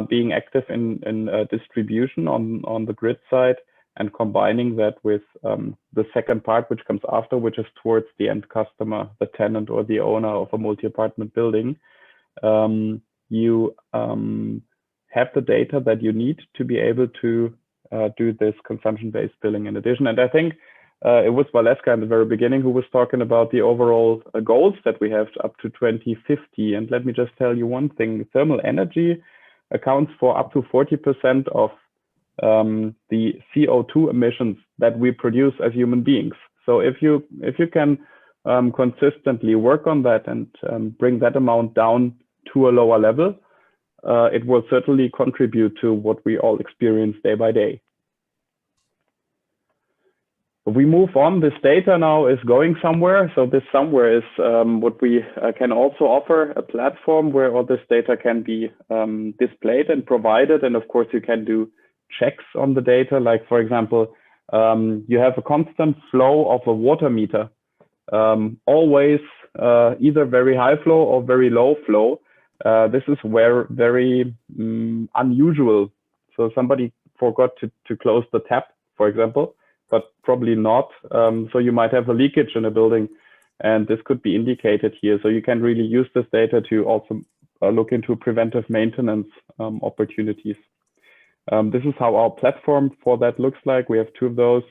being active in distribution on the grid side and combining that with the second part, which comes after, which is towards the end customer, the tenant or the owner of a multi-apartment building, you have the data that you need to be able to do this consumption-based billing in addition. And I think it was Valeska in the very beginning who was talking about the overall goals that we have up to 2050. And let me just tell you one thing: thermal energy accounts for up to 40% of the CO2 emissions that we produce as human beings. So if you can consistently work on that and bring that amount down to a lower level, it will certainly contribute to what we all experience day by day. If we move on, this data now is going somewhere. So this somewhere is what we can also offer, a platform where all this data can be displayed and provided. And of course, you can do checks on the data. Like, for example, you have a constant flow of a water meter, always either very high flow or very low flow. This is very unusual. So somebody forgot to close the tap, for example, but probably not. So you might have a leakage in a building, and this could be indicated here. So you can really use this data to also look into preventive maintenance opportunities. This is how our platform for that looks like. We have two of those.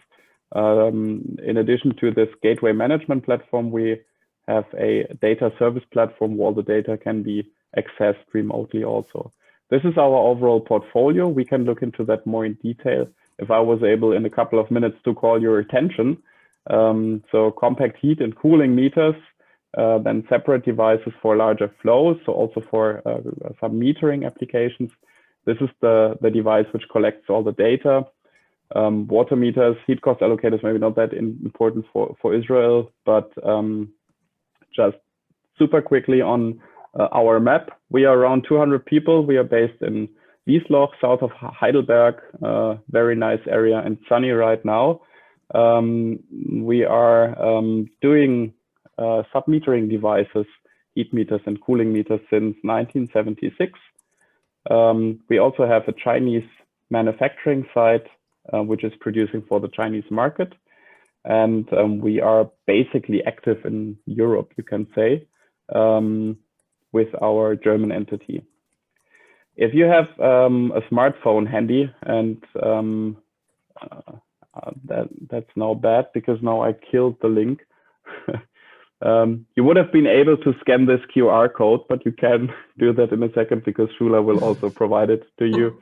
In addition to this gateway management platform, we have a data service platform where all the data can be accessed remotely also. This is our overall portfolio. We can look into that more in detail if I was able in a couple of minutes to call your attention. So compact heat and cooling meters, then separate devices for larger flows, so also for some metering applications. This is the device which collects all the data. Water meters, heat cost allocators, maybe not that important for Israel, but just super quickly on our map. We are around 200 people. We are based in Wiesloch, south of Heidelberg, very nice area and sunny right now. We are doing sub-metering devices, heat meters and cooling meters since 1976. We also have a Chinese manufacturing site, which is producing for the Chinese market. And we are basically active in Europe, you can say, with our German entity. If you have a smartphone handy, and that's now bad because now I killed the link. You would have been able to scan this QR code, but you can do that in a second because Shula will also provide it to you.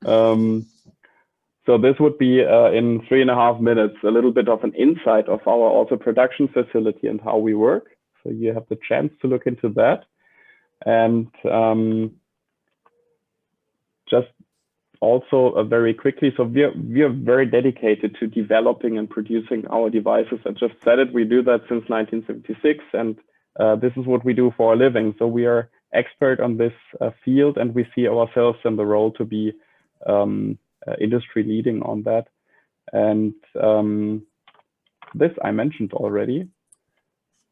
So this would be in 3.5 minutes, a little bit of an insight of our also production facility and how we work. So you have the chance to look into that. And just also very quickly, so we are very dedicated to developing and producing our devices. I just said it, we do that since 1976, and this is what we do for a living. So we are expert on this field, and we see ourselves in the role to be industry leading on that. And this I mentioned already.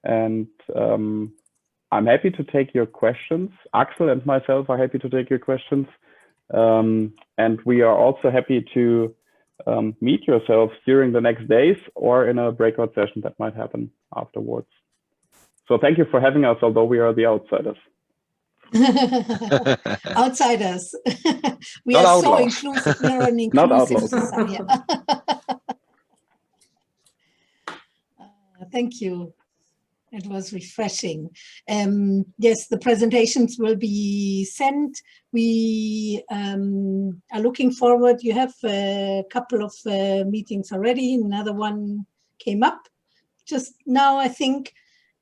And I'm happy to take your questions. Axel and myself are happy to take your questions. And we are also happy to meet yourselves during the next days or in a breakout session that might happen afterwards. So thank you for having us, although we are the outsiders. Outsiders. We Not are outlaws. so inclusive. We are an Not inclusive outlaws. society. Thank you. It was refreshing. Yes, the presentations will be sent. We are looking forward. You have a couple of meetings already. Another one came up just now, I think.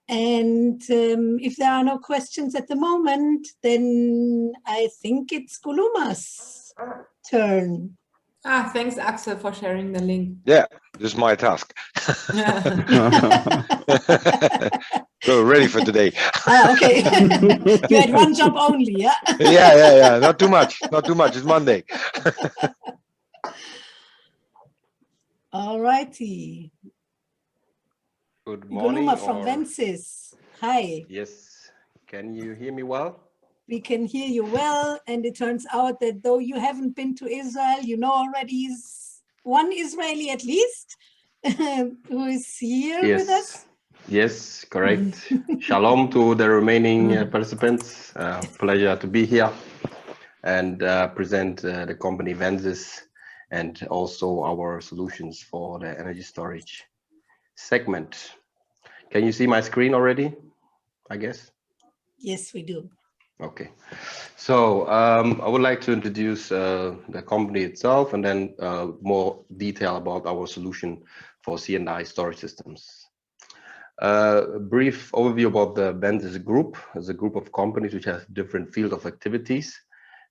And if there are no questions at the moment, then I think it's Guluma's turn. Thanks, Axel, for sharing the link. Yeah, this is my task. So ready for today. Okay. You had one job only, yeah? Yeah. Not too much. Not too much. It's Monday. All righty. Good morning. Guluma from Vensis. Hi. Yes. Can you hear me well? We can hear you well, and it turns out that though you haven't been to Israel, you know already one Israeli at least who is here with us. Yes, correct. Shalom to the remaining participants. Pleasure to be here and present the company Vensis and also our solutions for the energy storage segment. Can you see my screen already, I guess? Yes, we do. Okay, so I would like to introduce the company itself and then more detail about our solution for C&I storage systems. A brief overview about the Vensis group. It's a group of companies which have different fields of activities,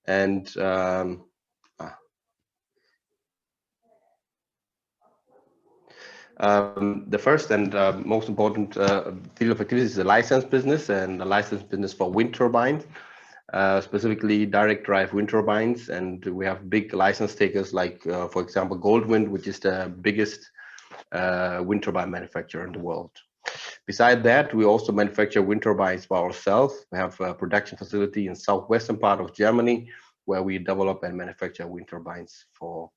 and the first and most important field of activity is the license business, and the license business for wind turbines, specifically direct drive wind turbines. And we have big license takers like, for example, Goldwind, which is the biggest wind turbine manufacturer in the world. Beside that, we also manufacture wind turbines by ourselves. We have a production facility in southwestern part of Germany where we develop and manufacture wind turbines for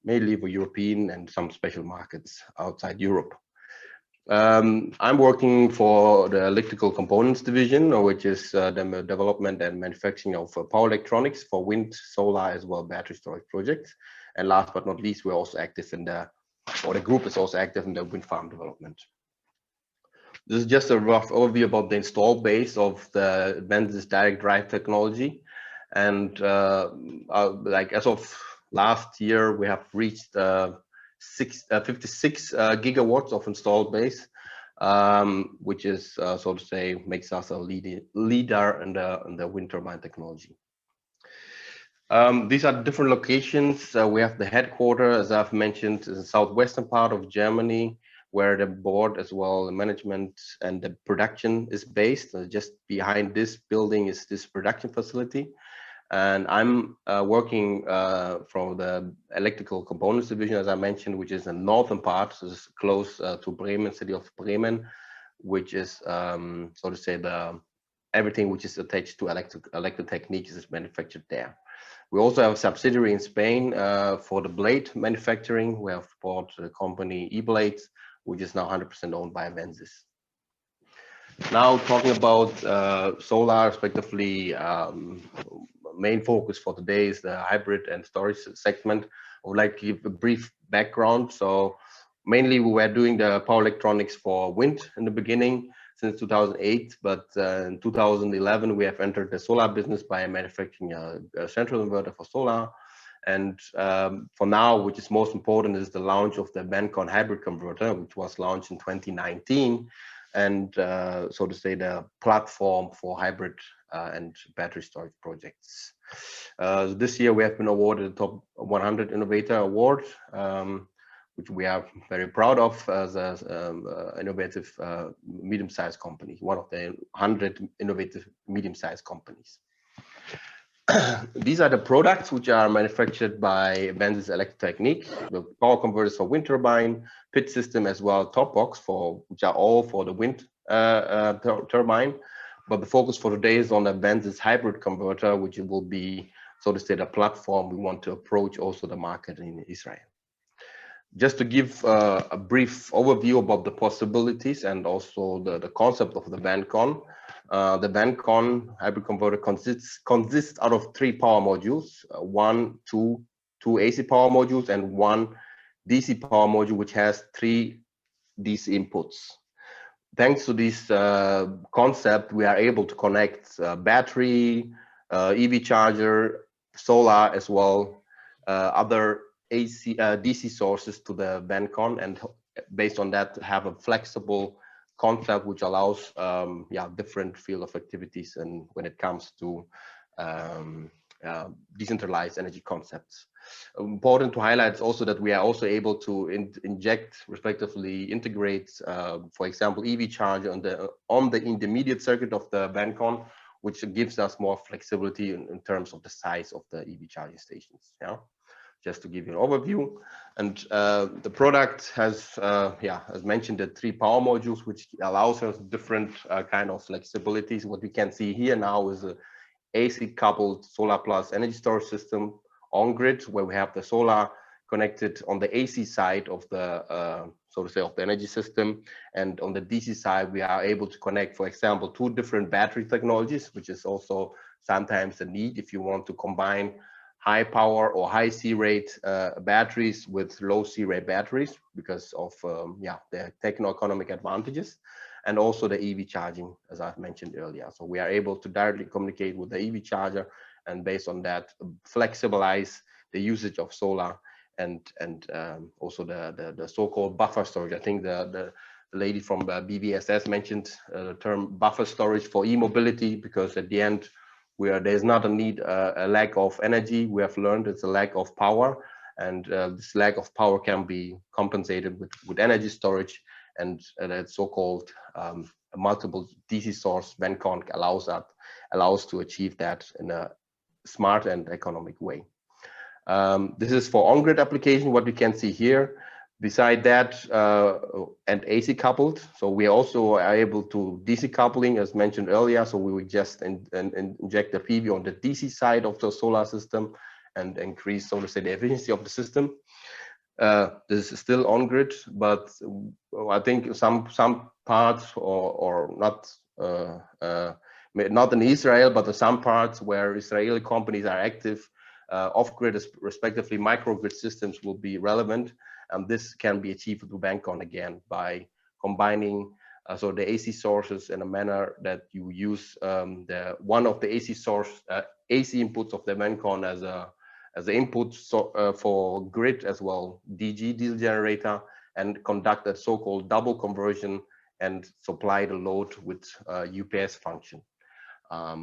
mainly for European and some special markets outside Europe. I'm working for the electrical components division, which is the development and manufacturing of power electronics for wind, solar, as well battery storage projects. And last but not least, we're also active in the group is also active in the wind farm development. This is just a rough overview about the installed base of the Vensis direct drive technology. And like as of last year, we have reached 56 gigawatts of installed base, which is, so to say, makes us a leader in the wind turbine technology. These are different locations. We have the headquarters, as I've mentioned, in the southwestern part of Germany, where the board as well, the management and the production is based. Just behind this building is this production facility. And I'm working from the electrical components division, as I mentioned, which is the northern part, so it's close to Bremen, city of Bremen, which is, so to say, everything which is attached to electrotechniques is manufactured there. We also have a subsidiary in Spain for the blade manufacturing. We have bought the company E-Blades, which is now 100% owned by Vensis. Now talking about solar, respectively, main focus for today is the hybrid and storage segment. I would like to give a brief background. So mainly we were doing the power electronics for wind in the beginning since 2008, but in 2011 we have entered the solar business by manufacturing a central inverter for solar. And for now, which is most important, is the launch of the Bencon hybrid converter, which was launched in 2019, and so to say the platform for hybrid and battery storage projects. This year we have been awarded the Top 100 Innovator Award, which we are very proud of as an innovative medium-sized company, one of the 100 innovative medium-sized companies. these are the products which are manufactured by Benzis Electrotechnik, the power converters for wind turbine, pit system as well, top box which are all for the wind turbine. But the focus for today is on the Benzis hybrid converter, which will be, so to say, the platform we want to approach also the market in Israel. Just to give a brief overview about the possibilities and also the concept of the BandCon. The BandCon hybrid converter consists out of 3 power modules, two AC power modules and 1 DC power module, which has 3 DC inputs. Thanks to this concept, we are able to connect battery, EV charger, solar as well, other DC sources to the BandCon, and based on that have a flexible concept which allows different field of activities and when it comes to decentralized energy concepts. Important to highlight also that we are also able to inject, respectively integrate, for example, EV charger on the intermediate circuit of the BandCon, which gives us more flexibility in terms of the size of the EV charging stations. Yeah, just to give you an overview. And the product has, as mentioned, the 3 power modules, which allows us different kind of flexibilities. What we can see here now is a AC coupled solar plus energy storage system on grid, where we have the solar connected on the AC side of the, so to say, of the energy system. And on the DC side, we are able to connect, for example, 2 different battery technologies, which is also sometimes a need if you want to combine high power or high C-rate batteries with low C-rate batteries because of their techno-economic advantages, and also the EV charging, as I've mentioned earlier. So we are able to directly communicate with the EV charger, and based on that, flexibilize the usage of solar and also the so-called buffer storage. I think the lady from BVES mentioned the term buffer storage for e-mobility, because at the end, there's not a need, a lack of energy. We have learned it's a lack of power, and this lack of power can be compensated with energy storage, and that so-called multiple DC source BandCon allows to achieve that in a smart and economic way. This is for on-grid application. What we can see here, beside that, and AC coupled. So we also are able to DC coupling, as mentioned earlier. So we would just inject the PV on the DC side of the solar system and increase, so to say, the efficiency of the system. This is still on grid, but I think some parts or not in Israel, but some parts where Israeli companies are active, off-grid, respectively microgrid systems will be relevant. And this can be achieved through BandCon again by combining so the AC sources in a manner that you use one of the AC inputs of the BandCon as the input for grid as well, DG, diesel generator, and conduct a so-called double conversion and supply the load with UPS function.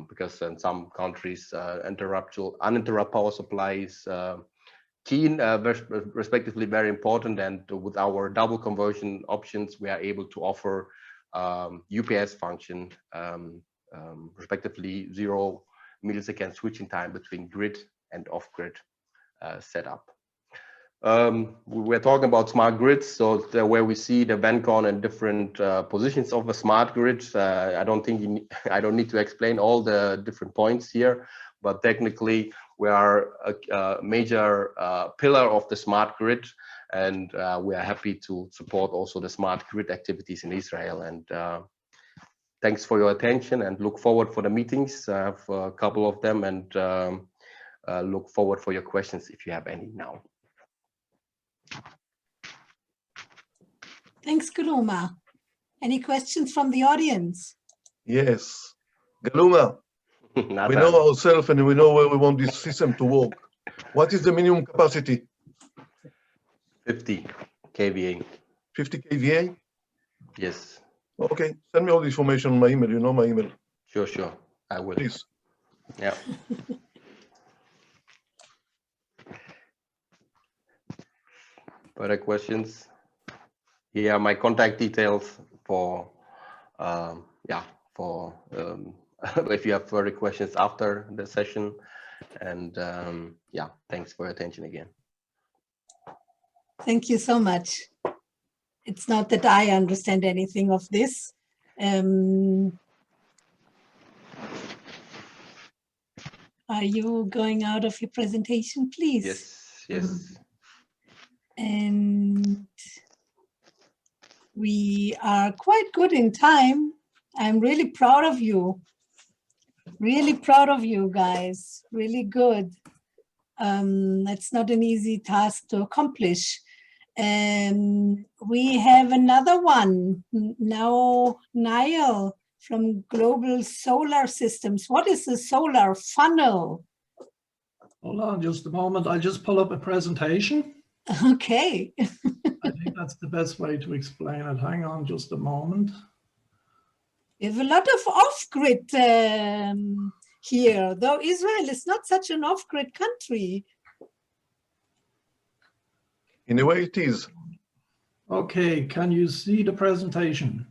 Because in some countries, uninterrupted power supply is key, respectively very important, and with our double conversion options, we are able to offer UPS function, respectively 0 millisecond switching time between grid and off-grid setup. We're talking about smart grids, so where we see the BandCon in different positions of a smart grid. I don't need to explain all the different points here, but technically we are a major pillar of the smart grid, and we are happy to support also the smart grid activities in Israel. And thanks for your attention, and look forward for the meetings. I have a couple of them, and look forward for your questions if you have any now. Thanks, Galuma. Any questions from the audience? Yes. Galuma, we know ourselves and we know where we want this system to work. What is the minimum capacity? 50 kVA. 50 kVA? Yes. Okay, send me all the information on my email. You know my email. Sure. I will. Please. Yeah. Further questions? Here are my contact details for if you have further questions after the session. And yeah, thanks for your attention again. Thank you so much. It's not that I understand anything of this. Are you going out of your presentation, please? Yes, yes. And we are quite good in time. I'm really proud of you. Really proud of you guys. Really good. That's not an easy task to accomplish. We have another one now, Niall from Global Solar Systems. What is the solar funnel? Hold on just a moment. I'll just pull up a presentation. Okay. I think that's the best way to explain it. Hang on just a moment. We have a lot of off-grid here, though Israel is not such an off-grid country. In a way it is. Okay, can you see the presentation?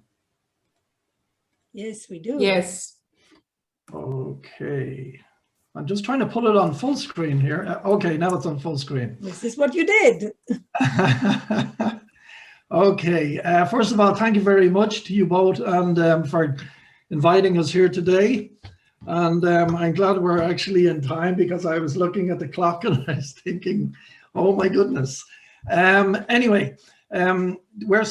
Yes, we do. Yes. Okay. I'm just trying to pull it on full screen here. Okay, now it's on full screen. This is what you did. Okay, first of all, thank you very much to you both and for inviting us here today. And I'm glad we're actually in time because I was looking at the clock and I was thinking, oh my goodness. Anyway, we're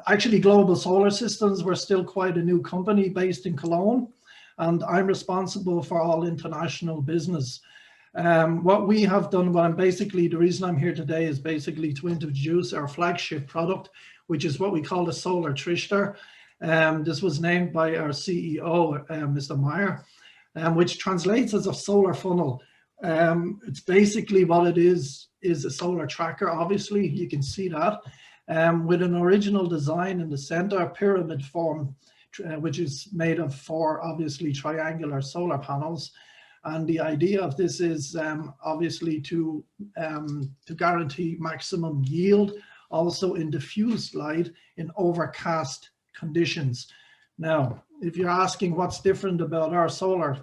actually Global Solar Systems. We're still quite a new company based in Cologne, and I'm responsible for all international business. What we have done, the reason I'm here today is basically to introduce our flagship product, which is what we call the Solar Trichter. This was named by our CEO, Mr. Meyer, which translates as a solar funnel. It's basically what it is a solar tracker. Obviously, you can see that with an original design in the center, pyramid form, which is made of 4 obviously triangular solar panels. And the idea of this is obviously to guarantee maximum yield, also in diffused light in overcast conditions. Now, if you're asking what's different about our solar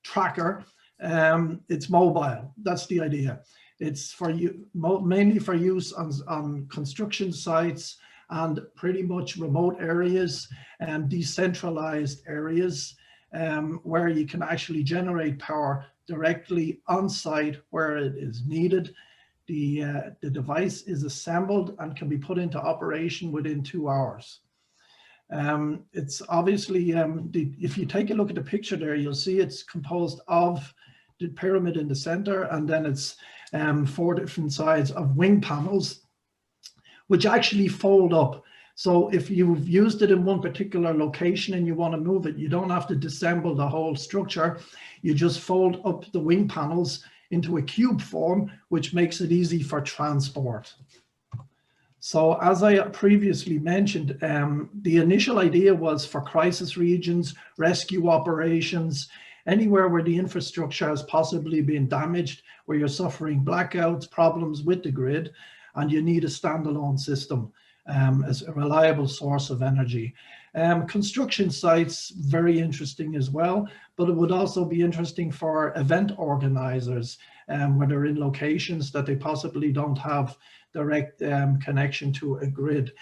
tracker, it's mobile. That's the idea. It's for you, mainly for use on construction sites and pretty much remote areas and decentralized areas where you can actually generate power directly on site where it is needed. The device is assembled and can be put into operation within 2 hours. It's obviously, if you take a look at the picture there, you'll see it's composed of the pyramid in the center, and then it's 4 different sides of wing panels, which actually fold up. So if you've used it in one particular location and you want to move it, you don't have to disassemble the whole structure. You just fold up the wing panels into a cube form, which makes it easy for transport. So as I previously mentioned, the initial idea was for crisis regions, rescue operations, anywhere where the infrastructure has possibly been damaged, where you're suffering blackouts, problems with the grid, and you need a standalone system as a reliable source of energy. Construction sites, very interesting as well, but it would also be interesting for event organizers when they're in locations that they possibly don't have direct connection to a grid.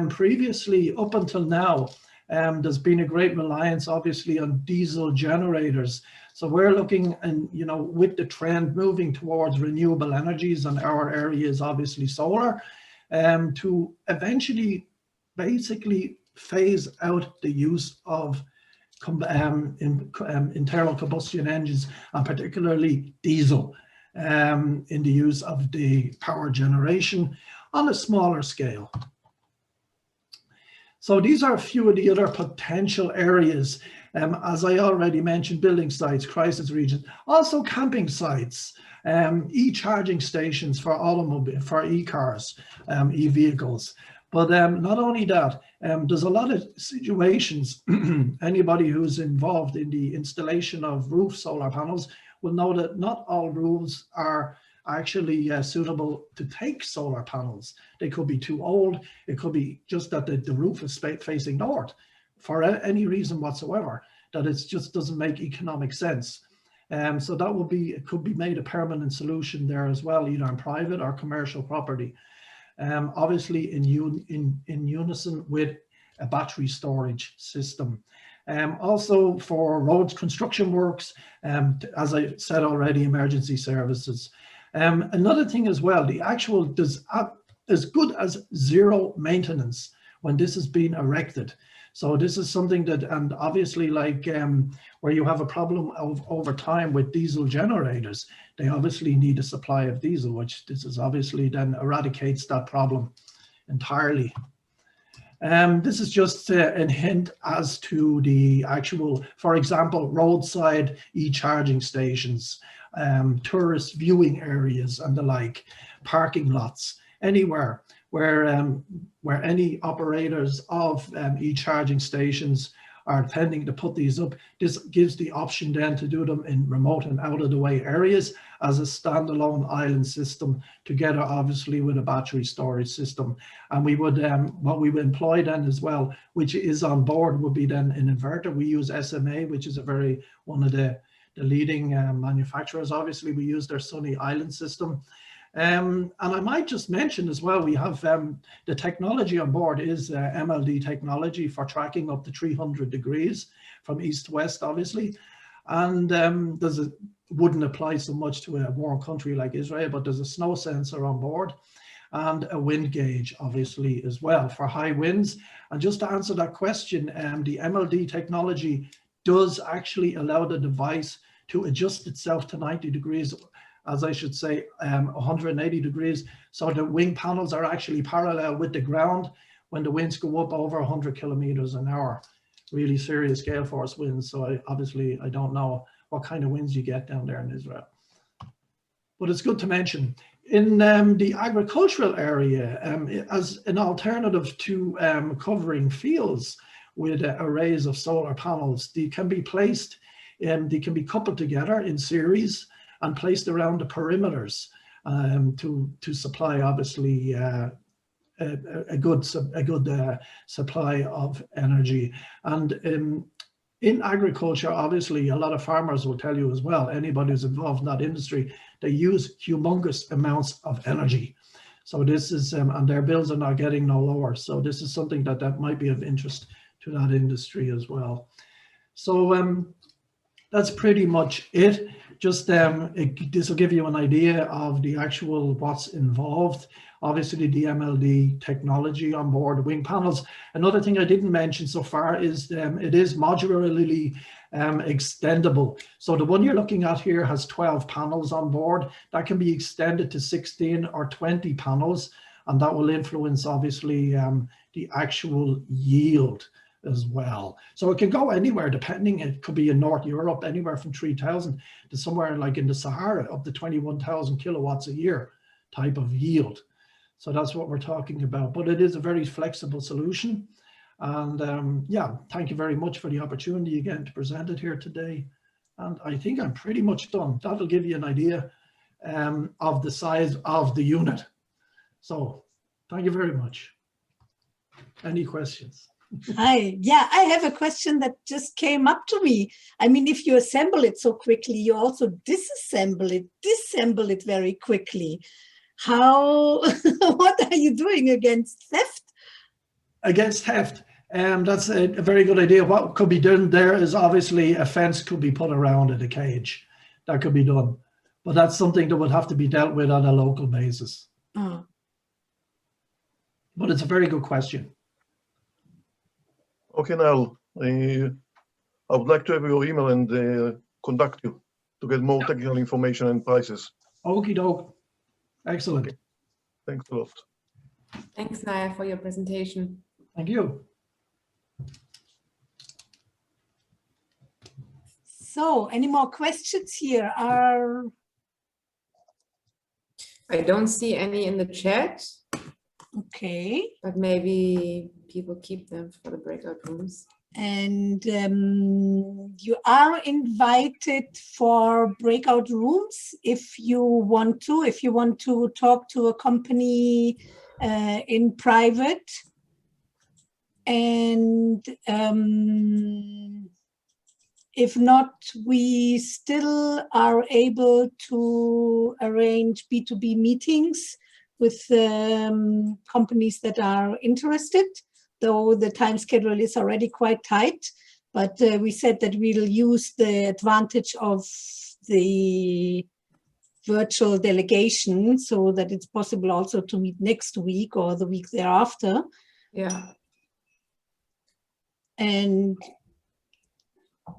Previously, up until now, there's been a great reliance obviously on diesel generators. So we're looking, and with the trend moving towards renewable energies, and our area is obviously solar, to eventually basically phase out the use of internal combustion engines, and particularly diesel, in the use of the power generation on a smaller scale. So these are a few of the other potential areas. As I already mentioned, building sites, crisis regions, also camping sites, e-charging stations for e-cars, e-vehicles. But not only that, there's a lot of situations, anybody who's involved in the installation of roof solar panels will know that not all roofs are actually suitable to take solar panels. They could be too old. It could be just that the roof is facing north for any reason whatsoever, that it just doesn't make economic sense. So that would be, it could be made a permanent solution there as well, either on private or commercial property. Obviously in unison with a battery storage system. Also for roads construction works, as I said already, emergency services. Another thing as well, the actual does as good as zero maintenance when this has been erected. So this is something that, and obviously like where you have a problem over time with diesel generators, they obviously need a supply of diesel, which this is obviously then eradicates that problem entirely. This is just a hint as to the actual, for example, roadside e-charging stations, tourist viewing areas and the like, parking lots, anywhere where any operators of e-charging stations are tending to put these up. This gives the option then to do them in remote and out of the way areas as a standalone island system, together obviously with a battery storage system. And we would, what we would employ then as well, which is on board, would be then an inverter. We use SMA, which is one of the leading manufacturers. Obviously we use their Sunny Island system. And I might just mention as well, we have the technology on board is MLD technology for tracking up to 300 degrees from east to west, obviously. And wouldn't apply so much to a warm country like Israel, but there's a snow sensor on board and a wind gauge, obviously, as well for high winds. And just to answer that question, the MLD technology does actually allow the device to adjust itself to 90 degrees, as I should say, 180 degrees. So the wing panels are actually parallel with the ground when the winds go up over 100 kilometers an hour. Really serious gale force winds. So obviously I don't know what kind of winds you get down there in Israel. But it's good to mention. In the agricultural area, as an alternative to covering fields with arrays of solar panels, they can be placed, they can be coupled together in series and placed around the perimeters to supply obviously a good supply of energy. And in agriculture, obviously, a lot of farmers will tell you as well, anybody who's involved in that industry, they use humongous amounts of energy. So this is, and their bills are not getting no lower. So this is something that might be of interest to that industry as well. So that's pretty much it. Just this will give you an idea of the actual what's involved. Obviously the MLD technology on board, the wing panels. Another thing I didn't mention so far is it is modularly extendable. So the one you're looking at here has 12 panels on board. That can be extended to 16 or 20 panels, and that will influence obviously the actual yield as well. So it can go anywhere depending, it could be in North Europe, anywhere from 3,000 to somewhere like in the Sahara, up to 21,000 kilowatts a year type of yield. So that's what we're talking about, but it is a very flexible solution. And yeah, thank you very much for the opportunity again to present it here today. And I think I'm pretty much done. That'll give you an idea of the size of the unit. So thank you very much. Any questions? Hi, yeah, I have a question that just came up to me. I mean, if you assemble it so quickly, you also disassemble it very quickly. How, what are you doing against theft? Against theft, that's a very good idea. What could be done there is obviously a fence could be put around it, a cage. That could be done. But that's something that would have to be dealt with on a local basis. Oh. But it's a very good question. Okay, now I would like to have your email and contact you to get more technical information and prices. Okie doke. Excellent. Okay. Thanks a lot. Thanks, Naya, for your presentation. Thank you. So, any more questions here? I don't see any in the chat. Okay. But maybe people keep them for the breakout rooms. And you are invited for breakout rooms if you want to talk to a company in private. And if not, we still are able to arrange B2B meetings with companies that are interested, though the time schedule is already quite tight. But we said that we'll use the advantage of the virtual delegation so that it's possible also to meet next week or the week thereafter. Yeah. And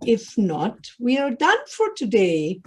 if not, we are done for today.